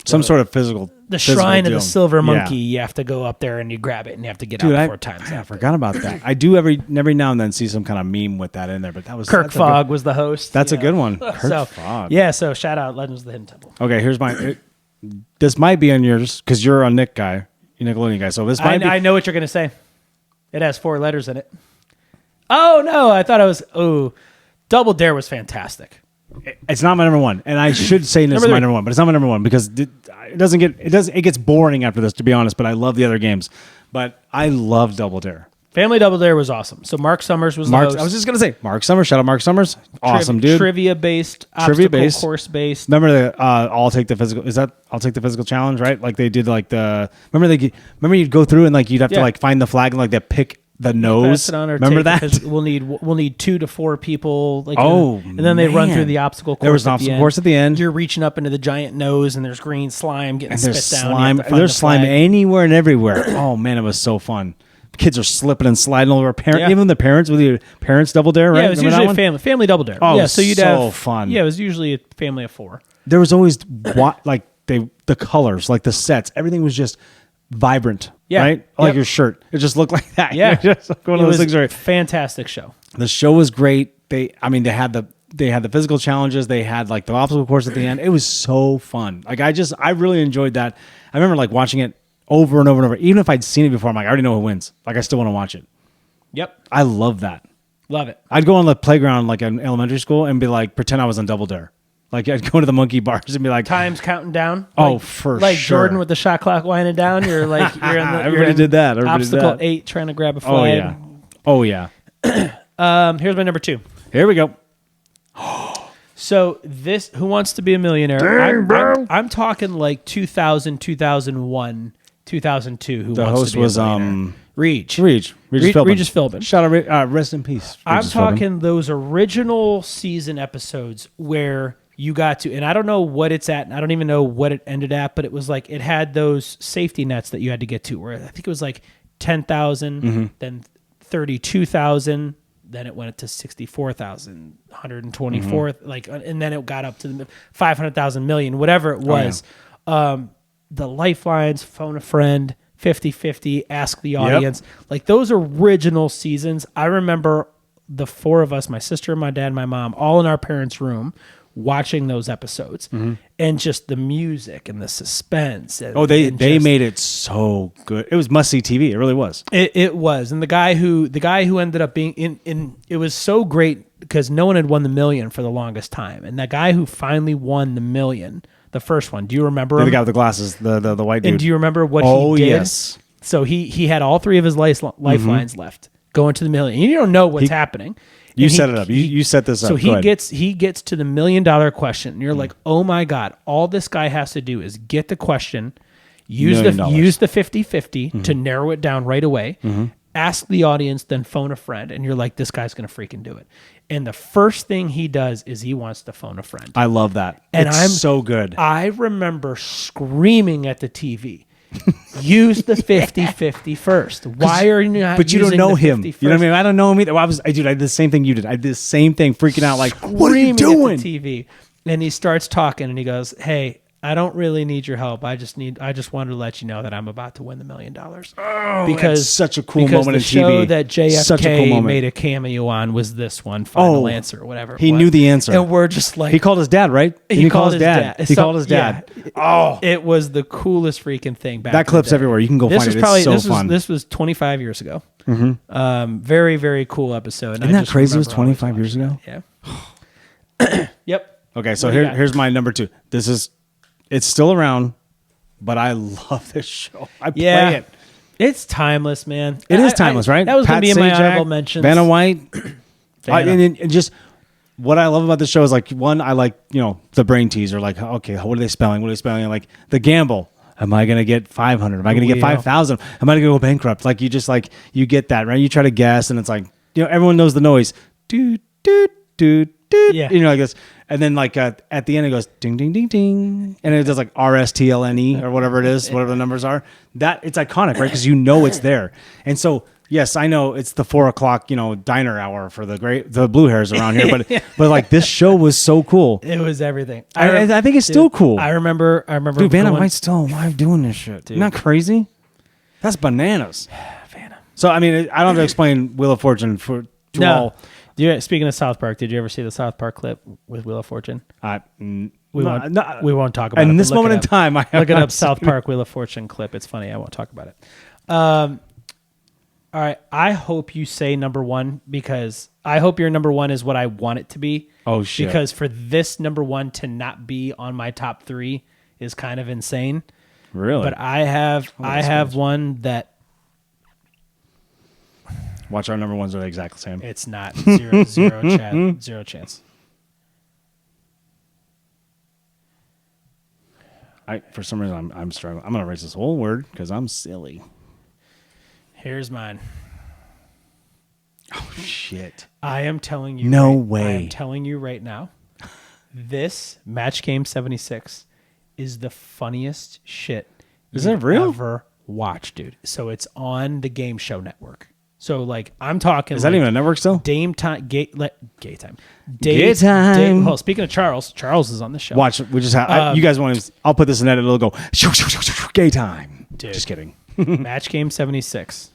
some sort of physical. The shrine of the silver monkey. You have to go up there and you grab it and you have to get out 4 times. I forgot about that. I do every now and then see some kind of meme with that in there, but that was Kirk Fogg was the host. That's a good one. Kirk Fogg. Yeah. So shout out Legends of the Hidden Temple. Okay, here's my. This might be on yours because you're a Nick guy, Nickelodeon guy. So this might be. I know what you're gonna say. It has 4 letters in it. Oh no! I thought it was. Oh, Double Dare was fantastic. It's not my number 1, and I should say this is my number 1, but it's not my number 1 because it gets boring after this, to be honest. But I love the other games, but I love Double Dare. Family Double Dare was awesome. So Mark Summers was the host. I was just gonna say Mark Summers. Shout out Mark Summers. Awesome dude. Trivia based, obstacle course based. Remember the I'll take the physical. Is that I'll take the physical challenge? Right? Like they did like the. Remember you'd go through and like you'd have to like find the flag and like they pick the nose. Remember that? We'll need 2 to 4 people. Like and then they run through the obstacle course. There was an obstacle course at the end. You're reaching up into the giant nose, and there's green slime getting spit down. There's slime anywhere and everywhere. Oh man, it was so fun. Kids are slipping and sliding over parents. Even the parents with the parents Double Dare, right? Yeah, it was usually a family Double Dare. Oh, yeah, so you'd have fun. Yeah, it was usually a family of 4. There was always like the colors, like the sets, everything was just vibrant. Yeah, right. Like your shirt, it just looked like that. Yeah, just like one of those things. Right. Fantastic show. The show was great. They had the physical challenges. They had like the obstacle course at the end. It was so fun. Like I really enjoyed that. I remember like watching it over and over and over. Even if I'd seen it before, I'm like, I already know who wins. Like, I still want to watch it. Yep. I love that. Love it. I'd go on the playground like in elementary school and be like, pretend I was on Double Dare. Like, I'd go to the monkey bars and be like, time's counting down. For like sure. Jordan with the shot clock winding down. You're like, Everybody did that. Obstacle 8 trying to grab a flag. Oh, yeah. Here's my number 2. Here we go. So this, Who Wants to Be a Millionaire? I'm talking like 2000, 2001, 2002. Who The Wants host to Be was a Millionaire? Regis Philbin. Philbin. Shout out, rest in peace. I'm talking those original season episodes where you got to, and I don't know what it's at, and I don't even know what it ended at, but it was like it had those safety nets that you had to get to, where I think it was like 10,000, then 32,000, then it went to 64,000, 124, like, and then it got up to 500,000 million, whatever it was. The lifelines, phone a friend, 50-50, ask the audience, like those original seasons. I remember the 4 of us, my sister, my dad, my mom, all in our parents' room, watching those episodes, and just the music and the suspense. And, they made it so good. It was must see TV. It really was. It was, and the guy who ended up being in it was so great because no one had won the million for the longest time, and that guy who finally won the million, the first one. Do you remember him? The guy with the glasses, the white dude. And do you remember what he did? Yes. So he had all 3 of his lifelines left going to the million. You don't know what's happening. You set it up. You set this up. So he gets to the $1 million question, and you're like, oh my God, all this guy has to do is get the question, use the 50-50 to narrow it down right away, ask the audience, then phone a friend, and you're like, this guy's gonna freaking do it. And the first thing he does is he wants to phone a friend. I love that. And it's so good. I remember screaming at the TV. Use the 50-50 first. Why are you not? But you don't know him. You know what I mean? I don't know him either. I did the same thing you did. I did the same thing, freaking out, like, what are you doing? At the TV, and he starts talking, and he goes, "Hey, I don't really need your help. I just wanted to let you know that I'm about to win the $1 million." Oh, because that's such a cool moment in TV. The show that JFK cool made a cameo on was this one, Final Answer, or whatever. He knew the answer, and we're just like, he called his dad, right? He called his dad. He called his dad. Yeah. It was the coolest freaking thing. Back that clip's everywhere. You can go find it. It's so fun. This was 25 years ago. Very, very cool episode. Isn't that crazy? It was 25 years ago. Yeah. Yep. Okay, so here's my number 2. It's still around, but I love this show. I play it. It's timeless, man. It is timeless, right? That was going to be in my honorable mentions. Vanna White. And just what I love about this show is, like, one, I like, the brain teaser. Like, okay, what are they spelling? Like the gamble. Am I going to get 500? Am I going to get 5,000? Am I going to go bankrupt? Like, you get that, right? You try to guess, and it's like, everyone knows the noise. Doot, doot, doot, doot. Yeah. Like this. And then, like, at the end, it goes ding, ding, ding, ding. And it does like RSTLNE or whatever it is, whatever the numbers are. That it's iconic, right? Because it's there. And so, yes, I know it's the 4:00, diner hour for the blue hairs around here. But like, this show was so cool. It was everything. I think it's still cool. I remember. Dude, Vanna White's still alive doing this shit. Dude. Isn't that crazy? That's bananas. Vanna. So, I mean, I don't have to explain Wheel of Fortune to all. Speaking of South Park, did you ever see the South Park clip with Wheel of Fortune? We won't talk about it. In this moment in time, I have look it up. South Park Wheel of Fortune clip. It's funny. I won't talk about it. All right. I hope you say number 1 because I hope your number 1 is what I want it to be. Oh shit! Because for this number 1 to not be on my top 3 is kind of insane. Really? But I have one that. Watch, our number 1s are the exact same. It's not. Zero chance. For some reason, I'm struggling. I'm going to erase this whole word because I'm silly. Here's mine. Oh, shit. I am telling you. No way. I am telling you right now, this Match Game 76 is the funniest shit is that real? Ever watched, dude. So it's on the Game Show Network. So, like, I'm talking. Is that even a network still? Dame time, gay time. Gay time. Well, speaking of Charles is on the show. Watch, we just have. You guys want to? I'll put this in edit. It'll go. Gay time. Dude. Just kidding. Match Game 76,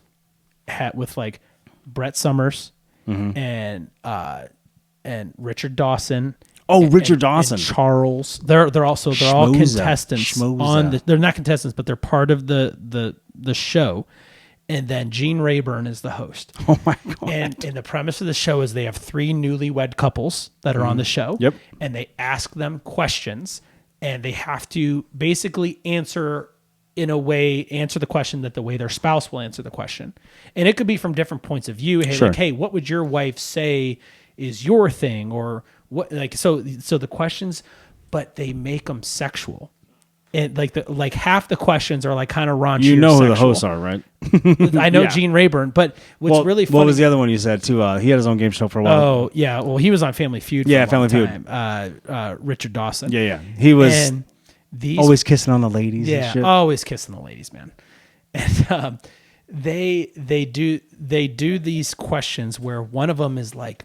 with like Brett Summers and Richard Dawson Richard Dawson, and Charles. They're all contestants on. They're not contestants, but they're part of the show. And then Gene Rayburn is the host. Oh my god! And the premise of the show is they have 3 newlywed couples that are on the show. Yep. And they ask them questions, and they have to basically answer the question that the way their spouse will answer the question. And it could be from different points of view. Hey, like, hey, what would your wife say is your thing, or what? Like, so the questions, but they make them sexual. And like half the questions are like kind of raunchy. You know who sexual. the hosts are, right? I know Gene Rayburn, but what's really funny. What was the other one you said too? He had his own game show for a while. Oh yeah, well he was on Family Feud. For a Family long time. Richard Dawson. Yeah. He was and always kissing on the ladies. Yeah, and shit. always kissing the ladies, man. And they do these questions where one of them is like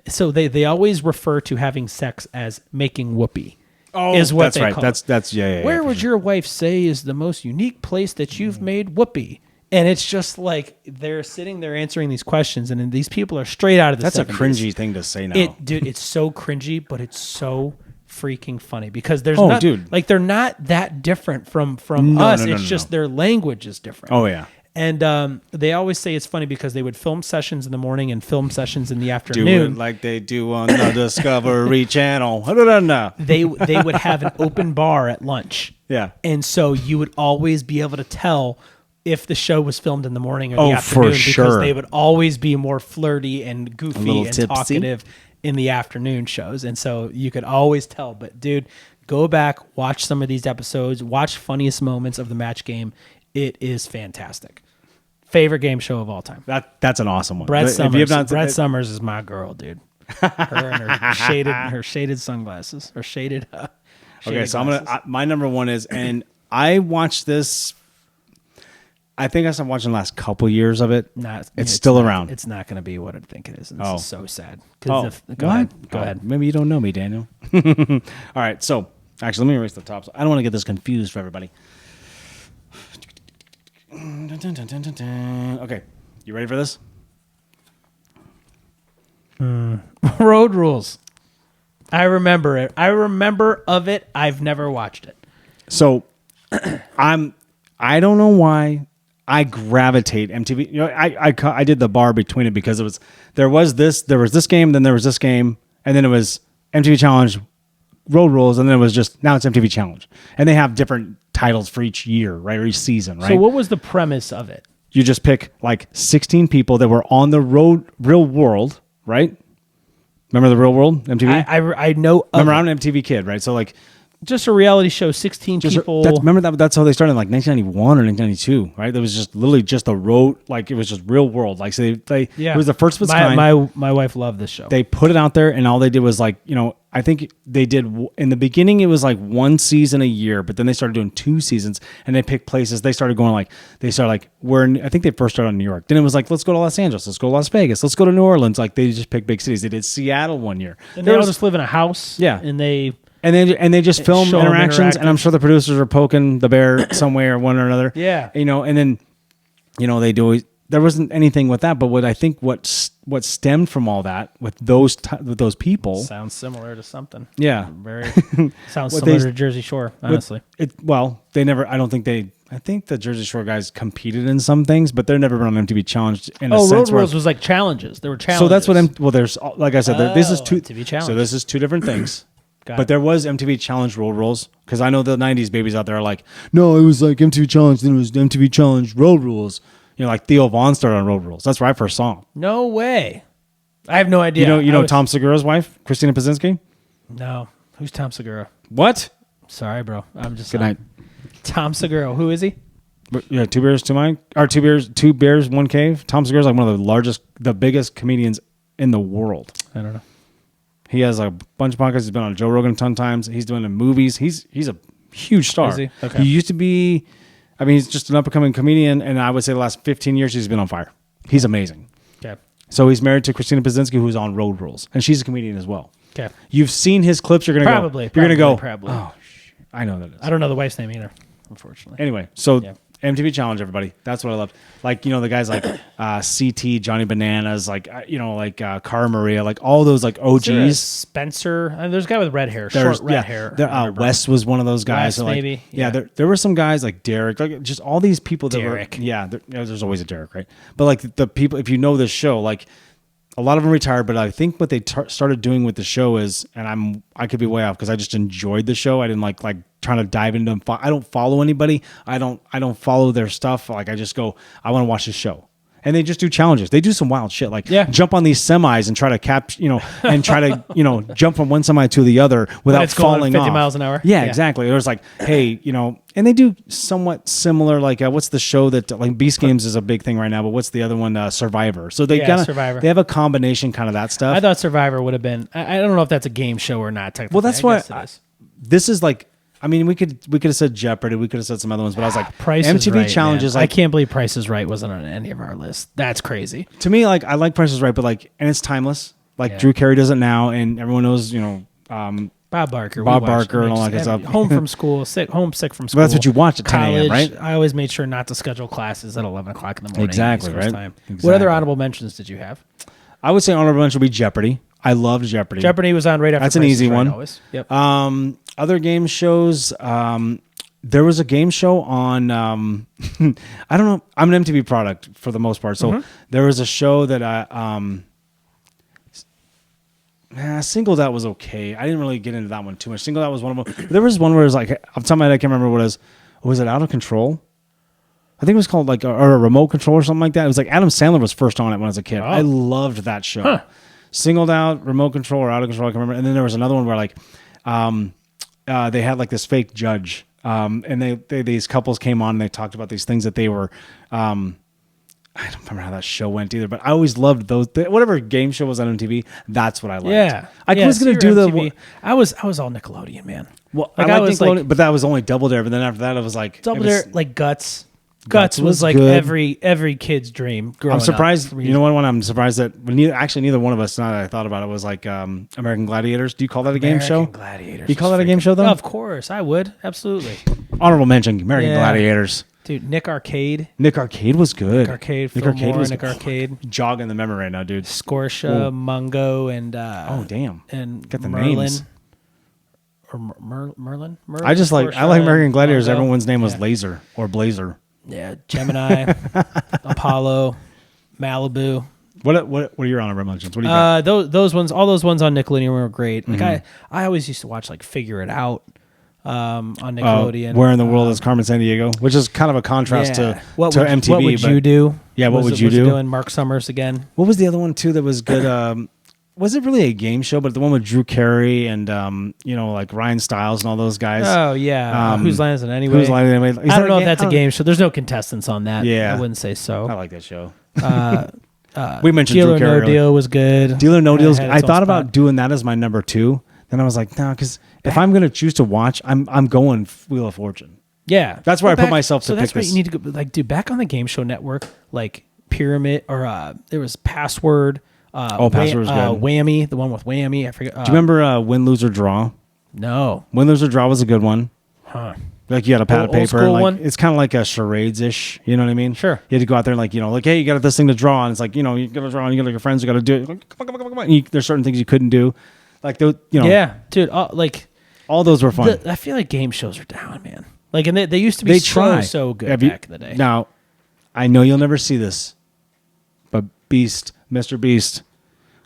so they always refer to having sex as making whoopee. Oh, is what that's they right. call That's it. Where would your wife say is the most unique place that you've made whoopee? And it's just like they're sitting there answering these questions, and then these people are straight out of the That's 70s. a cringy thing to say now. Dude, it's so cringy, but it's so freaking funny because they're not that different from us. It's just their language is different. Oh yeah. And they always say it's funny because they would film sessions in the morning and film sessions in the Do afternoon. it like they do on the Discovery Channel. They would have an open bar at lunch. Yeah. And so you would always be able to tell if the show was filmed in the morning or the afternoon because they would always be more flirty and goofy and tipsy. talkative in the afternoon shows. And so you could always tell. But dude, go back, watch some of these episodes, watch funniest moments of the match game. It is fantastic. Favorite game show of all time. That's an awesome one. Brett Summers is my girl, dude. Her and her shaded sunglasses or shaded. Okay, so glasses. My number one is, and I watched this. I think I stopped watching the last couple years of it. It's still around. It's not going to be what I think it is. And this is so sad. Go ahead. Maybe you don't know me, Daniel. All right, so actually, let me erase the top. I don't want to get this confused for everybody. Okay, you ready for this? Road Rules. I remember it. I remember of it. I've never watched it. So, I don't know why I gravitate MTV. You know, I did the bar between it because there was this game, then there was this game, and then it was MTV Challenge, Road Rules, and then it was just now it's MTV Challenge, and they have different titles for each year, right, or each season, right? So what was the premise of it? You just pick like 16 people that were on the real world, right? Remember the Real World MTV? I know. Remember, I'm an MTV kid, right? So like, just a reality show, 16 people. Remember that's how they started in like 1991 or 1992, right? There was just literally just a road, like it was just Real World. Like so it was the first of its kind. My wife loved this show. They put it out there, and all they did was like, I think they did in the beginning it was like one season a year, but then they started doing 2 seasons, and they picked places. They started going like I think they first started in New York. Then it was like, let's go to Los Angeles, let's go to Las Vegas, let's go to New Orleans. Like they just picked big cities. They did Seattle one year. And they all just live in a house. Yeah, and they just film interactions, and I'm sure the producers are poking the bear somewhere, one or another. Yeah, and then they do. There wasn't anything with that, but what stemmed from all that with those people sounds similar to something. Yeah, very sounds similar to Jersey Shore. Honestly, they never. I think the Jersey Shore guys competed in some things, but they're never been on MTV Challenge. Road Rules was like challenges. There were challenges. So that's what there's like I said. This is two. MTV Challenge. So this is 2 different things. But there was MTV Challenge Road Rules, because I know the 90s babies out there are like, no, it was like MTV Challenge, then it was MTV Challenge Road Rules. Like Theo Vaughn started on Road Rules. That's where I first saw him. No way. I have no idea. You know Tom Segura's wife, Christina Pazinski? No. Who's Tom Segura? What? Sorry, bro. I'm just Good night. Tom Segura. Who is he? Yeah, 2 bears, 2 bears, 1 cave. Tom Segura's like one of the biggest comedians in the world. I don't know. He has a bunch of podcasts. He's been on Joe Rogan a ton of times. He's doing the movies. He's a huge star. Is he? Okay. He used to be, he's just an up-and-coming comedian, and I would say the last 15 years he's been on fire. He's amazing. Okay. So he's married to Christina Pazinski, who's on Road Rules, and she's a comedian as well. Okay. You've seen his clips. You're gonna Probably. go. Oh, I know that. I don't know the wife's name either, unfortunately. Anyway, so MTV Challenge, everybody. That's what I love. Like, the guys like CT, Johnny Bananas, like, Cara Maria, like all those like OGs. Spencer. There's a guy with red hair, short red hair. Wes was one of those guys. Wes, so like, maybe. Yeah, there were some guys like Derek, like just all these people that Derek. there's always a Derek, right? But like the people, if you know this show, like a lot of them retired, but I think what they started doing with the show is, and I could be way off because I just enjoyed the show. I didn't like trying to dive into them. I don't follow anybody. I don't follow their stuff. Like I just go, I want to watch this show. And they just do challenges. They do some wild shit, like jump on these semis and try to and try to jump from one semi to the other without falling 50 off. miles an hour. Yeah, exactly. It was like, hey, and they do somewhat similar. Like, what's the show that like Beast Games is a big thing right now? But what's the other one? Survivor. So they Survivor. They have a combination kind of that stuff. I thought Survivor would have been. I don't know if that's a game show or not. Technically, well, that's why this is like. I mean, we could have said Jeopardy. We could have said some other ones, but I was like, Price MTV is Right, challenges. Man. Like, I can't believe Price is Right wasn't on any of our lists. That's crazy. To me, like I like Price is Right, but like, and it's timeless. Like Drew Carey does it now, and everyone knows, Bob Barker, and all that good stuff. Home from school, sick from school. Well, that's what you watch at 10 a.m., right? I always made sure not to schedule classes at 11 o'clock in the morning. Exactly, right? Exactly. What other honorable mentions did you have? I would say honorable mention would be Jeopardy. I loved Jeopardy. Jeopardy was on right after. That's an easy one. Always. Yep. Other game shows. There was a game show on. I don't know. I'm an MTV product for the most part, so there was a show that I Singled Out was okay. I didn't really get into that one too much. Singled Out was one of them. There was one where it was like, off the top of my head, I can't remember what it was. Was it Out of Control? I think it was called like a remote control or something like that. It was like Adam Sandler was first on it when I was a kid. I loved that show. Huh. Singled Out, Remote Control, or Out of Control, I can remember. And then there was another one where like they had like this fake judge. And these couples came on and they talked about these things that they were I don't remember how that show went either, but I always loved those. Whatever game show was on MTV, that's what I liked. Yeah, I was going to do MTV. I was all Nickelodeon, man. Well, like I was Nickelodeon, but that was only Double Dare. But then after that, it was like Double Dare, like Guts. Guts was like good. every kid's dream. I'm surprised. You know what? I'm surprised that neither one of us. Now that I thought about it, was like American Gladiators. Do you call that a game show? Gladiators. You call that a game show though? Of course, I would. Absolutely. Honorable mention: American Gladiators. Dude, Nick Arcade. Nick Arcade was good. Nick Arcade. Jogging the memory right now, dude. Scorsha, Mungo, and oh damn, and got the Merlin. names. Or Merlin. I just like American Gladiators. Mungo. Everyone's name was Laser or Blazer. Yeah, Gemini, Apollo, Malibu. What are your honorable mentions? What do you got? Those ones, all those ones on Nickelodeon were great. Like I always used to watch like Figure It Out on Nickelodeon. Where in the world is Carmen Sandiego? Which is kind of a contrast to MTV. What would you do? Yeah, what would you do? Doing Mark Summers again. What was the other one too that was good? Was it really a game show? But the one with Drew Carey and like Ryan Stiles and all those guys. Oh yeah, Whose Line Is It Anyway? Whose Line Is It Anyway? I don't know if that's a game show. There's no contestants on that. Yeah, I wouldn't say so. I like that show. We mentioned Deal Drew or Carey. No Deal was good. Deal or No Deal. I thought about doing that as my number 2. Then I was like, no, because if I'm going to choose to watch, I'm going Wheel of Fortune. Yeah, that's where I put myself to pick this. So that's what you need to go. Like, dude, back on the Game Show Network, like Pyramid or there was Password. Password was good. Whammy, the one with Whammy. I forget. Do you remember Win, Lose, or Draw? No. Win, Lose, or Draw was a good one. Huh. Like you had a pad of paper. And like, one? It's kind of like a charades-ish. You know what I mean? Sure. You had to go out there and like hey, you got this thing to draw. And it's like, you got to draw and you got your friends who got to do it. Like, come on. And there's certain things you couldn't do. Like, Yeah, dude. All those were fun. I feel like game shows are down, man. Like, and they used to be so good back in the day. Now, I know you'll never see this, but Mr. Beast,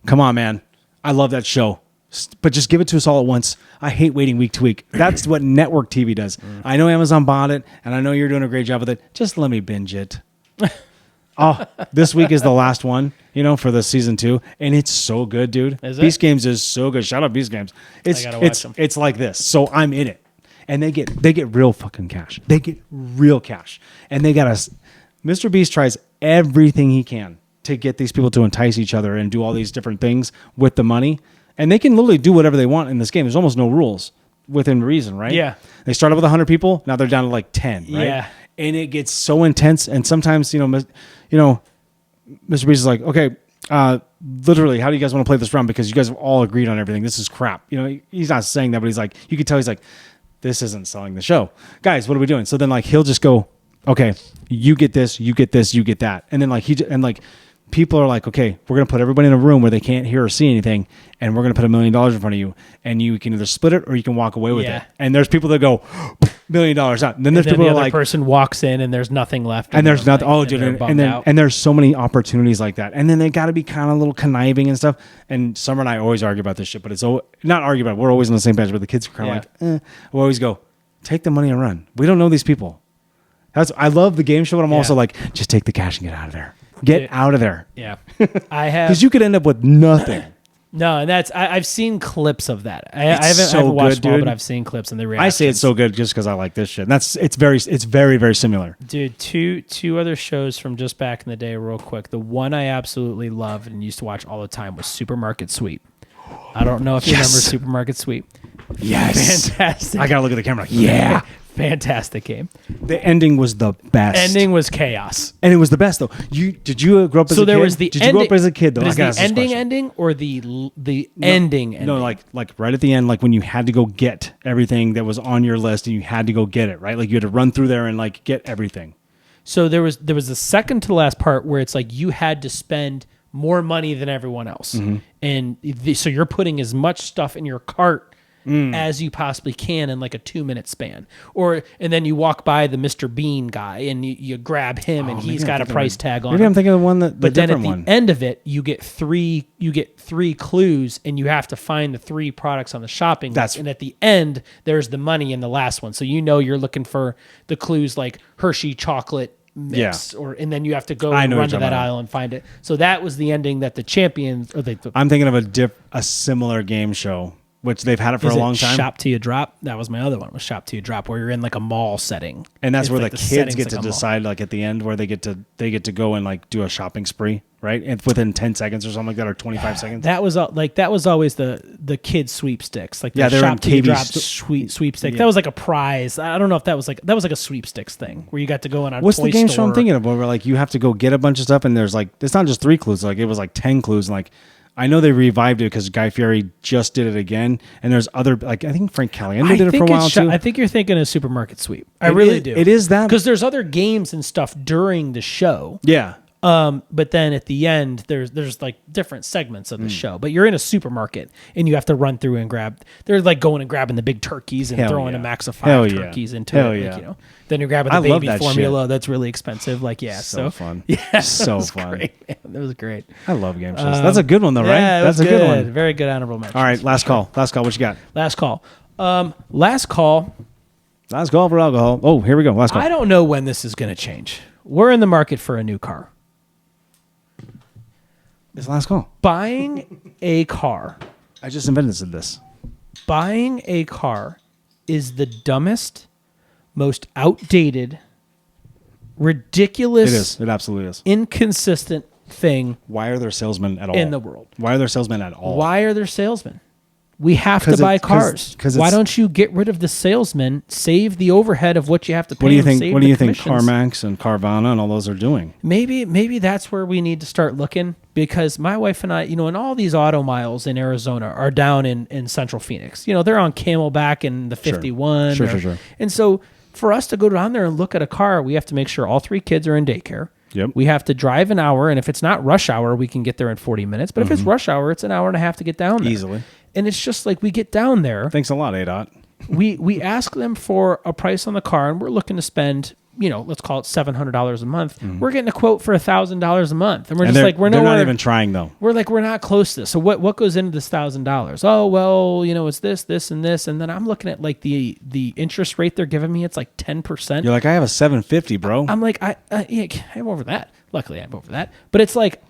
come on, man. I love that show. But just give it to us all at once. I hate waiting week to week. That's what network TV does. I know Amazon bought it, and I know you're doing a great job with it. Just let me binge it. This week is the last one, for the season 2, and it's so good, dude. Beast Games is so good. Shout out Beast Games. It's like this. So I'm in it, and they get real fucking cash. They get real cash, and they got us. Mr. Beast tries everything he can to get these people to entice each other and do all these different things with the money. And they can literally do whatever they want in this game. There's almost no rules within reason, right? Yeah. They started with 100 people. Now they're down to like 10, right? Yeah. And it gets so intense. And sometimes, Mr. Beast is like, okay, literally, how do you guys want to play this round? Because you guys have all agreed on everything. This is crap. He's not saying that, but he's like, you can tell he's like, this isn't selling the show. Guys, what are we doing? So then like, he'll just go, okay, you get this, you get this, you get that. And then people are like, okay, we're going to put everybody in a room where they can't hear or see anything, and we're going to put $1 million in front of you, and you can either split it or you can walk away with it. And there's people that go, $1 million out. And then there's people the that other like, person walks in and there's nothing left. And there's nothing. Like, and there's so many opportunities like that. And then they got to be kind of a little conniving and stuff. And Summer and I always argue about this shit, but it's not argue about it. We're always on the same page, but the kids are kind of like, we always go, take the money and run. We don't know these people. I love the game show, but I'm also like, just take the cash and get out of there. Get out of there. Yeah. I have. Because you could end up with nothing. No, and I've seen clips of that. I haven't watched it all, but I've seen clips and the reactions. I say it's so good just because I like this shit. And it's very, very similar. Dude, two other shows from just back in the day, real quick. The one I absolutely loved and used to watch all the time was Supermarket Sweep. I don't know if you remember Supermarket Sweep. Yes. Fantastic. I gotta look at the camera. Yeah. Fantastic game. The ending was the best. Ending was chaos. And it was the best though. Did you grow up as a kid? So there was the Did you grow up as a kid though? Is the ending or the ending? No, like right at the end, like when you had to go get everything that was on your list and you had to go get it, right? Like you had to run through there and like get everything. So there was the second to the last part where it's like you had to spend more money than everyone else. And so you're putting as much stuff in your cart as you possibly can in like a 2-minute span. And then you walk by the Mr. Bean guy and you grab him and he's got a price tag on him. Maybe I'm thinking of the one that but then at the end of it, you get three clues and you have to find the 3 products on the shopping list. And at the end, there's the money in the last one. So you're looking for the clues like Hershey chocolate mix, and then you have to go and run to that aisle and find it. So that was the ending that the champions. I'm thinking of a similar game show, which they've had it for a long time. Shop Till You Drop. That was my other one. Was Shop Till You Drop, where you're in like a mall setting, and that's where the kids get to decide, like at the end, where they get to go and like do a shopping spree, right? And within 10 seconds or something like that, or 25 seconds. That was always the kids sweepsticks, like the Shop Till You Drop sweepstick. That was like a prize. I don't know if that was like a sweepsticks thing where you got to go in on. What's Toy the game Store. show I'm thinking of? Where like you have to go get a bunch of stuff, and there's like it's not just 3 clues. Like it was like 10 clues, and like. I know they revived it because Guy Fieri just did it again, and there's other like I think Frank Caliendo did it for a while too. I think you're thinking of Supermarket Sweep. I really do. It is that because there's other games and stuff during the show. Yeah. But then at the end, there's like different segments of the show. But you're in a supermarket and you have to run through and grab. They're like going and grabbing the big turkeys and throwing a max of 5 turkeys into it. Like, then you're grabbing the baby formula that's really expensive. Like so fun. Yeah, so fun. Great, man. That was great. I love game shows. That's a good one though, right? Yeah, that's a good one. Very good honorable mention. All right, last call. What you got? Last call. Last call. Last call for alcohol. Oh, here we go. Last call. I don't know when this is going to change. We're in the market for a new car. It's last call. Buying a car. I just invented this. Buying a car is the dumbest, most outdated, ridiculous. It is. It absolutely is. Inconsistent thing. Why are there salesmen at all? In the world. Why are there salesmen at all? Why are there salesmen? We have to buy cars. Why don't you get rid of the salesmen? Save the overhead of what you have to pay. What do you think CarMax and Carvana and all those are doing? Maybe that's where we need to start looking, because my wife and I, and all these auto miles in Arizona are down in Central Phoenix. They're on Camelback and the 51. Sure. And so for us to go down there and look at a car, we have to make sure all 3 kids are in daycare. Yep. We have to drive an hour, and if it's not rush hour, we can get there in 40 minutes. But if it's rush hour, it's an hour and a half to get down there. Easily. And it's just like we get down there. Thanks a lot, ADOT. We ask them for a price on the car, and we're looking to spend, let's call it $700 a month. Mm-hmm. We're getting a quote for $1,000 a month, and we're just like, they're not even trying though. We're like, we're not close to this. So what goes into this $1,000? Oh well, it's this, and this, and then I'm looking at like the interest rate they're giving me. It's like 10%. You're like, I have a 750, bro. I'm like, I'm over that. Luckily, I'm over that. But it's like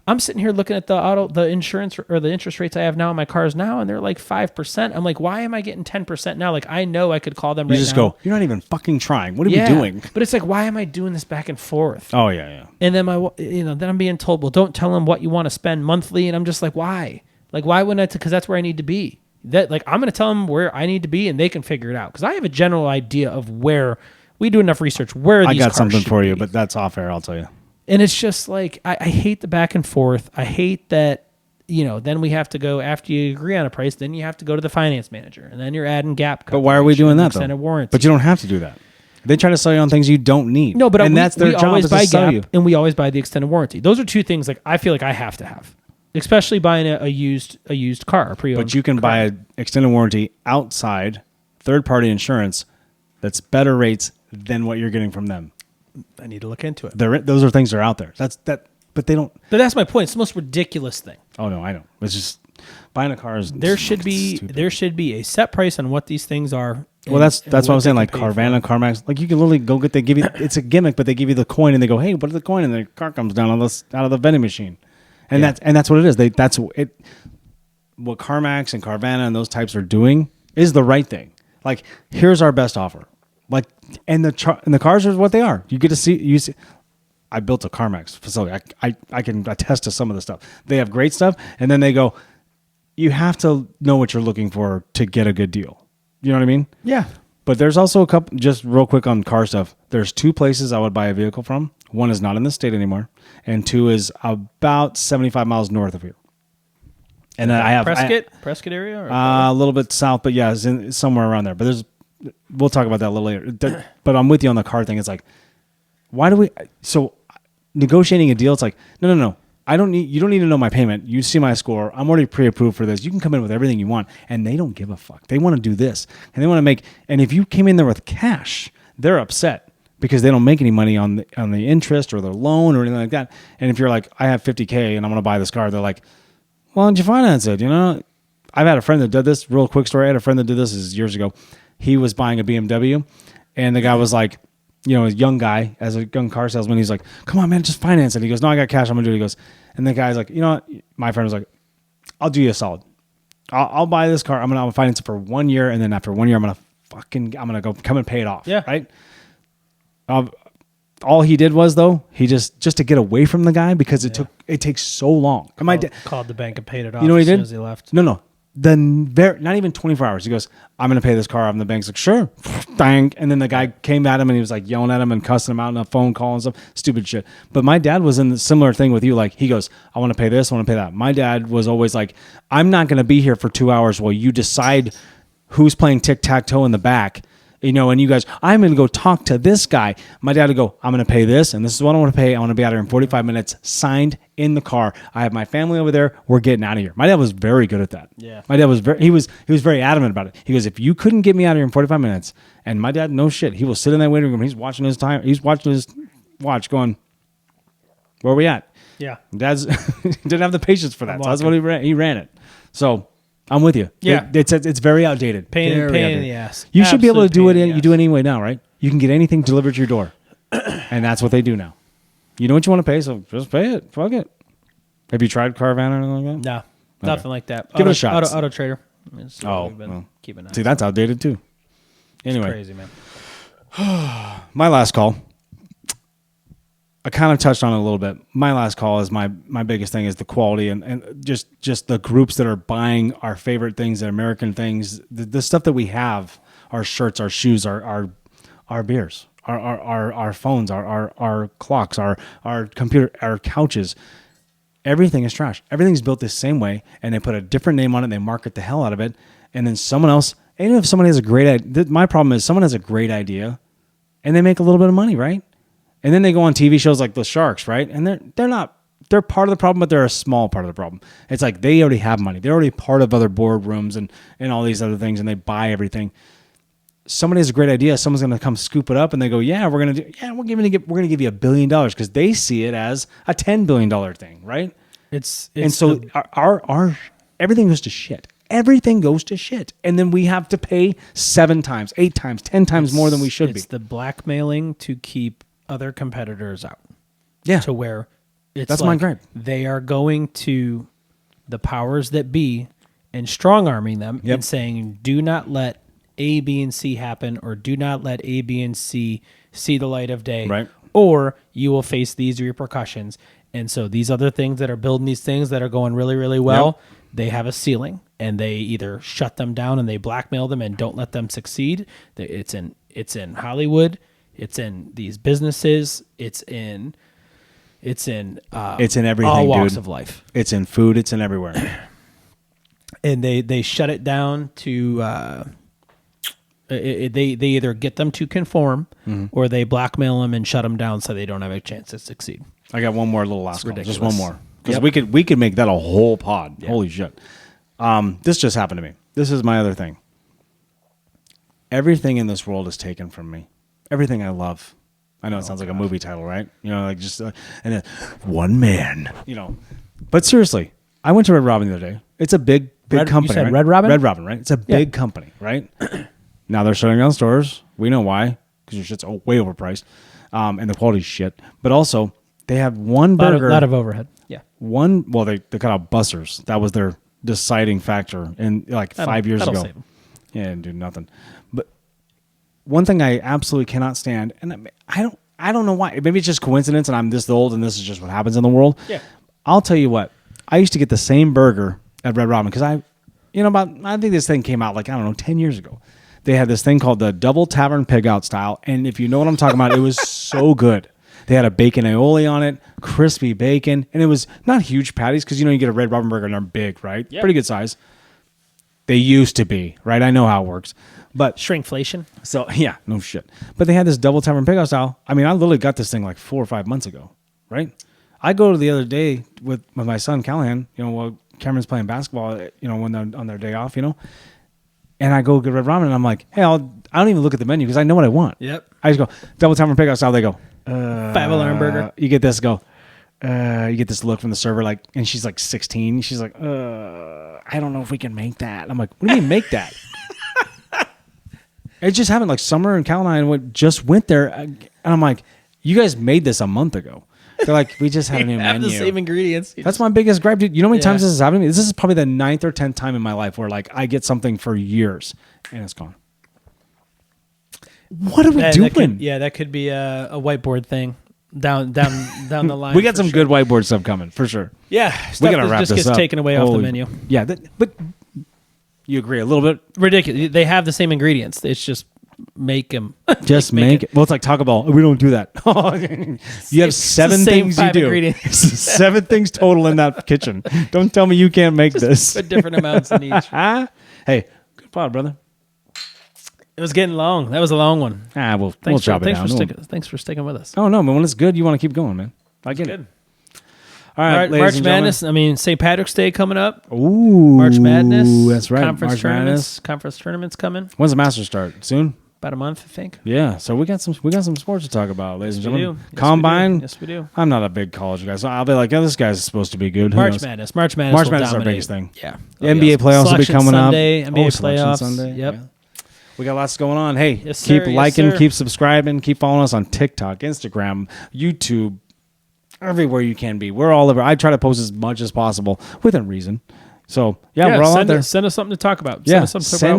I'm sitting here looking at the insurance or the interest rates I have now on my cars now, and they're like 5%. I'm like, why am I getting 10% now? Like, I know I could call them right now. You just go, you're not even fucking trying. What are we doing? But it's like, why am I doing this back and forth? Oh, yeah. And then then I'm being told, well, don't tell them what you want to spend monthly. And I'm just like, why? Like, why wouldn't I? Because that's where I need to be. I'm going to tell them where I need to be, and they can figure it out. Because I have a general idea of where we do enough research where these cars I got something for you, be. but that's off air. I'll tell you. And it's just like, I hate the back and forth. I hate that, then we have to go, after you agree on a price, then you have to go to the finance manager, and then you're adding gap coverage. But why are we doing that, though? Warranty. But you don't have to do that. They try to sell you on things you don't need. No, but and that's their job is to sell you. And we always buy the extended warranty. Those are two things like I feel like I have to have, especially buying a used car, a pre-owned. But you can buy an extended warranty outside third-party insurance that's better rates than what you're getting from them. I need to look into it. Those are things that are out there. But they don't. But that's my point. It's the most ridiculous thing. Oh no, I know. It's just buying a car is. There should be a set price on what these things are. Well, that's what I'm saying. Like Carvana, CarMax, like you can literally go get. They give you. It's a gimmick, but they give you the coin and they go, "Hey, what is the coin?" And the car comes down out of the vending machine, and that's what it is. That's it. What CarMax and Carvana and those types are doing is the right thing. Like, here's our best offer. Like, and the cars are what they are. You get to see. I built a CarMax facility. I can attest to some of the stuff. They have great stuff, and then they go, you have to know what you're looking for to get a good deal. You know what I mean? Yeah. But there's also a couple, just real quick on car stuff. There's 2 places I would buy a vehicle from. One is not in the state anymore, and 2 is about 75 miles north of here. And I have Prescott area, or a little bit south, but yeah, it's somewhere around there. But we'll talk about that a little later. But I'm with you on the car thing. It's like, why do we? So negotiating a deal, it's like, no. You don't need to know my payment. You see my score. I'm already pre-approved for this. You can come in with everything you want, and they don't give a fuck. They want to do this, and they want to make. And if you came in there with cash, they're upset because they don't make any money on the interest or their loan or anything like that. And if you're like, I have $50K and I'm going to buy this car, they're like, well, did you finance it? You know, I've had a friend that did this. Real quick story. I had a friend that did this years ago. He was buying a BMW, and the guy was like, you know, a young guy, as a young car salesman, he's like, come on, man, just finance it. He goes, no, I got cash. I'm going to do it. He goes, and the guy's like, you know what? My friend was like, I'll do you a solid. I'll buy this car. I'm going to finance it for 1 year. And then after 1 year, I'm going to go come and pay it off. Yeah. Right. All he did was, though, he just to get away from the guy because it takes so long. Called the bank and paid it off. You know what he did? As soon as he left. No. Not even 24 hours. He goes, I'm going to pay this car off. And the bank's like, sure. Dang. And then the guy came at him and he was like yelling at him and cussing him out on a phone call and stuff. Stupid shit. But my dad was in the similar thing with you. Like, he goes, I want to pay this, I want to pay that. My dad was always like, I'm not going to be here for 2 hours while you decide who's playing tic-tac-toe in the back. You know, and you guys, I'm going to go talk to this guy. My dad would go, I'm going to pay this, and this is what I want to pay. I want to be out here in 45 minutes, signed in the car. I have my family over there. We're getting out of here. My dad was very good at that. Yeah. My dad was he was very adamant about it. He goes, if you couldn't get me out of here in 45 minutes, and my dad, no shit, he will sit in that waiting room. He's watching his time. He's watching his watch going, where are we at? Yeah. Dad's didn't have the patience for that. So that's what he ran it. So I'm with you. Yeah. It's very outdated. Pain in the ass. You should be able to do it. You do it anyway now, right? You can get anything delivered to your door. And that's what they do now. You know what you want to pay, so just pay it. Fuck it. Have you tried Carvana or anything like that? No, nothing like that. Give it a shot. Auto Trader. Keeping see, that's outdated too. Anyway. It's crazy, man. My last call. I kind of touched on it a little bit. My last call is my biggest thing is the quality and just the groups that are buying our favorite things, the American things, the stuff that we have, our shirts, our shoes, our beers, our phones, our clocks, our computer, our couches. Everything is trash. Everything's built the same way, and they put a different name on it. And they market the hell out of it, and then someone else. Even if somebody has a great idea, my problem is someone has a great idea, and they make a little bit of money, right? And then they go on TV shows like the Sharks, right? And they're part of the problem, but they're a small part of the problem. It's like they already have money. They're already part of other boardrooms and all these other things, and they buy everything. Somebody has a great idea. Someone's going to come scoop it up, and they go, "Yeah, we're going to give you $1 billion," because they see it as a $10 billion thing, right? Our everything goes to shit. Everything goes to shit, and then we have to pay 7 times, 8 times, 10 times more than we should be. It's the blackmailing to keep other competitors out. Yeah. To where it's that's like my gripe. They are going to the powers that be and strong-arming them and saying, do not let A, B, and C happen, or do not let A, B, and C see the light of day, right? Or you will face these repercussions. And so these other things that are building these things that are going really, really well, they have a ceiling, and they either shut them down and they blackmail them and don't let them succeed. It's in Hollywood. It's in these businesses. It's in everything, all walks dude. of life. It's in food. It's in everywhere. And they shut it down to They either get them to conform or they blackmail them and shut them down so they don't have a chance to succeed. I got one more little last call. Just one more. Because we could make that a whole pod. Yep. Holy shit. This just happened to me. This is my other thing. Everything in this world is taken from me. Everything I love. I know it sounds like a movie title, right? You know, like just and then one man. You know, but seriously, I went to Red Robin the other day. It's a big company. You said right? Red Robin? Red Robin, right? It's a big company, right? Now they're shutting down stores. We know why, because your shit's way overpriced, and the quality's shit. But also, they have one burger. A lot of overhead. Yeah. They cut out bussers. That was their deciding factor in like 5 years ago. Save them. Yeah, didn't do nothing. But one thing I absolutely cannot stand, and I don't know why. Maybe it's just coincidence, and I'm this old, and this is just what happens in the world. Yeah. I'll tell you what. I used to get the same burger at Red Robin because I think this thing came out like 10 years ago. They had this thing called the Double Tavern Pig Out Style, and if you know what I'm talking about, it was so good. They had a bacon aioli on it, crispy bacon, and it was not huge patties because you get a Red Robin burger and they're big, right? Yep. Pretty good size. They used to be, right? I know how it works. But shrinkflation. So, yeah, no shit. But they had this Double Tavern Pig Out Style. I mean, I literally got this thing like 4 or 5 months ago, right? I go to the other day with my son, Callahan, while Cameron's playing basketball, when they're on their day off, and I go get Red Robin, and I'm like, hey, I don't even look at the menu because I know what I want. Yep. I just go, Double Tavern Pig Out Style. They go, $5 burger. You get this, you get this look from the server, like, and she's like 16. She's like, I don't know if we can make that. I'm like, what do you mean make that? It just happened. Like Summer and Cal and I just went there, and I'm like, you guys made this a month ago. They're like, we just had a new menu. The same ingredients. That's my biggest gripe, dude. You know how many times this has happened to me? This is probably the 9th or 10th time in my life where like I get something for years and it's gone. What are we doing? That could be a whiteboard thing down the line. We got some good whiteboard stuff coming for sure. Yeah, we gotta wrap just this gets up. taken away off the menu. Yeah, but you agree a little bit? Ridiculous. They have the same ingredients. It's just make them. Just make it. Well, it's like Taco Bell. We don't do that. You have 7 things you do. 7 things total in that kitchen. Don't tell me you can't make this. Put different amounts in each. Hey, good pod, brother. It was getting long. That was a long one. We'll chop it down. Thanks for sticking with us. Oh, no, but when it's good, you want to keep going, man. I get it. All right, March Madness. I mean, St. Patrick's Day coming up. Ooh. March Madness. That's right. Conference tournaments coming. When's the Masters start? Soon? About a month, I think. Yeah, so we got some sports to talk about, ladies and gentlemen. Yes, Combine. Yes, we do. I'm not a big college guy, so I'll be like, this guy's supposed to be good. March Madness March Madness is our biggest thing. Yeah. NBA playoffs will be coming Sunday, up. NBA playoffs. Sunday. Yep. Yeah. We got lots going on. Hey, yes, keep sir, liking, yes, sir. keep subscribing, keep following us on TikTok, Instagram, YouTube, everywhere you can be. We're all over. I try to post as much as possible within reason. So, we're all out there. Send us something to talk about. Send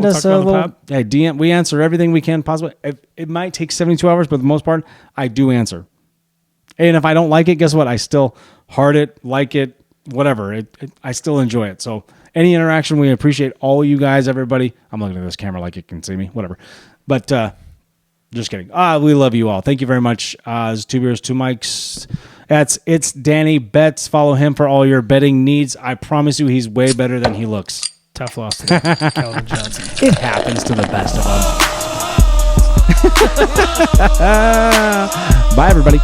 us a little DM. We answer everything we can possibly. It might take 72 hours, but for the most part, I do answer. And if I don't like it, guess what? I still heart it, like it, whatever. I still enjoy it. So any interaction, we appreciate all you guys, everybody. I'm looking at this camera like you can see me, whatever. But just kidding. We love you all. Thank you very much. It's 2 beers, 2 mics. It's Danny Betts. Follow him for all your betting needs. I promise you, he's way better than he looks. Tough loss to Keldon Johnson. It happens to the best of them. Bye, everybody.